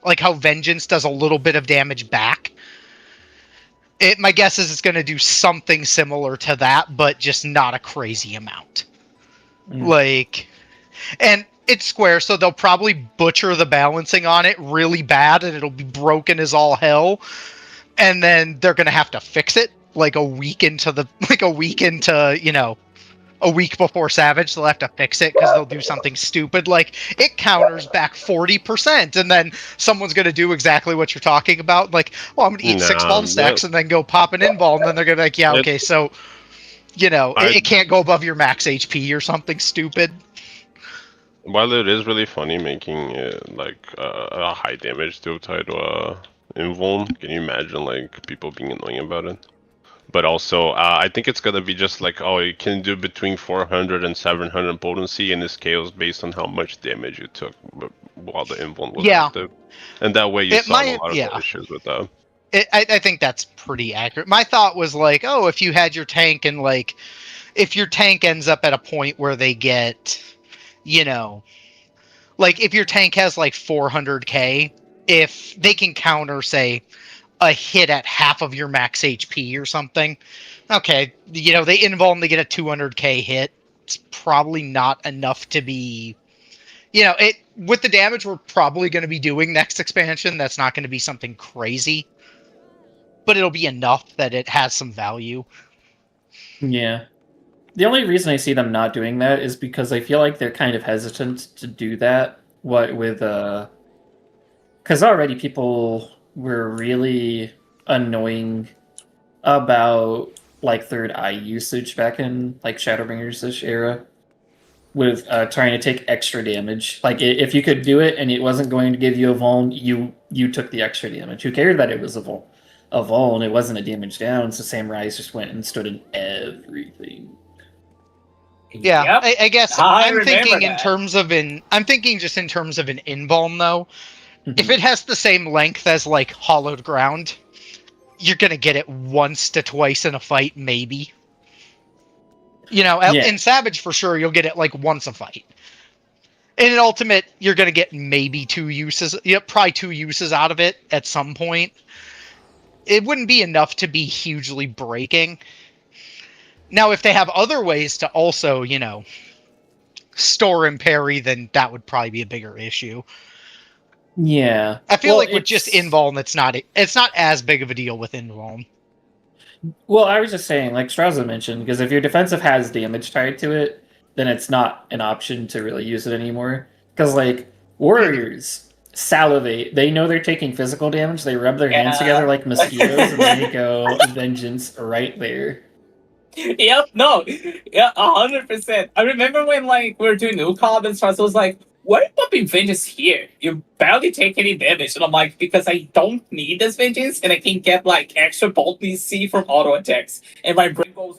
like how Vengeance does a little bit of damage back. My guess is it's going to do something similar to that, but just not a crazy amount. Like, and it's square, so they'll probably butcher the balancing on it really bad, and it'll be broken as all hell. And then they're going to have to fix it like a week into, you know, a week before Savage. They'll have to fix it because they'll do something stupid like it counters back 40%, and then someone's going to do exactly what you're talking about, like, well, I'm going to eat 6 ball stacks and then go pop an invuln, and then they're going to be like, yeah, okay, so, you know, it can't go above your max HP or something stupid. While it is really funny making it like a high damage dual tied to invuln, can you imagine like people being annoying about it? But also, I think it's gonna be just like, oh, you can do between 400 and 700 potency, and it scales based on how much damage you took while the invuln was active. And that way you solve a lot of the issues with that. I think that's pretty accurate. My thought was like, oh, if you had your tank and like, if your tank ends up at a point where they get, you know, like if your tank has like 400k, if they can counter, say, a hit at half of your max HP or something, okay, you know, they invuln, they get a 200k hit. It's probably not enough to be, You know, it with the damage we're probably going to be doing next expansion, that's not going to be something crazy, but it'll be enough that it has some value. Yeah. The only reason I see them not doing that is because I feel like they're kind of hesitant to do that. What with because already people were really annoying about like third eye usage back in like Shadowbringers-ish era with trying to take extra damage. Like if you could do it and it wasn't going to give you a vuln, you took the extra damage. Who cared that it was a vuln? It wasn't a damage down, so Samurais just went and stood in everything. Yeah, Yep. I guess I I'm thinking remember in that. terms of I'm thinking just in terms of an invuln though. Mhm. If it has the same length as like hollowed ground, you're gonna get it once to twice in a fight, maybe. You know, Yeah. in Savage for sure, you'll get it like once a fight. In an Ultimate, you're gonna get maybe 2 uses. Yeah, probably 2 uses out of it at some point. It wouldn't be enough to be hugely breaking. Now, if they have other ways to also, you know, store and parry, then that would probably be a bigger issue. Yeah. I feel Well, like with just it's- invuln, it's not as big of a deal with invuln. Well, I was just saying, like Straza mentioned, because if your defensive has damage tied to it, then it's not an option to really use it anymore. Because like warriors salivate, they know they're taking physical damage. They rub their hands Yeah. together like mosquitoes, and they go vengeance right there. Yep, no, yeah, 100%. I remember when like we were doing new cob and stuff, so I was like, "Why are you pumping vengeance here? You barely take any damage." And I'm like, "Because I don't need this vengeance, and I can get like extra bolt BC from auto attacks." And my brain goes,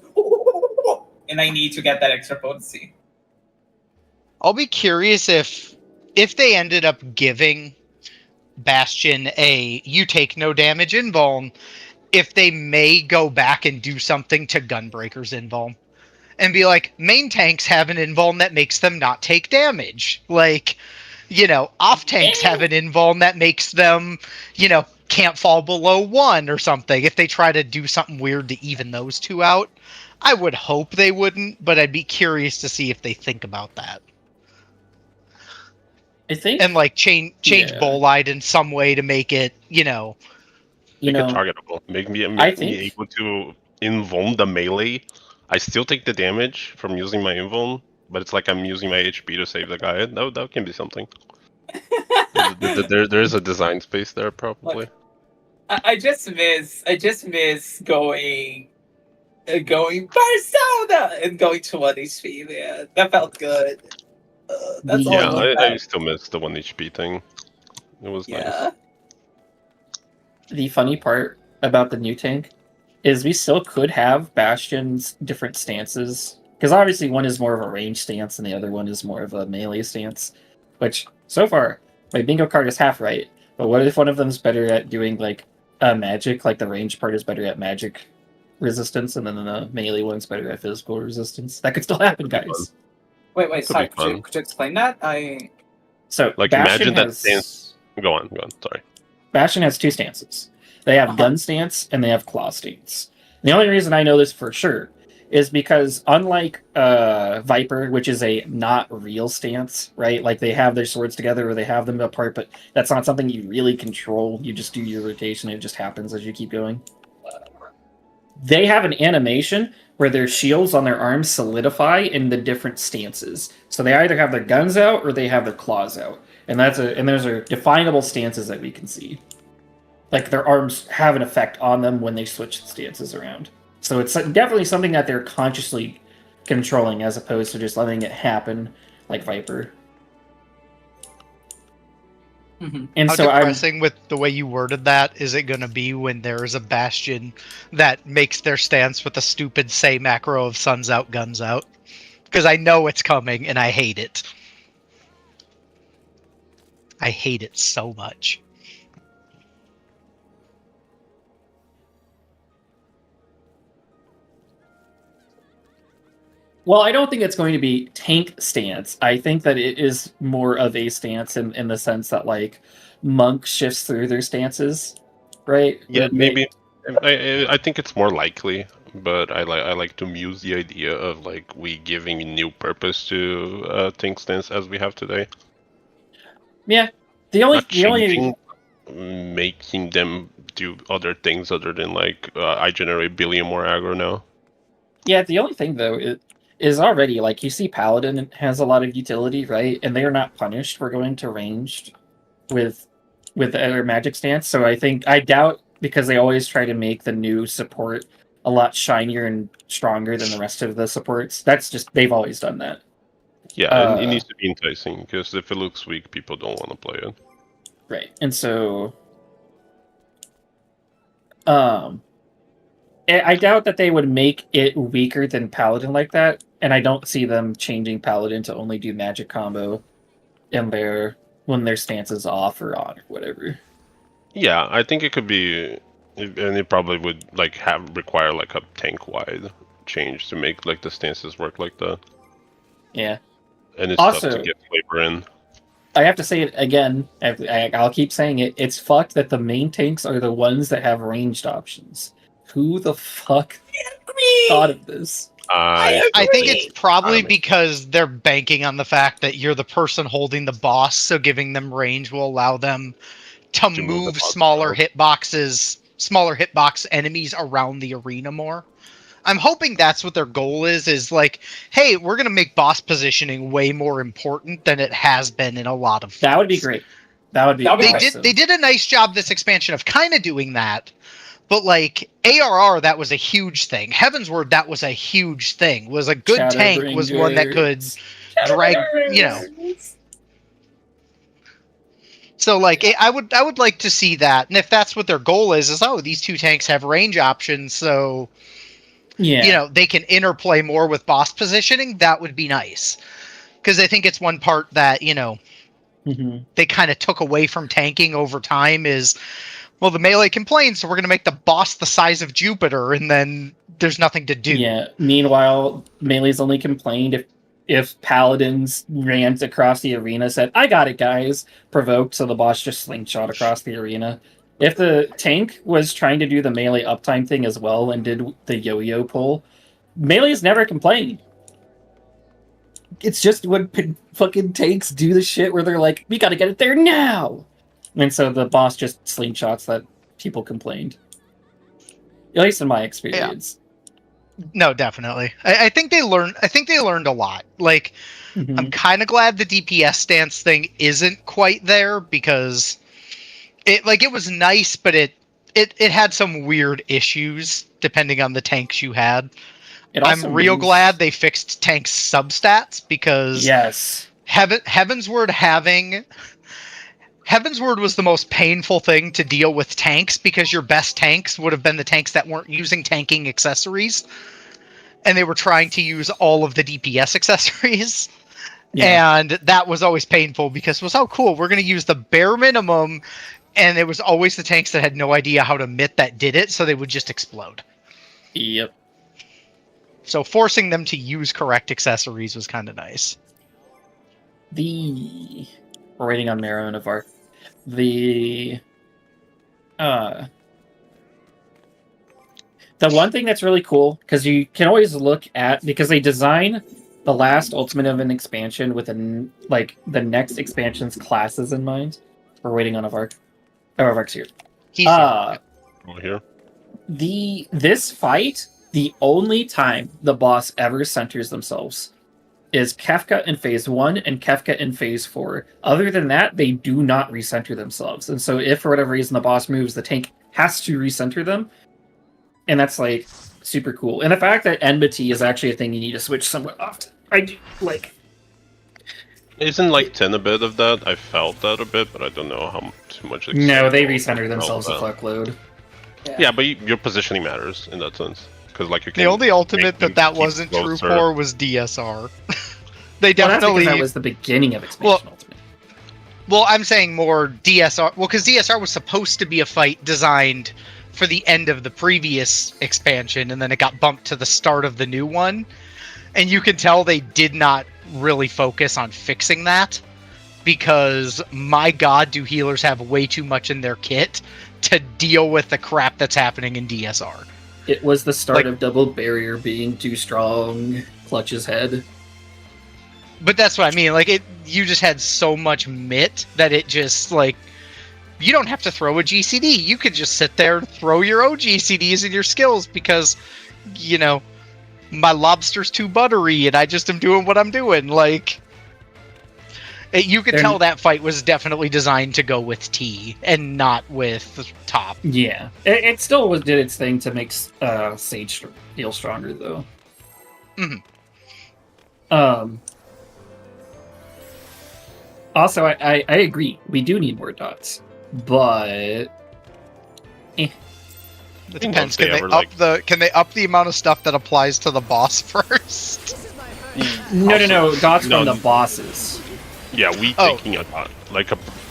and I need to get that extra potency. I'll be curious if they ended up giving Bastion a you take no damage invuln, if they may go back and do something to Gunbreaker's invuln. And be like, main tanks have an invuln that makes them not take damage. Like, you know, off tanks have an invuln that makes them, you know, can't fall below 1 or something. If they try to do something weird to even those two out, I would hope they wouldn't, but I'd be curious to see if they think about that. I think, And like change yeah. Bolide in some way to make it, you know, you Make know, it targetable. Make me I think- able to invuln the melee. I still take the damage from using my invuln, but it's like I'm using my HP to save the guy. That can be something. There's a design space there, probably. I just miss going Persona and going to 1 HP, man. That felt good. That's all Yeah, I want I back. still miss the 1 HP thing. It was nice. the funny part about the new tank is we still could have Bastion's different stances. Because obviously one is more of a range stance and the other one is more of a melee stance. Which, so far, my bingo card is half right. But what if one of them's better at doing, like, magic? Like, the range part is better at magic resistance, and then the melee one's better at physical resistance? That could still happen, guys. Wait, Could sorry, be fun. could you explain that? So, Like, Bastion imagine that has... stance. Go on, sorry. Bastion has 2 stances. They have gun stance and they have claw stance. The only reason I know this for sure is because unlike Viper, which is a not real stance, right? Like they have their swords together or they have them apart, but that's not something you really control. You just do your rotation. It just happens as you keep going. They have an animation where their shields on their arms solidify in the different stances. So they either have their guns out or they have their claws out. And those are definable stances that we can see. Like their arms have an effect on them when they switch stances around. So it's definitely something that they're consciously controlling as opposed to just letting it happen like Viper. And how so depressing with the way you worded that is it going to be when there's a Bastion that makes their stance with a stupid say macro of suns out, guns out? Because I know it's coming and I hate it. I hate it so much. Well, I don't think it's going to be tank stance. I think that it is more of a stance in the sense that, like, Monk shifts through their stances, right? Yeah, maybe. I think it's more likely, but I like to muse the idea of, like, we giving new purpose to tank stance as we have today. Yeah. The only Not changing, making them do other things other than like I generate billion more aggro now. Yeah, the only thing though is already like you see Paladin has a lot of utility, right? And they are not punished for going to ranged with their magic stance. So I doubt, because they always try to make the new support a lot shinier and stronger than the rest of the supports. That's just they've always done that. Yeah, it needs to be enticing because if it looks weak, people don't want to play it. Right. And so I doubt that they would make it weaker than Paladin like that, and I don't see them changing Paladin to only do magic combo in when their stance is off or on or whatever. Yeah, I think it could be, and it probably would like require like a tank wide change to make like the stances work like that. Yeah. And it's Also, tough to get flavor in. I have to say it again. I'll keep saying it. It's fucked that the main tanks are the ones that have ranged options. Who the fuck thought of this? I think it's probably because they're banking on the fact that you're the person holding the boss, so giving them range will allow them to move smaller hitbox enemies around the arena more. I'm hoping that's what their goal is like, hey, we're going to make boss positioning way more important than it has been in a lot of fights. That would be great. That would be awesome. They did a nice job this expansion of kind of doing that. But like ARR, that was a huge thing. Heaven's Word, that was a huge thing. Was a good tank was one that could drag, So like I would like to see that, and if that's what their goal is these two tanks have range options, so they can interplay more with boss positioning. That would be nice, because I think it's one part that they kind of took away from tanking over time is. Well, the melee complains, so we're going to make the boss the size of Jupiter, and then there's nothing to do. Yeah. Meanwhile, melee's only complained if paladins ran across the arena, said, "I got it, guys," provoked, so the boss just slingshot across the arena. If the tank was trying to do the melee uptime thing as well and did the yo-yo pull, melee's never complained. It's just when fucking tanks do the shit where they're like, "We got to get it there now." And so the boss just slingshots that people complained. At least in my experience. Yeah. No, definitely. I think they learned. I think they learned a lot. Like, I'm kind of glad the DPS stance thing isn't quite there, because it was nice, but it had some weird issues depending on the tanks you had. I'm real glad they fixed tanks substats, because Heaven's Word was the most painful thing to deal with tanks, because your best tanks would have been the tanks that weren't using tanking accessories, and they were trying to use all of the DPS accessories. Yeah. And that was always painful, because it was, cool, we're going to use the bare minimum, and it was always the tanks that had no idea how to mitt that did it, so they would just explode. Yep. So forcing them to use correct accessories was kind of nice. We're waiting on Marrow and Avar. The one thing that's really cool, because you can always look at, because they design the last Ultimate of an expansion with the next expansion's classes in mind. We're waiting on Avar. Oh, Avar's here. He's here. This fight, the only time the boss ever centers themselves is Kefka in phase 1 and Kefka in phase 4. Other than that, they do not recenter themselves. And so if for whatever reason the boss moves, the tank has to recenter them. And that's like super cool. And the fact that enmity is actually a thing you need to switch somewhat often. I do like. Isn't like 10 a bit of that? I felt that a bit, but I don't know how much. No, they recenter themselves a fuckload. Yeah, but your positioning matters in that sense. Like you can the only ultimate that wasn't true for was DSR. They definitely that was the beginning of expansion ultimate. Well, I'm saying more DSR. Well, because DSR was supposed to be a fight designed for the end of the previous expansion, and then it got bumped to the start of the new one. And you can tell they did not really focus on fixing that, because my god, do healers have way too much in their kit to deal with the crap that's happening in DSR. It was the start of double barrier being too strong. Clutch's head. But that's what I mean. Like you just had so much mitt that it just like you don't have to throw a GCD. You could just sit there and throw your own GCDs in your skills because, you know, my lobster's too buttery and I just am doing what I'm doing. Like, you could tell that fight was definitely designed to go with T and not with top. Yeah, it still did its thing to make Sage feel stronger, though. Mm-hmm. Also, I agree. We do need more dots, but it depends. Can they up the amount of stuff that applies to the boss first? No. Dots from the bosses. Yeah, taking a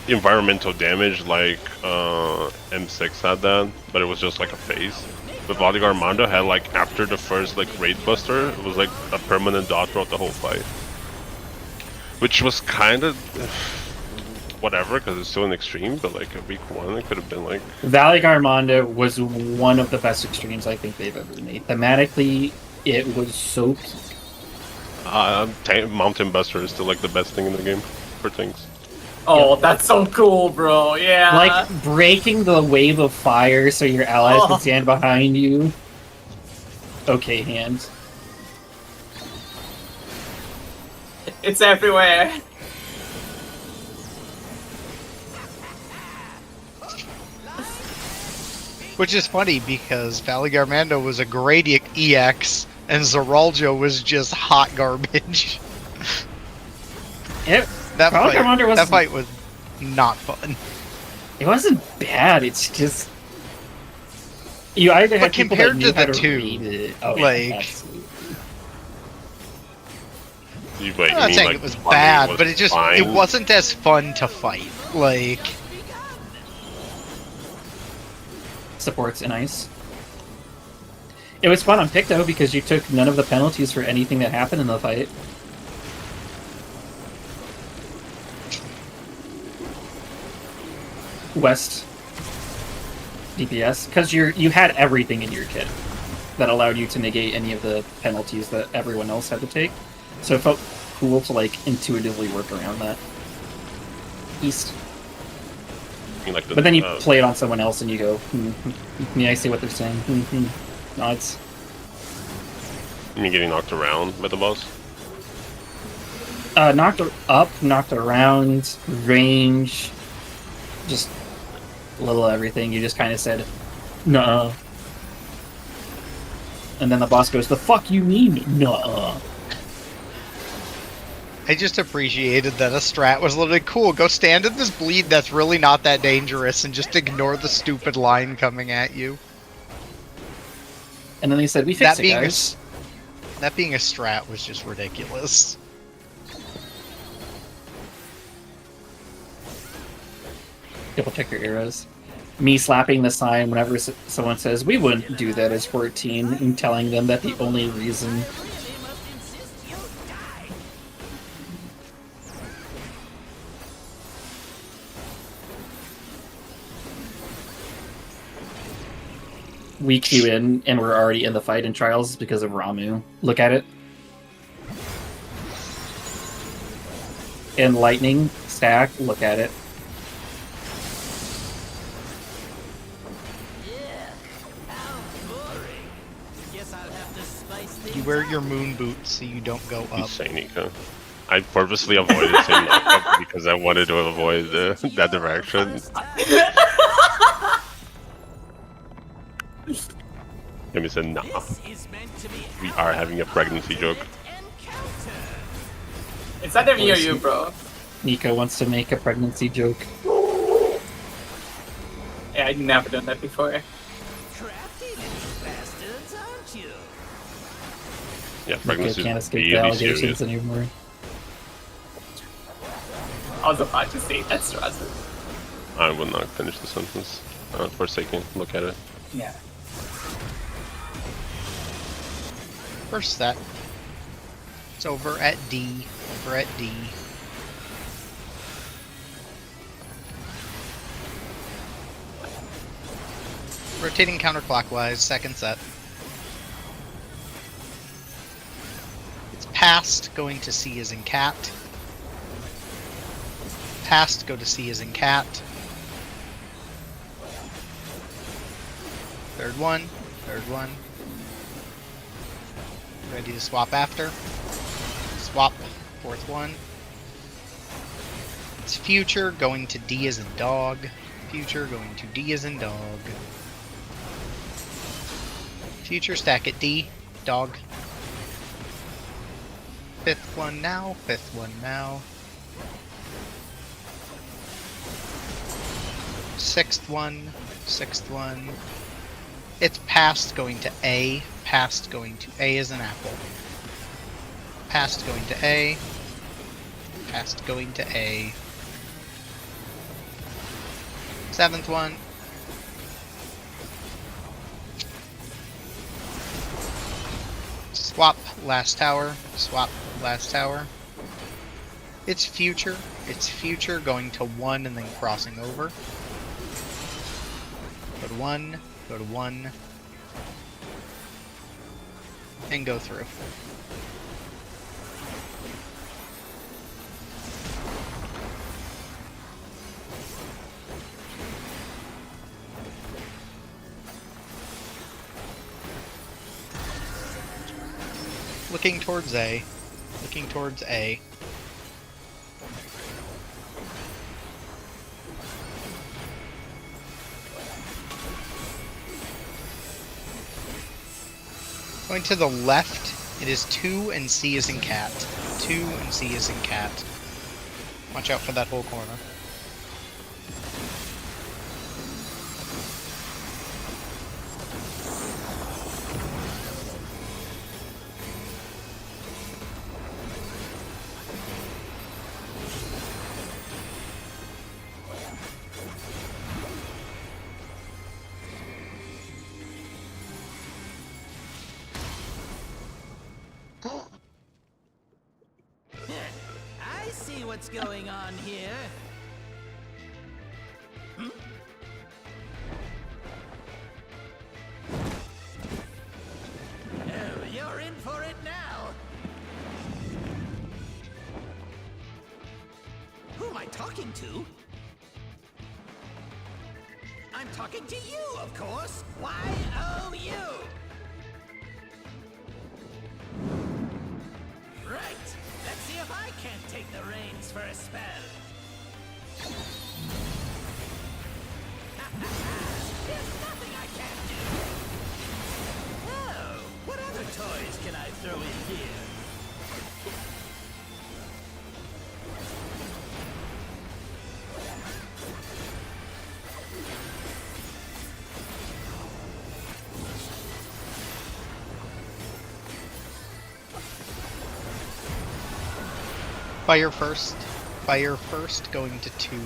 environmental damage like M6 had that, but it was just like a phase. But Valic Armando had like after the first like raid buster, it was like a permanent dot throughout the whole fight, which was kind of whatever because it's still an extreme. But like a week 1, it could have been like Valic Armando was one of the best extremes I think they've ever made. Thematically, it was so peak. Mountain Buster is still like the best thing in the game for tanks. Oh, that's so cool, bro. Yeah. Like breaking the wave of fire so your allies can stand behind you. Okay, hands. It's everywhere. Which is funny because Valic Armando was a great EX and Zeraljo was just hot garbage. That fight was not fun. It wasn't bad. It's just you either had people that knew how to read it. Oh, like, I'm not saying it was bad, but it wasn't as fun to fight. Like supports in ice. It was fun on pick though because you took none of the penalties for anything that happened in the fight. West DPS because you had everything in your kit that allowed you to negate any of the penalties that everyone else had to take, so it felt cool to like intuitively work around that. East, but then you play it on someone else and you go, yeah, I see what they're saying. Nods. You getting knocked around by the boss? Knocked up, knocked around, range, just a little everything. You just kind of said, "Nuh-uh." And then the boss goes, "The fuck you mean, nuh-uh?" I just appreciated that a strat was literally cool. Go stand in this bleed that's really not that dangerous and just ignore the stupid line coming at you. And then they said, "We fixed it, guys." That being a strat was just ridiculous. Double check your arrows. Me slapping the sign whenever someone says, "We wouldn't do that as 14, and telling them that the only reason we queue in and we're already in the fight in Trials is because of Ramu. Look at it. And Lightning stack, look at it. You wear your moon boots so you don't go up. Insane, Nico. I purposely avoided saying knockup because I wanted to avoid that direction. Jimmy said, nah. We are having a pregnancy joke. It's either me or you, bro. Nico wants to make a pregnancy joke. Yeah, I've never done that before. Yeah, pregnancy can't escape really the allegations serious. anymore. I was about to say that's Strasbourg. I will not finish the sentence. Forsaken, look at it. Yeah. First set. It's over at D. Over at D. Rotating counterclockwise, second set. It's Past, going to C as in cat. Past, go to C as in cat. Third one. Ready to swap after. Swap. Fourth one. It's future, going to D as in dog. Future, going to D as in dog. Future, stack at D. Dog. Fifth one now. Sixth one. It's past, going to A. Past, going to A as an apple. Past, going to A. Past, going to A. Seventh one. Swap last tower. It's future. Going to 1 and then crossing over. Go to 1. And go through. Looking towards A. Going to the left, it is 2 and C is in cat. Watch out for that whole corner. I see what's going on here. Oh, you're in for it now. Who am I talking to? I'm talking to you, of course. Y-O-U. Right. Let's see if I can't take the reins for a spell. There's nothing I can't do. Oh, what other toys can I throw in here? Fire first, going to 2.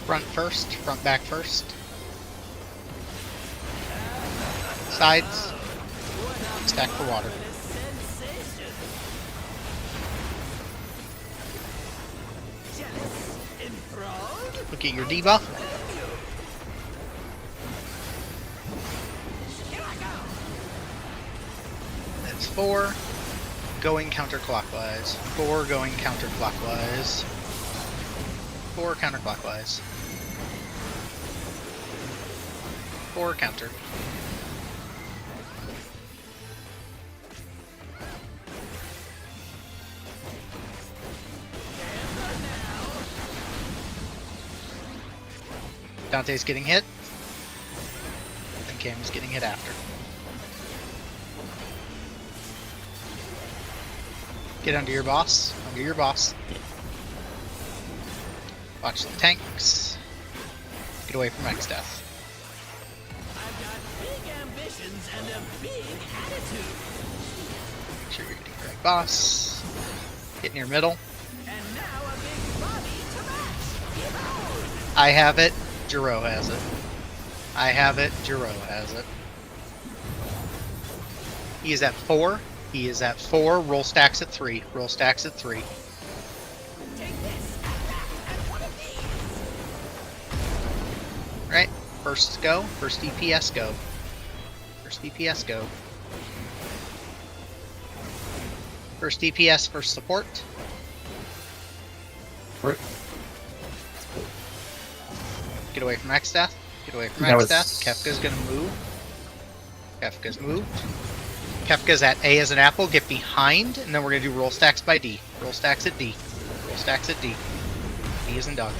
Front first, front back first. Sides. Stack for water. Look at your debuff. That's 4. Going counterclockwise. 4 going counterclockwise. 4 counterclockwise. 4 counter. Dante's getting hit. And Cam's getting hit after. Get under your boss. Watch the tanks. Get away from X Death. I've got big ambitions and a big attitude. Make sure you're getting the right boss. Get near middle. And now a big body to match. Behold! I have it. Jiro has it. I have it. Jiro has it. He is at 4. He is at 4. Roll stacks at 3. Roll stacks at 3. Take this and that and one of these. Right. First go. First DPS go. First DPS go. First DPS, first support. Right. Get away from X Death. Get away from That X was- Death. Kefka's gonna move. Kefka's moved. Kefka's at A as an apple. Get behind, and then we're gonna do roll stacks by D. Roll stacks at D. Roll stacks at D. D is in dog.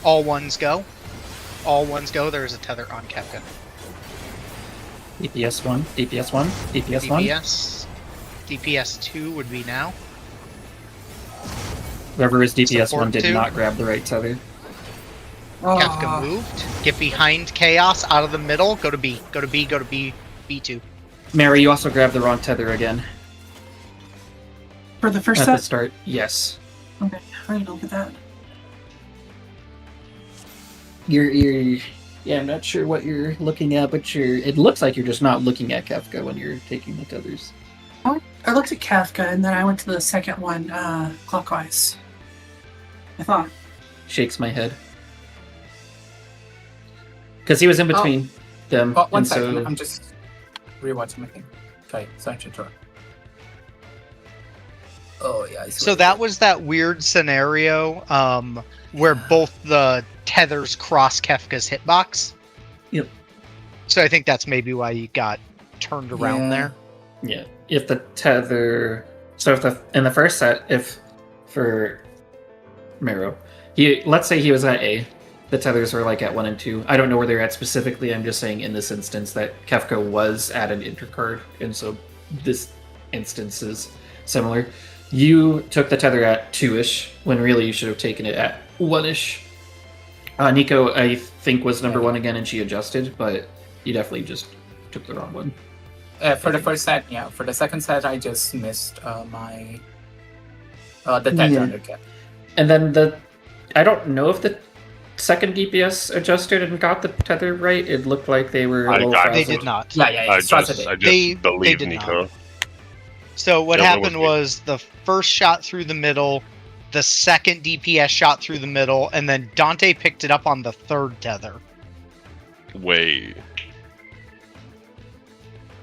All ones go. All ones go. There is a tether on Kefka. DPS 1, DPS 1, DPS 1. DPS. DPS 2 would be now. Whoever is DPS 1 Support did 2. not grab the right tether. Kefka moved. Get behind Chaos out of the middle. Go to B. Go to B. Go to B. B2. Mary, you also grabbed the wrong tether again. For the first At the set? start. Yes. Okay, I need to look at that. You're yeah, I'm not sure what you're looking at, but it looks like you're just not looking at Kefka when you're taking the tethers. I looked at Kafka and then I went to the second one clockwise. I thought. Shakes my head. Because he was in between them. One and second, so I'm just rewatching my thing. Okay, sorry to interrupt. Oh yeah. I see So what that was that weird scenario where both the tethers cross Kefka's hitbox. Yep. So I think that's maybe why you got turned around Yeah. there. yeah, if the tether, so if in the first set, if for Mero, let's say he was at A, the tethers were like at 1 and 2. I don't know where they're at specifically. I'm just saying in this instance that Kefka was at an intercard, and so this instance is similar. You took the tether at 2-ish when really you should have taken it at 1-ish. Nico, I think, was number 1 again, and she adjusted, but you definitely just took the wrong one. for the first set, yeah. For the second set, I just missed my the tether Yeah. again. And then I don't know if the second DPS adjusted and got the tether right. It looked like they were a I little got it. They frazzled. did not. Yeah. I Straza just did. They believe did Nico. not. So what Yeah, that happened was was the first shot through the middle, the second DPS shot through the middle, and then Dante picked it up on the third tether. Wait.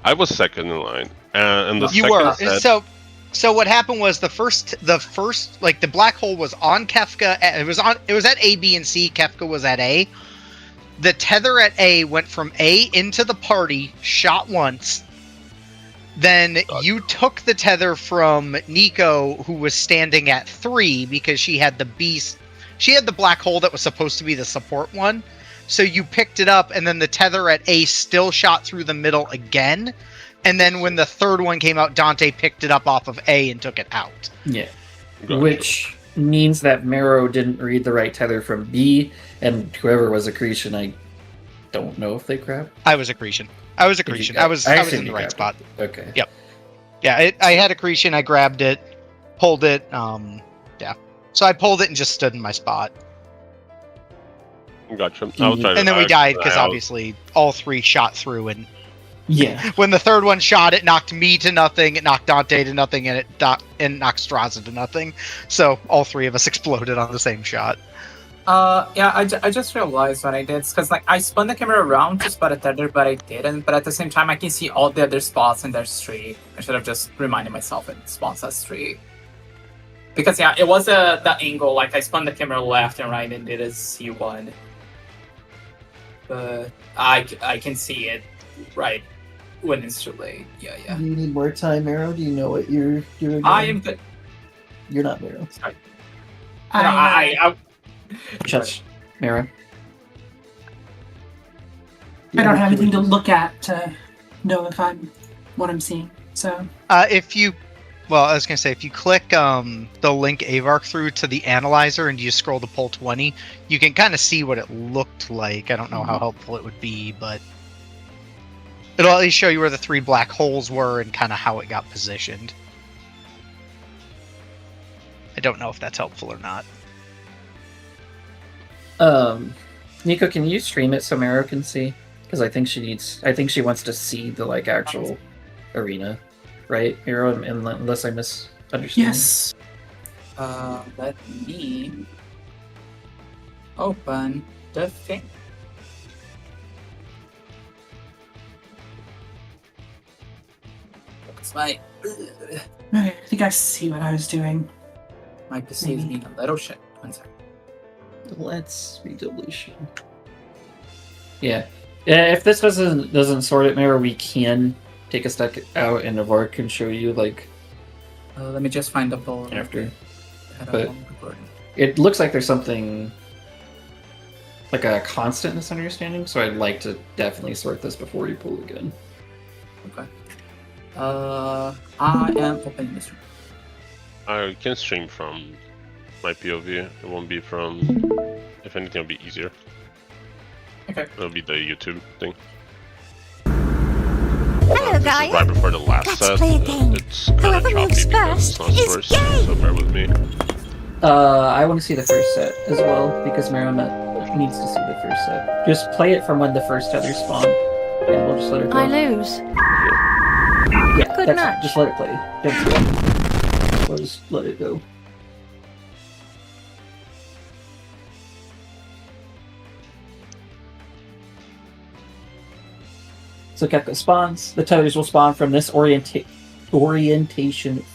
I was second in line, and the You second were set, so what happened was the first like the black hole was on Kefka. It was at A, B, and C. Kefka was at A. The tether at A went from A into the party, shot once. Then you took the tether from Nico, who was standing at 3 because she had the beast. She had the black hole that was supposed to be the support one. So you picked it up, and then the tether at A still shot through the middle again. And then when the third one came out, Dante picked it up off of A and took it out. Yeah. Gotcha. Which means that Mero didn't read the right tether from B, and whoever was Accretion, I don't know if they grabbed. I was Accretion. I was Accretion. I was assume in the you right grabbed spot. it. Okay. Yep. Yeah, I had Accretion. I grabbed it, pulled it. Yeah. So I pulled it and just stood in my spot. Gotcha. I was trying And then we to- died because I was- obviously all 3 shot through, and Yeah. when the third one shot, it knocked me to nothing, it knocked Dante to nothing, and it knocked Straza to nothing. So all 3 of us exploded on the same shot. Yeah, I just realized what I did because like I spun the camera around to spot a tether, but I didn't. But at the same time, I can see all the other spots, and there's 3. I should have just reminded myself it spawns as 3. Because yeah, it was the angle. Like I spun the camera left and right and did a C1. But I can see it right when it's too late. Yeah. Do you need more time, Mero? Do you know what you're doing? I am good. You're not Mero. Sorry. I Just Mero. I don't have anything to look at to know if I'm what I'm seeing. So If you click the link Avark through to the analyzer and you scroll to poll 20, you can kind of see what it looked like. I don't know how helpful it would be, but It'll at least show you where the 3 black holes were and kind of how it got positioned. I don't know if that's helpful or not. Nico, can you stream it so Mara can see? Because I think she wants to see the like actual arena, right, Mira? Unless I misunderstand. Yes. Let me open the thing. It's my Okay, I think I see what I was doing. my PC is being a little shit. One second. Let's redeletion. Yeah. If this doesn't sort it, Mara, we can take a step out and Navarre can show you like Let me just find the poll after. I had But- a long recording. It looks like there's something like a constant misunderstanding, so I'd like to definitely sort this before you pull again. Okay. I am opening this room. I can stream from my POV. It won't be from. If anything, it'll be easier. Okay. It'll be the YouTube thing. Hello, This is guys. right before the last Let's set. play a game. It's kind of Whoever choppy moves because it's first not is source, gay. so bear with me. I want to see the first set as well, because Marima needs to see the first set. Just play it from when the first tether spawned, and we'll just let her go. I lose. Yeah, Good that's match. it. Just let it play. Don't we'll just let it go. So Kefka spawns. The tethers will spawn from this orientation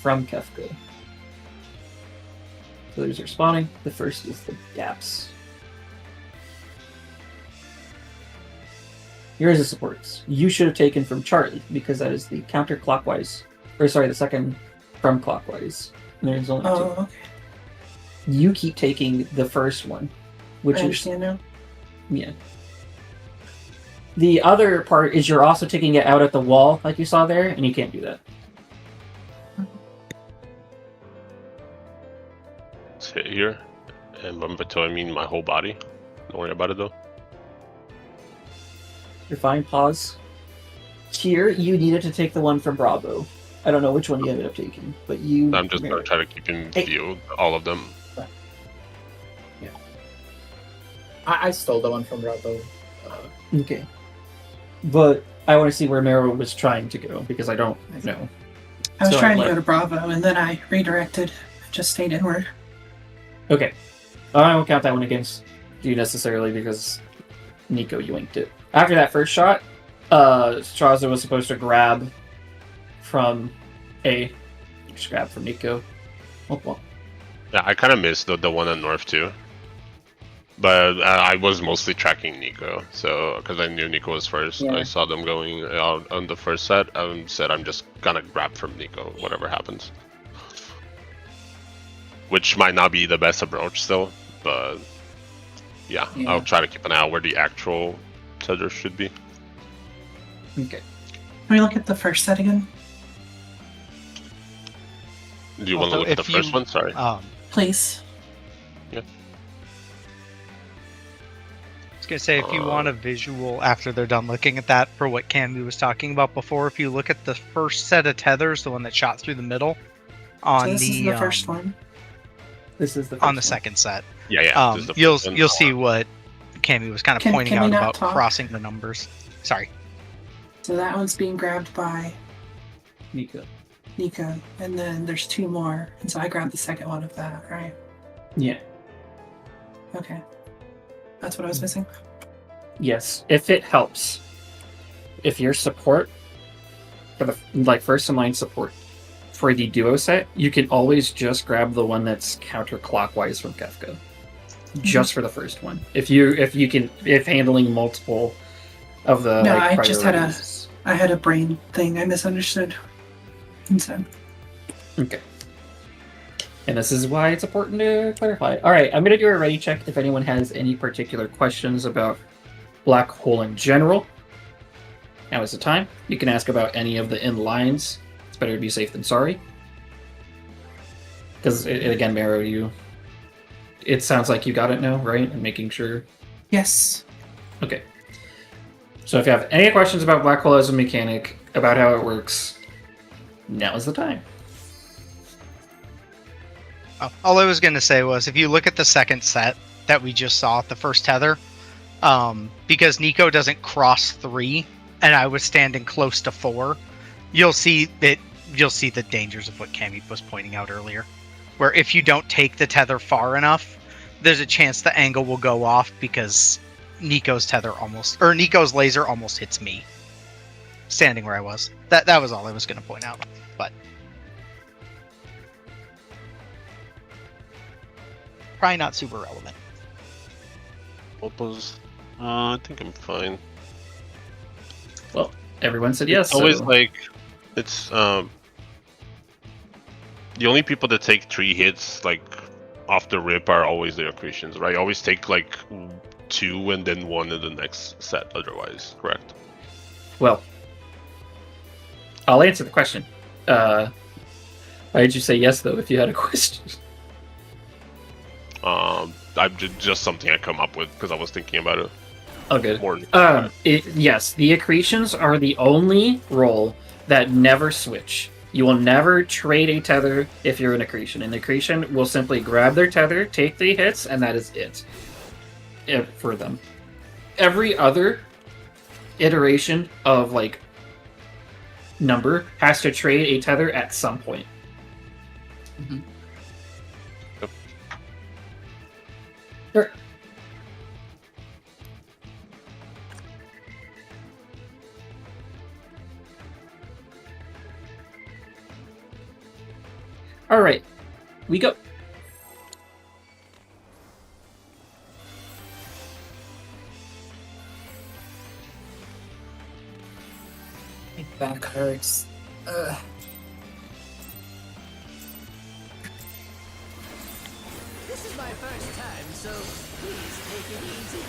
from Kefka. So those are spawning. The first is the gaps. Yours is supports. You should have taken from Charlie because that is the counterclockwise, or sorry, the second from clockwise. And there's only two. Oh, okay. You keep taking the first one, which I is understand now. yeah. The other part is you're also taking it out at the wall, like you saw there, and you can't do that. Let's hit here, and Bumbato, I mean my whole body. Don't worry about it though. You're fine. Pause. Here, you needed to take the one from Bravo. I don't know which one you ended up taking, but you. I'm just gonna try to keep in view all of them. I stole the one from Bravo. Okay. But I want to see where Mero was trying to go because I don't know. I was So trying to let- go to Bravo, and then I redirected. Just stayed inward. Okay. I won't count that one against you necessarily because Nico yoinked it. After that first shot, Straza was supposed to grab from A. Just grab from Nico. Oh, well. Yeah, I kind of missed the one on North too. But I was mostly tracking Nico, so because I knew Nico was first. Yeah. I saw them going out on the first set. Said I'm just gonna grab from Nico, whatever happens. Which might not be the best approach still, but yeah, Yeah. I'll try to keep an eye out where the actual tether should be. Okay. Can we look at the first set again, Do you want to Also, look at the if first you- one? Sorry. please? I was gonna say, if you want a visual after they're done looking at that for what Canby was talking about before, if you look at the first set of tethers, the one that shot through the middle, on So this is the the first one. This is the on the first one. second set, Yeah. This is the you'll first one. you'll see what Canby was kind of Can- pointing can we out not about talk? crossing the numbers. Sorry. So that one's being grabbed by Nico. Nico, and then there's two more, and so I grabbed the second one of that, right? Yeah. Okay. That's what I was missing. Yes, if it helps. If your support for the first in line support for the duo set, you can always just grab the one that's counterclockwise from Kefka. Just for the first one. If handling multiple of the No, I just had priorities. I had a brain thing. I misunderstood. And so Okay. And this is why it's important to clarify. Alright, I'm gonna do a ready check if anyone has any particular questions about Black Hole in general. Now is the time. You can ask about any of the in-lines. It's better to be safe than sorry. Because, again, Maro, it sounds like you got it now, right? I'm making sure. yes. Okay. So if you have any questions about black hole as a mechanic, about how it works, now is the time. All I was going to say was, if you look at the second set that we just saw, the first tether, because Nico doesn't cross 3, and I was standing close to 4, you'll see the dangers of what Cammy was pointing out earlier, where if you don't take the tether far enough, there's a chance the angle will go off because Nico's laser almost hits me, standing where I was. That was all I was going to point out, but probably not super relevant. I think I'm fine. Well, everyone said yes. It's always so- like it's the only people that take 3 hits like off the rip are always the accretions, right? Always take like 2 and then 1 in the next set. Otherwise, correct? Well, I'll answer the question. Why did you say yes though? If you had a question. Just something I come up with because I was thinking about it. Oh, good. More. Yes, the accretions are the only role that never switch. You will never trade a tether if you're an accretion. An accretion will simply grab their tether, take the hits, and that is it for them. Every other iteration of like number has to trade a tether at some point. Mhm. Yep. Sure. All right, we go. My back hurts. Ugh. This is my first time, so please take it easy.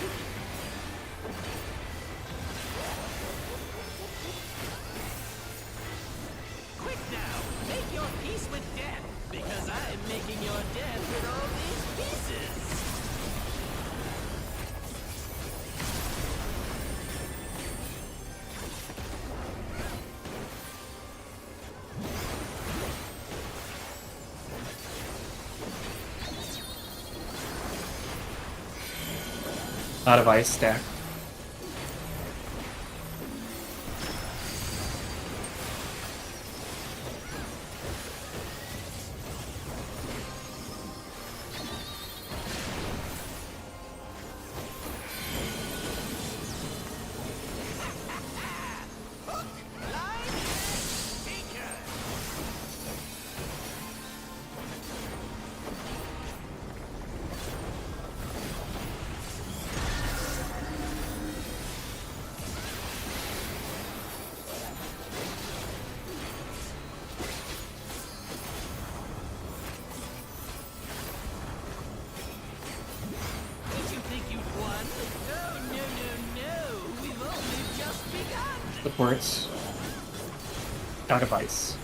Quick now, make your peace with death, because I'm making your death with all these pieces. Out of ice stack. Did you think you'd won? Oh, no, no, no. We've only just begun. Supports. Out of ice.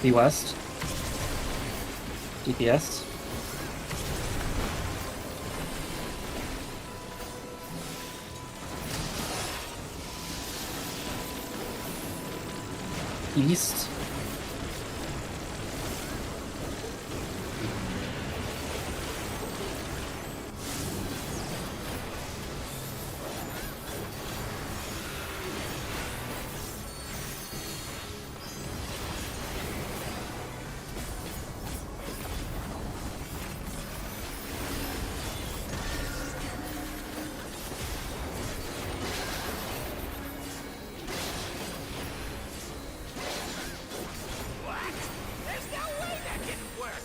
The West. DPS. East. What? There's no way that didn't work.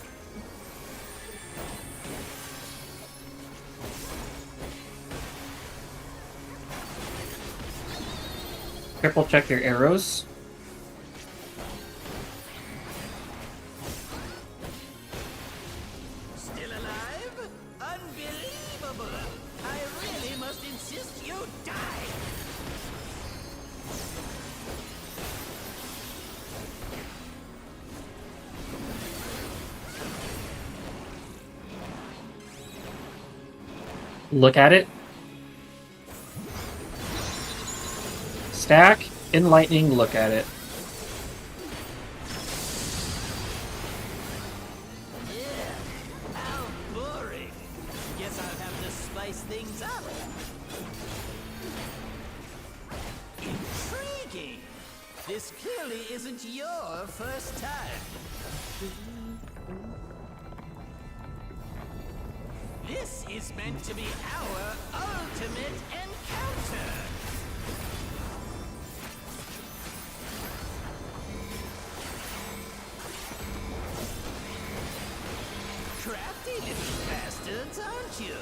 Triple check your arrows. Still alive? Unbelievable! I really must insist you die! Look at it. Stack in lightning. Look at it. How boring. Guess I'll have to spice things up. Intriguing. This clearly isn't your first time. This is meant to be our ultimate encounter. Crafty little bastards, aren't you?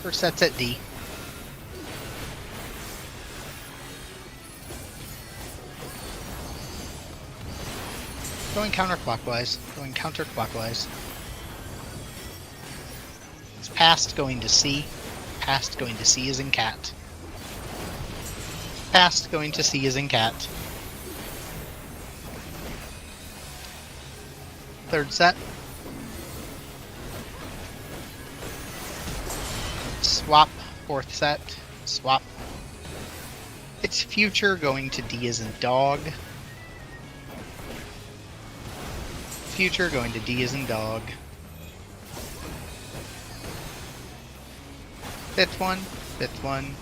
First set's at D. Going counterclockwise. Going counterclockwise. It's past going to C. Past going to C is in cat. Past going to C is in cat. Third set. Swap. Fourth set. Swap. It's future going to D as in dog. Future going to D as in dog. Fifth one. Fifth one.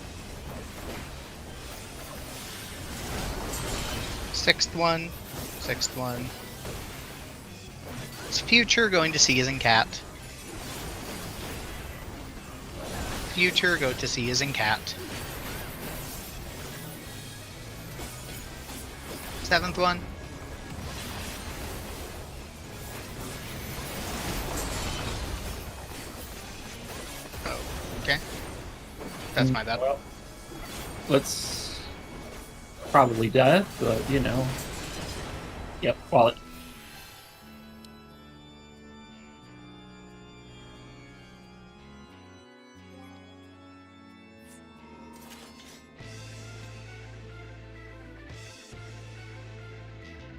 Sixth one. Sixth one. It's future going to C as in cat. Future go to C as in cat. Seventh one. Oh, okay. That's my bad. Well, let's probably die, but you know. Yep, wallet.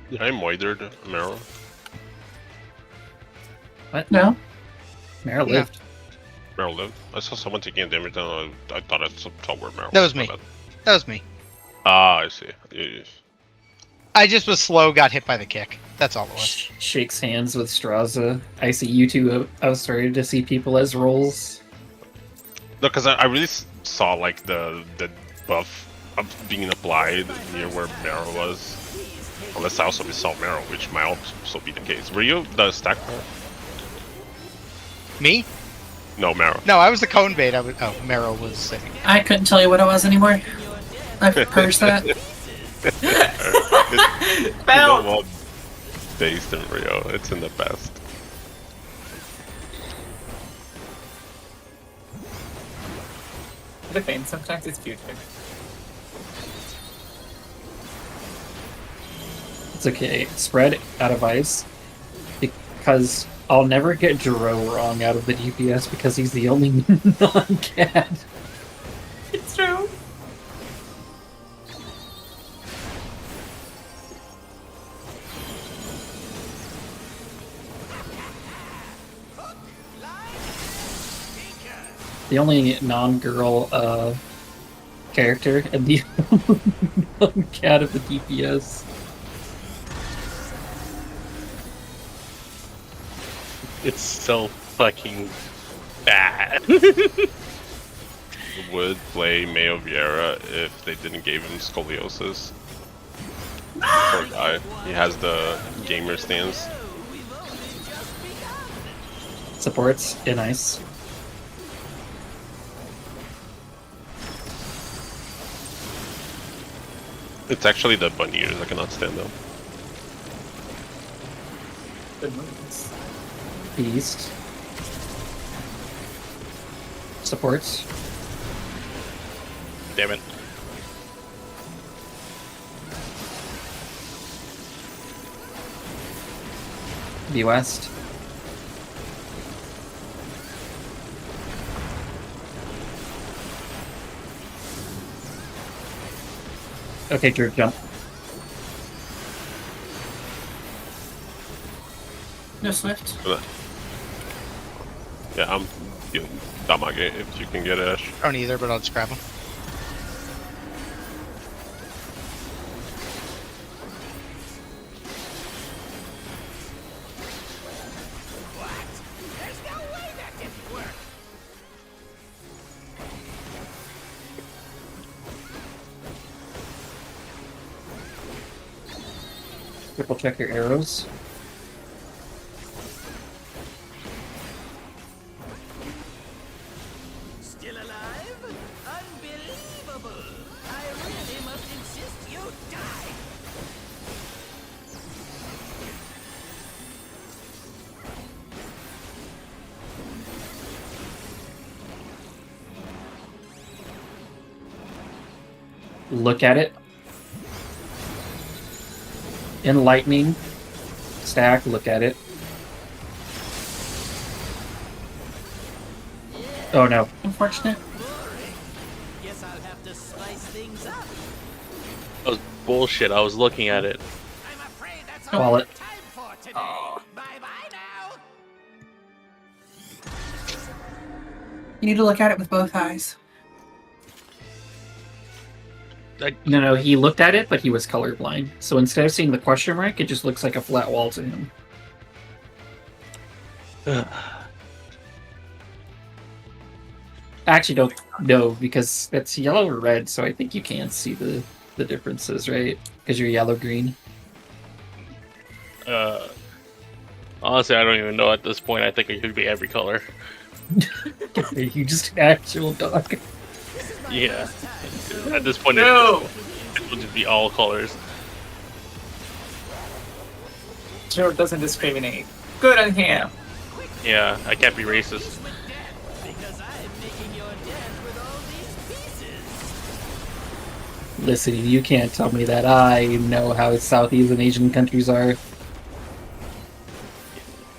Yeah, I moithered Meryl. What? No? Meryl Yeah. lived. Meryl lived. I saw someone taking a damage down. I thought I saw where Meryl That was My me. bad. That was me. Ah, I see. Yeah. I just was slow, got hit by the kick. That's all it was. Shakes hands with Straza. I see you two. I was starting to see people as roles. No, because I really saw like the buff of being applied near where Meryl was. Unless I also saw Meryl, which might also be the case. Were you the stack part? Me? No, Meryl. No, I was the cone bait. Meryl was sitting. I couldn't tell you what it was anymore. I've purged that. Well, well, based in Rio, it's in the best. The pain sometimes it's future. It's okay. Spread out of ice. Because I'll never get Jiro wrong out of the DPS because he's the only non-cat. It's true. The only non-girl character and the non-cat of the DPS. It's so fucking bad. Would play Mayo Vieira if they didn't give him scoliosis. Poor guy. He has the gamer stance. Supports in ice. It's actually the bunny ears I cannot stand them. Good moves. Beast. Supports. Damn it. B West. Okay, Drew, jump. No Swift. Yeah, I'm Damage if you can get it, Ash. I don't either, but I'll just grab him. Triple check your arrows. Still alive? Unbelievable! I really must insist you die! Look at it. Enlightening. Stack, look at it. Oh no. Unfortunate. Guess I'll have to spice things up. That was bullshit. I was looking at it. I'm afraid that's Call all it. time for today. Bye-bye now. You need to look at it with both eyes. No, he looked at it, but he was colorblind. So instead of seeing the question mark, it just looks like a flat wall to him. I actually don't know, because that's yellow or red, so I think you can see the differences, right? Because you're yellow-green. Honestly, I don't even know at this point. I think it could be every color. You just an actual dog. Yeah. At this point, No! it will just be all colors. Sure doesn't discriminate. Good on him. Yeah, I can't be racist. Because I'm making your death with all these pieces. Listen, you can't tell me that. I know how Southeast Asian countries are.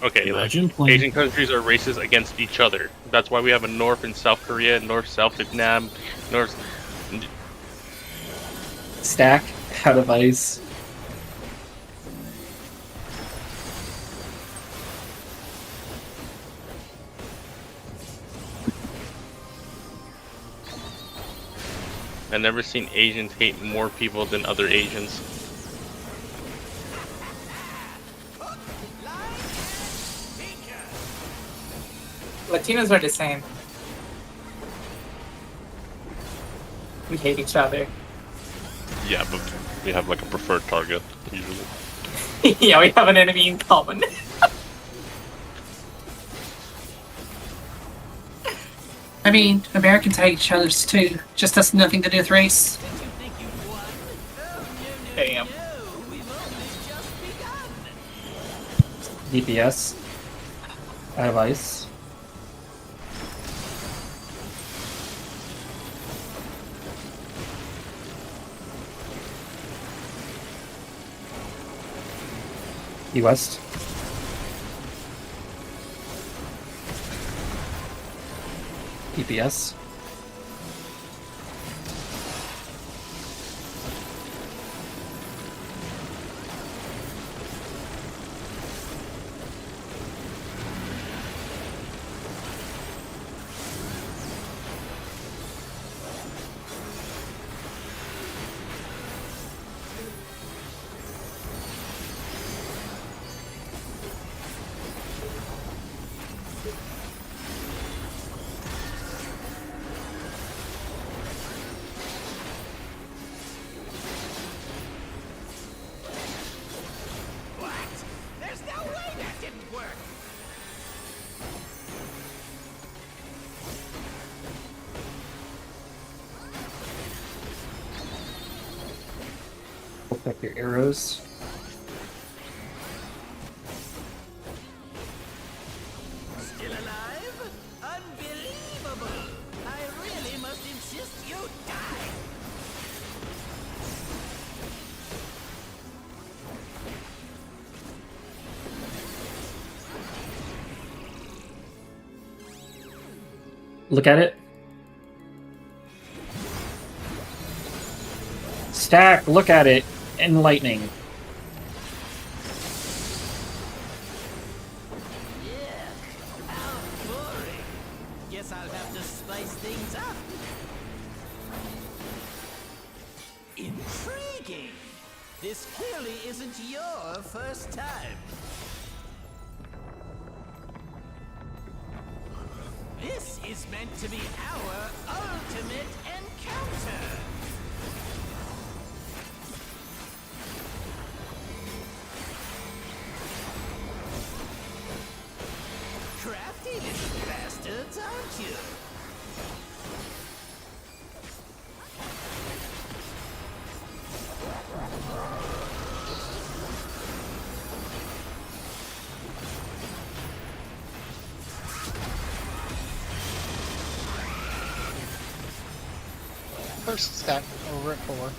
Okay, Imagine like, playing- Asian countries are racist against each other. That's why we have a North and South Korea, North, South Vietnam, North. Stack out of ice. I've never seen Asians hate more people than other Asians. Latinos are the same. We hate each other. Yeah, but we have like a preferred target usually. Yeah, we have an enemy in common. I mean, Americans hate each other too. Just has nothing to do with race. Damn. DPS. Out of ice. West. DPS. There's no way that didn't work. Look up your arrows. Still alive? Unbelievable! I really must insist you die. Look at it. Stack, look at it. Enlightening. How boring. Guess I'll have to spice things up. Intriguing. This clearly isn't your first time. This is meant to be our ultimate encounter. Crafty little bastards, aren't you? First step over at 4.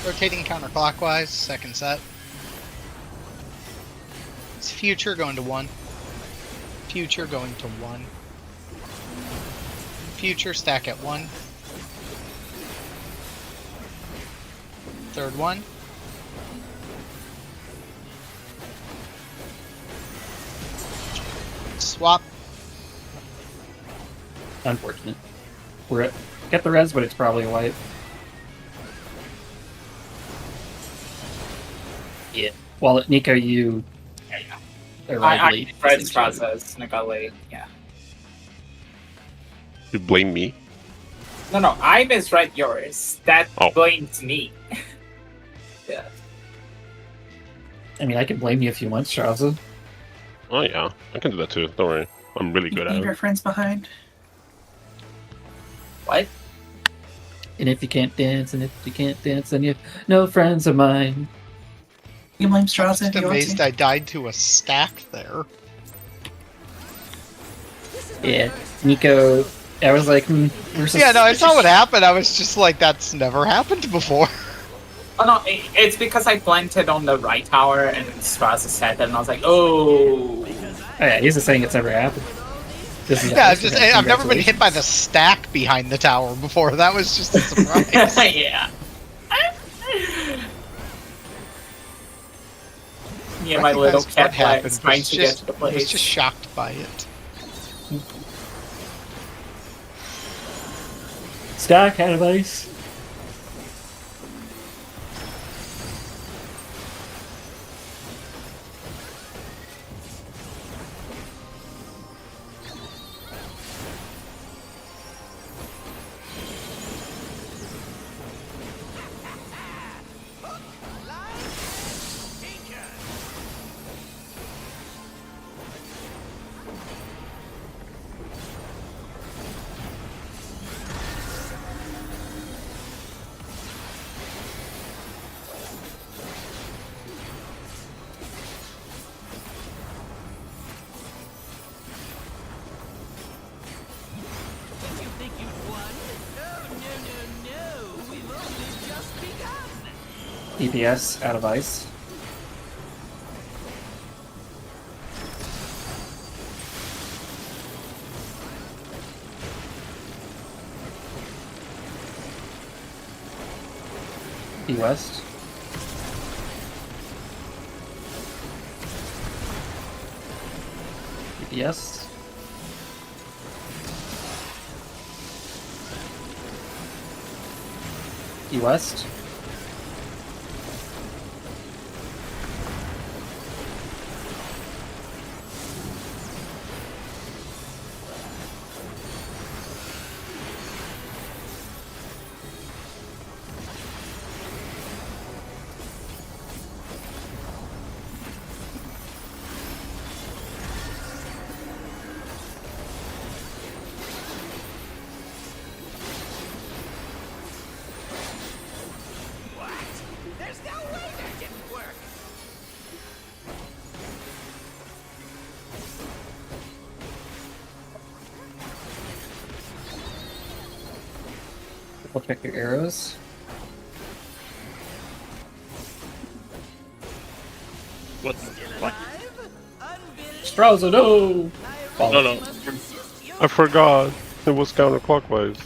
Rotating counterclockwise, second set. It's future going to 1. Future going to 1. Future stack at 1. Third one. Swap. Unfortunate. We're at, get the res, but it's probably a wipe. Yeah. Well, Nico, you arrived I late. read this process and I got late. Yeah. You blame me? No, I misread yours. That Oh. blames me. Yeah. I mean, I can blame you if you want, Strauza. Oh yeah, I can do that too. Don't worry, I'm really good at Leave your it. friends behind. What? And if you can't dance, and if you can't dance, then you have no friends of mine. You blame Strauss if Just you want amazed to. I died to a stack there. Yeah, Nico. I was like, we're Yeah, no, I saw what happened. I was just like, that's never happened before. Oh no, it's because I planted on the right tower and Strauss said that and I was like, oh. Oh, yeah, he's just saying it's never happened. This is the Yeah, first just event. I've never been hit by the stack behind the tower before. That was just a surprise. Yeah. Me and my little Recognized what cat happened, flags trying was to just- get to the I was place. just shocked by it. Stack out of ice. Did you think you'd won? Oh, no. We've only just begun. DPS out of ice. E West. DPS. E West. What? There's no way that didn't work. Double check your arrows. What? What? Strauza, no! No, no. Must insist you I forgot. It was counterclockwise.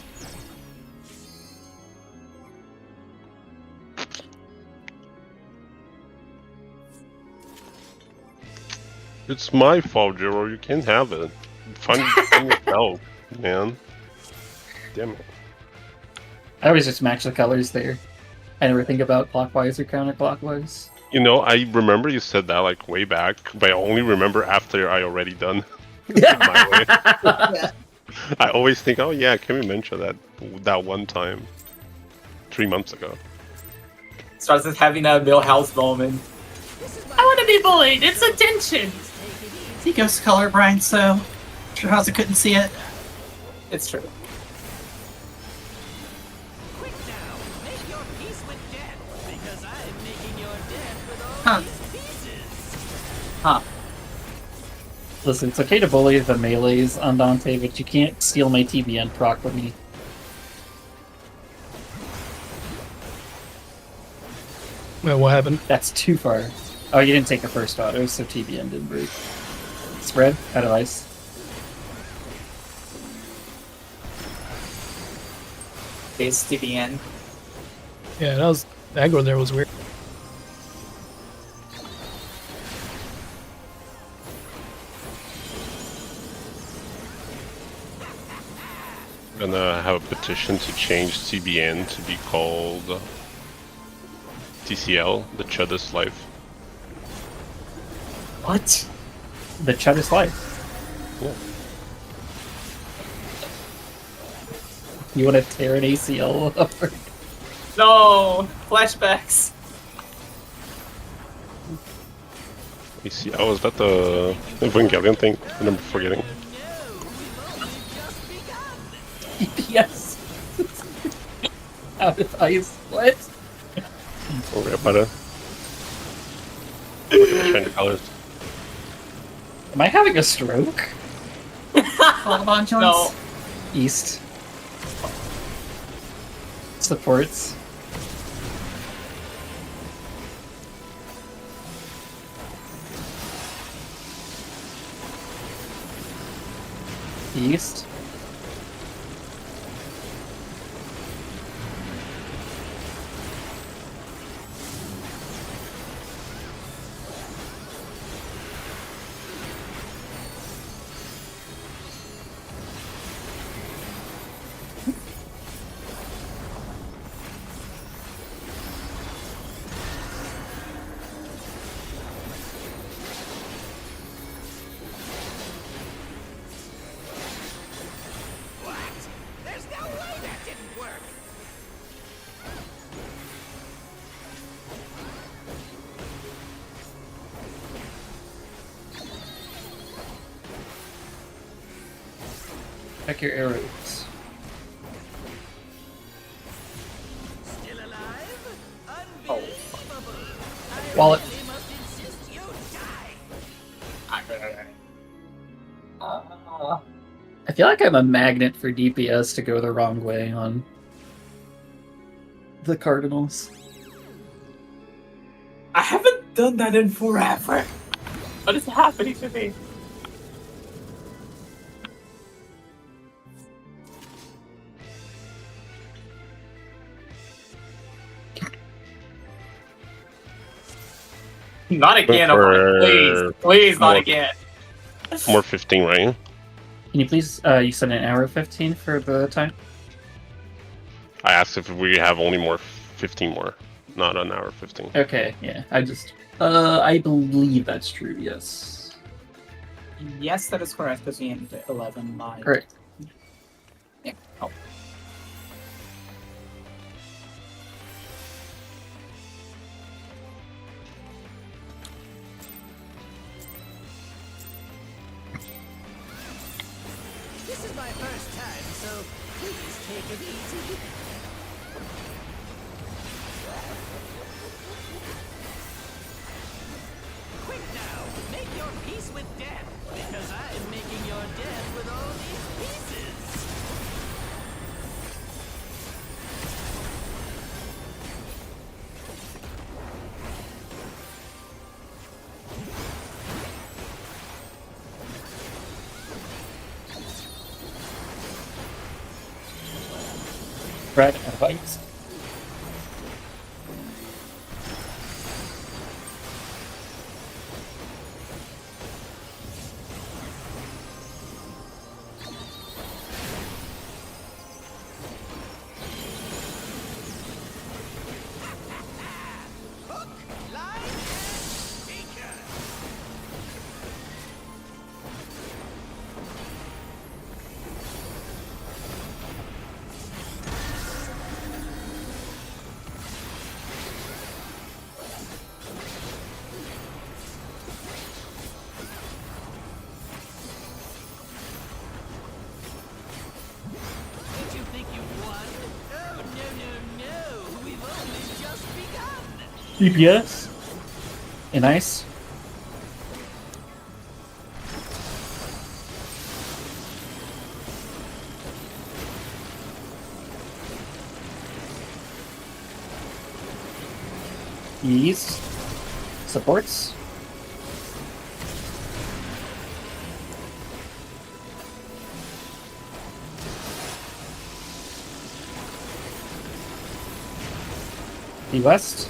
It's my fault, Jiro. You can't have it. Find yourself, man. Damn it. I always just match the colors there. I never think about clockwise or counterclockwise. You know, I remember you said that like way back, but I only remember after I already done my way. Yeah. I always think, oh yeah, can we mention that one time 3 months ago? Starts with having a Millhouse moment. I want to be bullied. It's attention. He goes colorblind, so sure Howza couldn't see it. It's true. Quick now, make your peace with death, because I'm making your death with all Huh. these pieces. Huh. Listen, it's okay to bully the melees on Dante, but you can't steal my TBN proc with me. Wait, what happened? That's too far. Oh, you didn't take the first auto, so TBN didn't break. Spread out of ice. Base TBN. Yeah, that was the aggro there was weird. I'm gonna have a petition to change TBN to be called TCL, the Chudda's Life. What? The Chudda's Life. Yeah. You want to tear an ACL apart? No! Flashbacks. ACL, is that the Evangelion thing? I remember forgetting. Yes. Out of ice. What? Okay, para. Change the colors. Am I having a stroke? Bond joints. No. East. Supports. East. What? There's no way that didn't work. Check your arrows. Still alive? Oh. Unbelievable. I Wallet. really must insist you die. I feel like I'm a magnet for DPS to go the wrong way on the Cardinals. I haven't done that in forever. What is happening to me? Not again, For- please. Please, not more- again. More 15, right? Can you please, you said an hour 15 for the time? I asked if we have only more 15 more, not an hour 15. Okay, yeah, I believe that's true, yes. Yes, that is correct, because we ended at 11 live. Correct. Yeah. Oh. This is my first time, so please take it easy. Quick now, make your peace with death, because I'm making your death with all these pieces. Red and white. Did you think you won? Oh, no. We've only just begun. DPS. And nice. Ease. Supports. The West.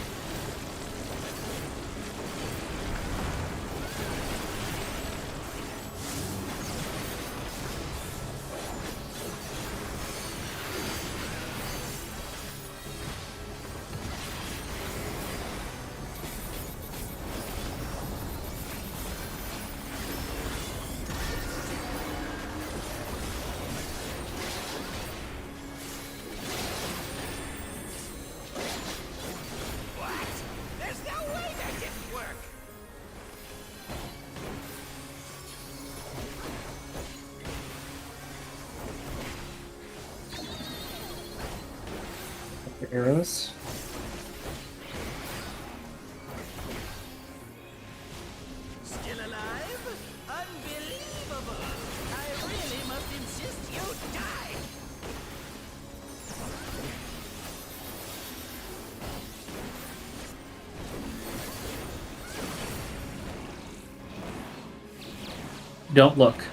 What? There's no way that didn't work. Arrows. Still alive? Unbelievable. I really must insist you die. Don't look.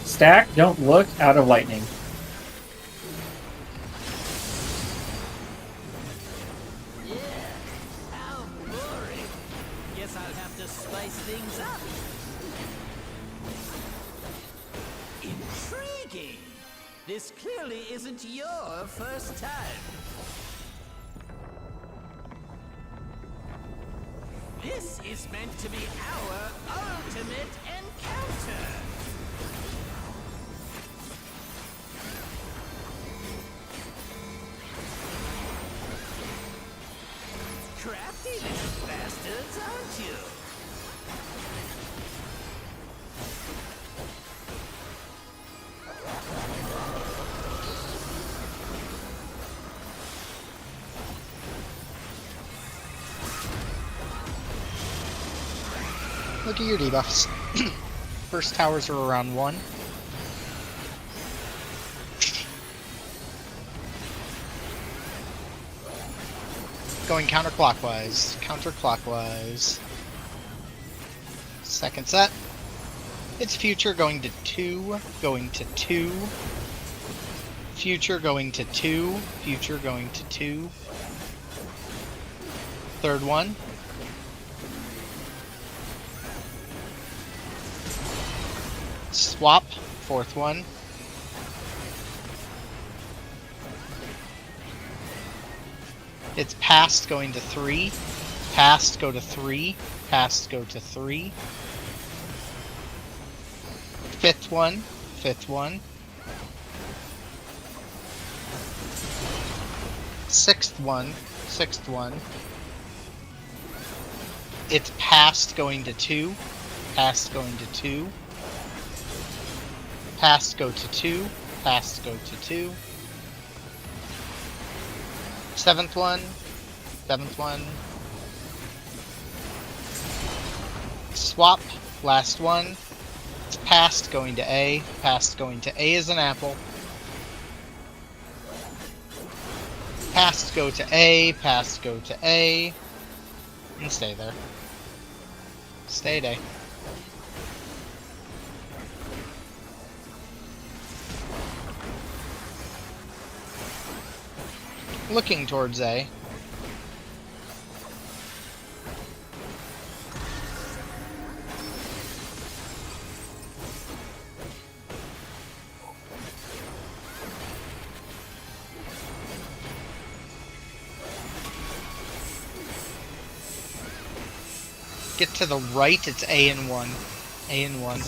Stack, don't look, out of lightning. Yeah. How boring. Guess I'll have to spice things up. Intriguing. This clearly isn't your first time. This is meant to be our ultimate encounter. Crafty little bastards, aren't you? Look at your debuffs. First towers are around 1. Going counterclockwise. Counterclockwise. Second set. It's future going to 2. Going to 2. Future going to 2. Future going to 2. Third one. Swap. Fourth one. It's past going to 3. Past go to 3. Past go to 3. Fifth one. Fifth one. Sixth one. Sixth one. It's past going to 2. Past going to 2. Past go to 2. Past go to 2. Seventh one. Seventh one. Swap. Last one. It's past going to A. Past going to A is an apple. Past go to A. Past go to A. And stay there. Stay at A. Looking towards A. Get to the right, it's A and 1. A and 1.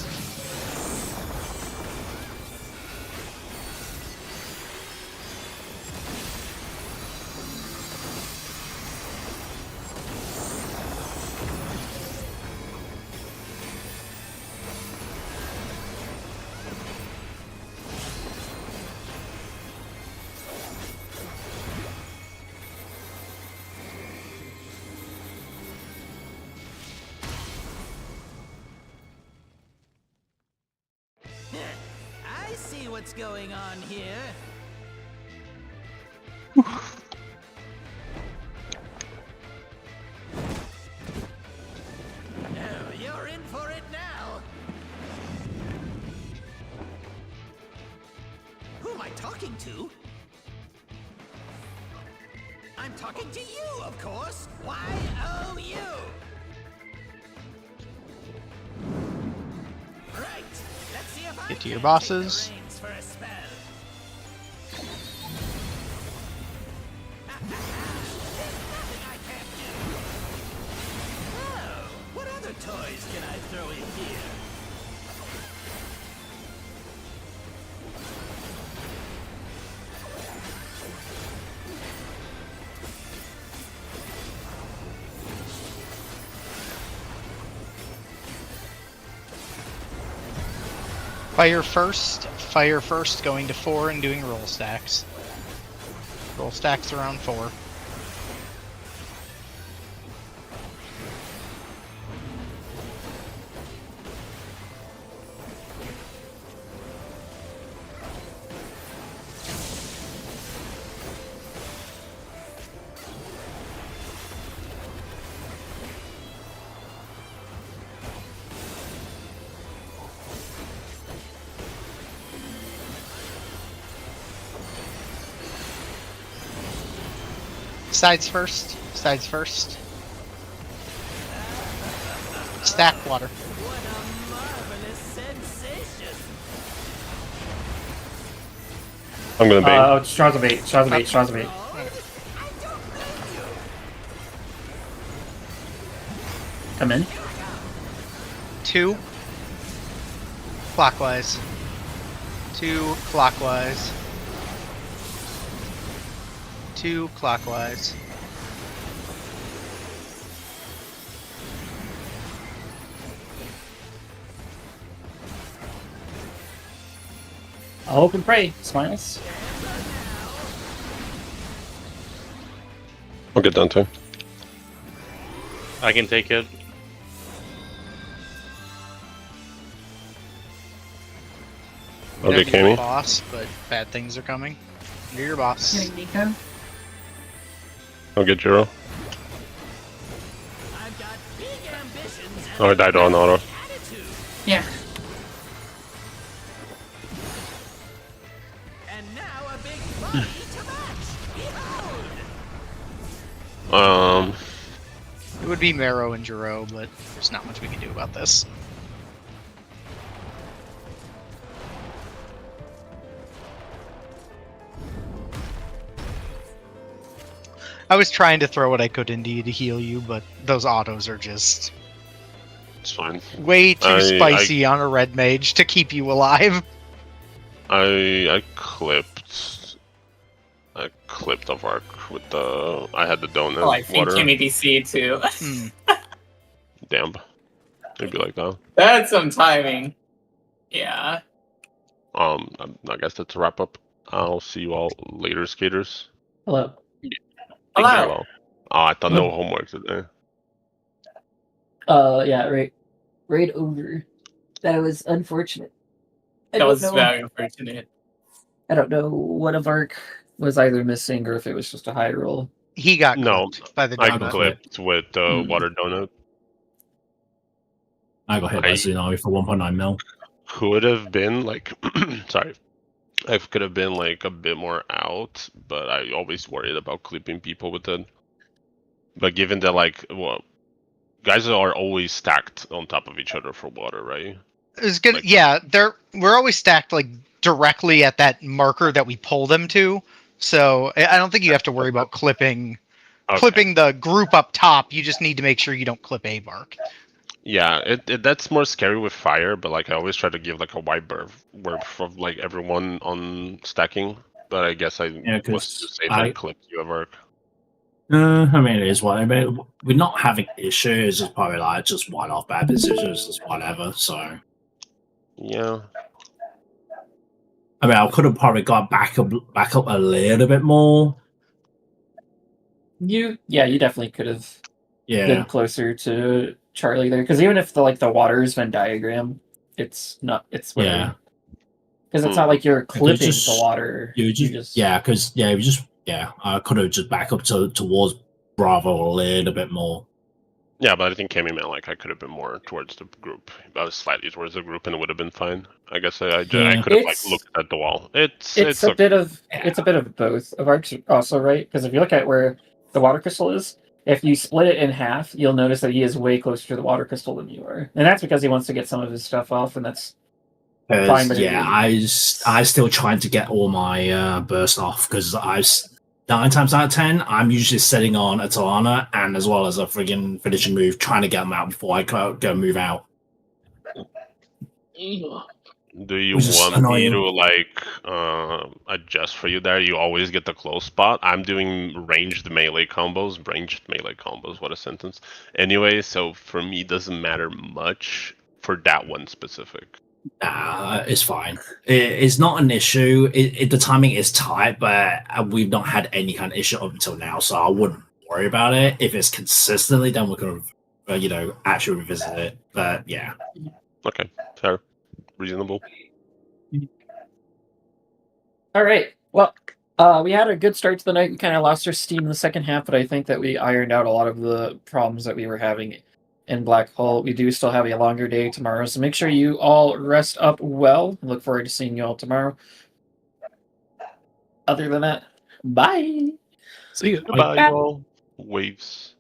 I see what's going on here. Oh, you're in for it now. Who am I talking to? I'm talking to you, of course. Y-O-U. Right. Let's see if I Get to your can bosses. take the reins for a spell. There's nothing I can't do. Oh, what other toys can I throw in here? Fire first, going to 4 and doing roll stacks. Roll stacks around 4. Sides first. Sides first. Stack water. What a marvelous sensation. I'm gonna bait. Oh, straws of 8. Straws of 8. Straws of 8. Come in. 2 clockwise. 2 clockwise. 2 clockwise. I'll hope and pray. Smiles. I'll get down too. I can take it. Okay, You're Cammy. boss, but bad things are coming. You're your boss. Getting Nico. I'll get Jiro. I've got big ambitions and Oh, I died on auto. attitude. Yeah. And now a big body to match. Behold! It would be Marrow and Jiro, but there's not much we can do about this. I was trying to throw what I could into you to heal you, but those autos are just It's fine. way too spicy on a red mage to keep you alive. I clipped off arc with the. I had the donut Oh, I think water. Kimmy DC too. Damn. Maybe like that. That's some timing. Yeah. I guess that's a wrap up. I'll see you all later, skaters. Hello. Thank you Hello. all. Oh, I thought no homework today. Yeah, right over. That was unfortunate. That was very unfortunate. I don't know what of Arc was either missing or if it was just a high roll. He got No, clipped by the I donut. clipped with water donut. I got hit by I- Tsunami for 1.9 mil. Could have been like, sorry, I could have been like a bit more out, but I always worried about clipping people with it. But given that like, well, guys are always stacked on top of each other for water, right? It's good. Like- Yeah, we're always stacked like directly at that marker that we pull them to. So I don't think you have to worry about clipping the group up top. You just need to make sure you don't clip a mark. Yeah, that's more scary with fire, but like I always try to give like a wide berth of like everyone on stacking. But I guess I was too safe and clipped you at work. I mean, it is what I mean. We're not having issues. It's probably like just one-off bad decisions, just whatever. So yeah. I mean, I could have probably got back up a little bit more. You definitely could have been Yeah. closer to Charlie there, because even if the water's Venn diagram, it's where, Yeah. because it's not like you're clipping just- the water. You just I could have just back up towards Bravo a little bit more. Yeah, but I think Cammy meant like I could have been more towards the group. I was slightly towards the group, and it would have been fine. I guess I could have like looked at the wall. It's a okay. bit of both of Arcs also, right? Because if you look at where the water crystal is, if you split it in half, you'll notice that he is way closer to the water crystal than you are, and that's because he wants to get some of his stuff off, and that's fine. But I still trying to get all my burst off because 9 times out of 10, I'm usually sitting on a Talana and as well as a friggin' finishing move, trying to get them out before I go move out. Do you want me to like adjust for you there? You always get the close spot. I'm doing ranged melee combos. What a sentence. Anyway, so for me, it doesn't matter much for that one specific. It's fine. It's not an issue. The timing is tight, but we've not had any kind of issue up until now, so I wouldn't worry about it. If it's consistently, then we're going to, actually revisit it. But yeah. Okay, fair. Reasonable. All right. Well, we had a good start to the night. We kind of lost our steam in the second half, but I think that we ironed out a lot of the problems that we were having in Black Hole. We do still have a longer day tomorrow, so make sure you all rest up well. Look forward to seeing you all tomorrow. Other than that, bye. See you. Goodbye, y'all. Waves.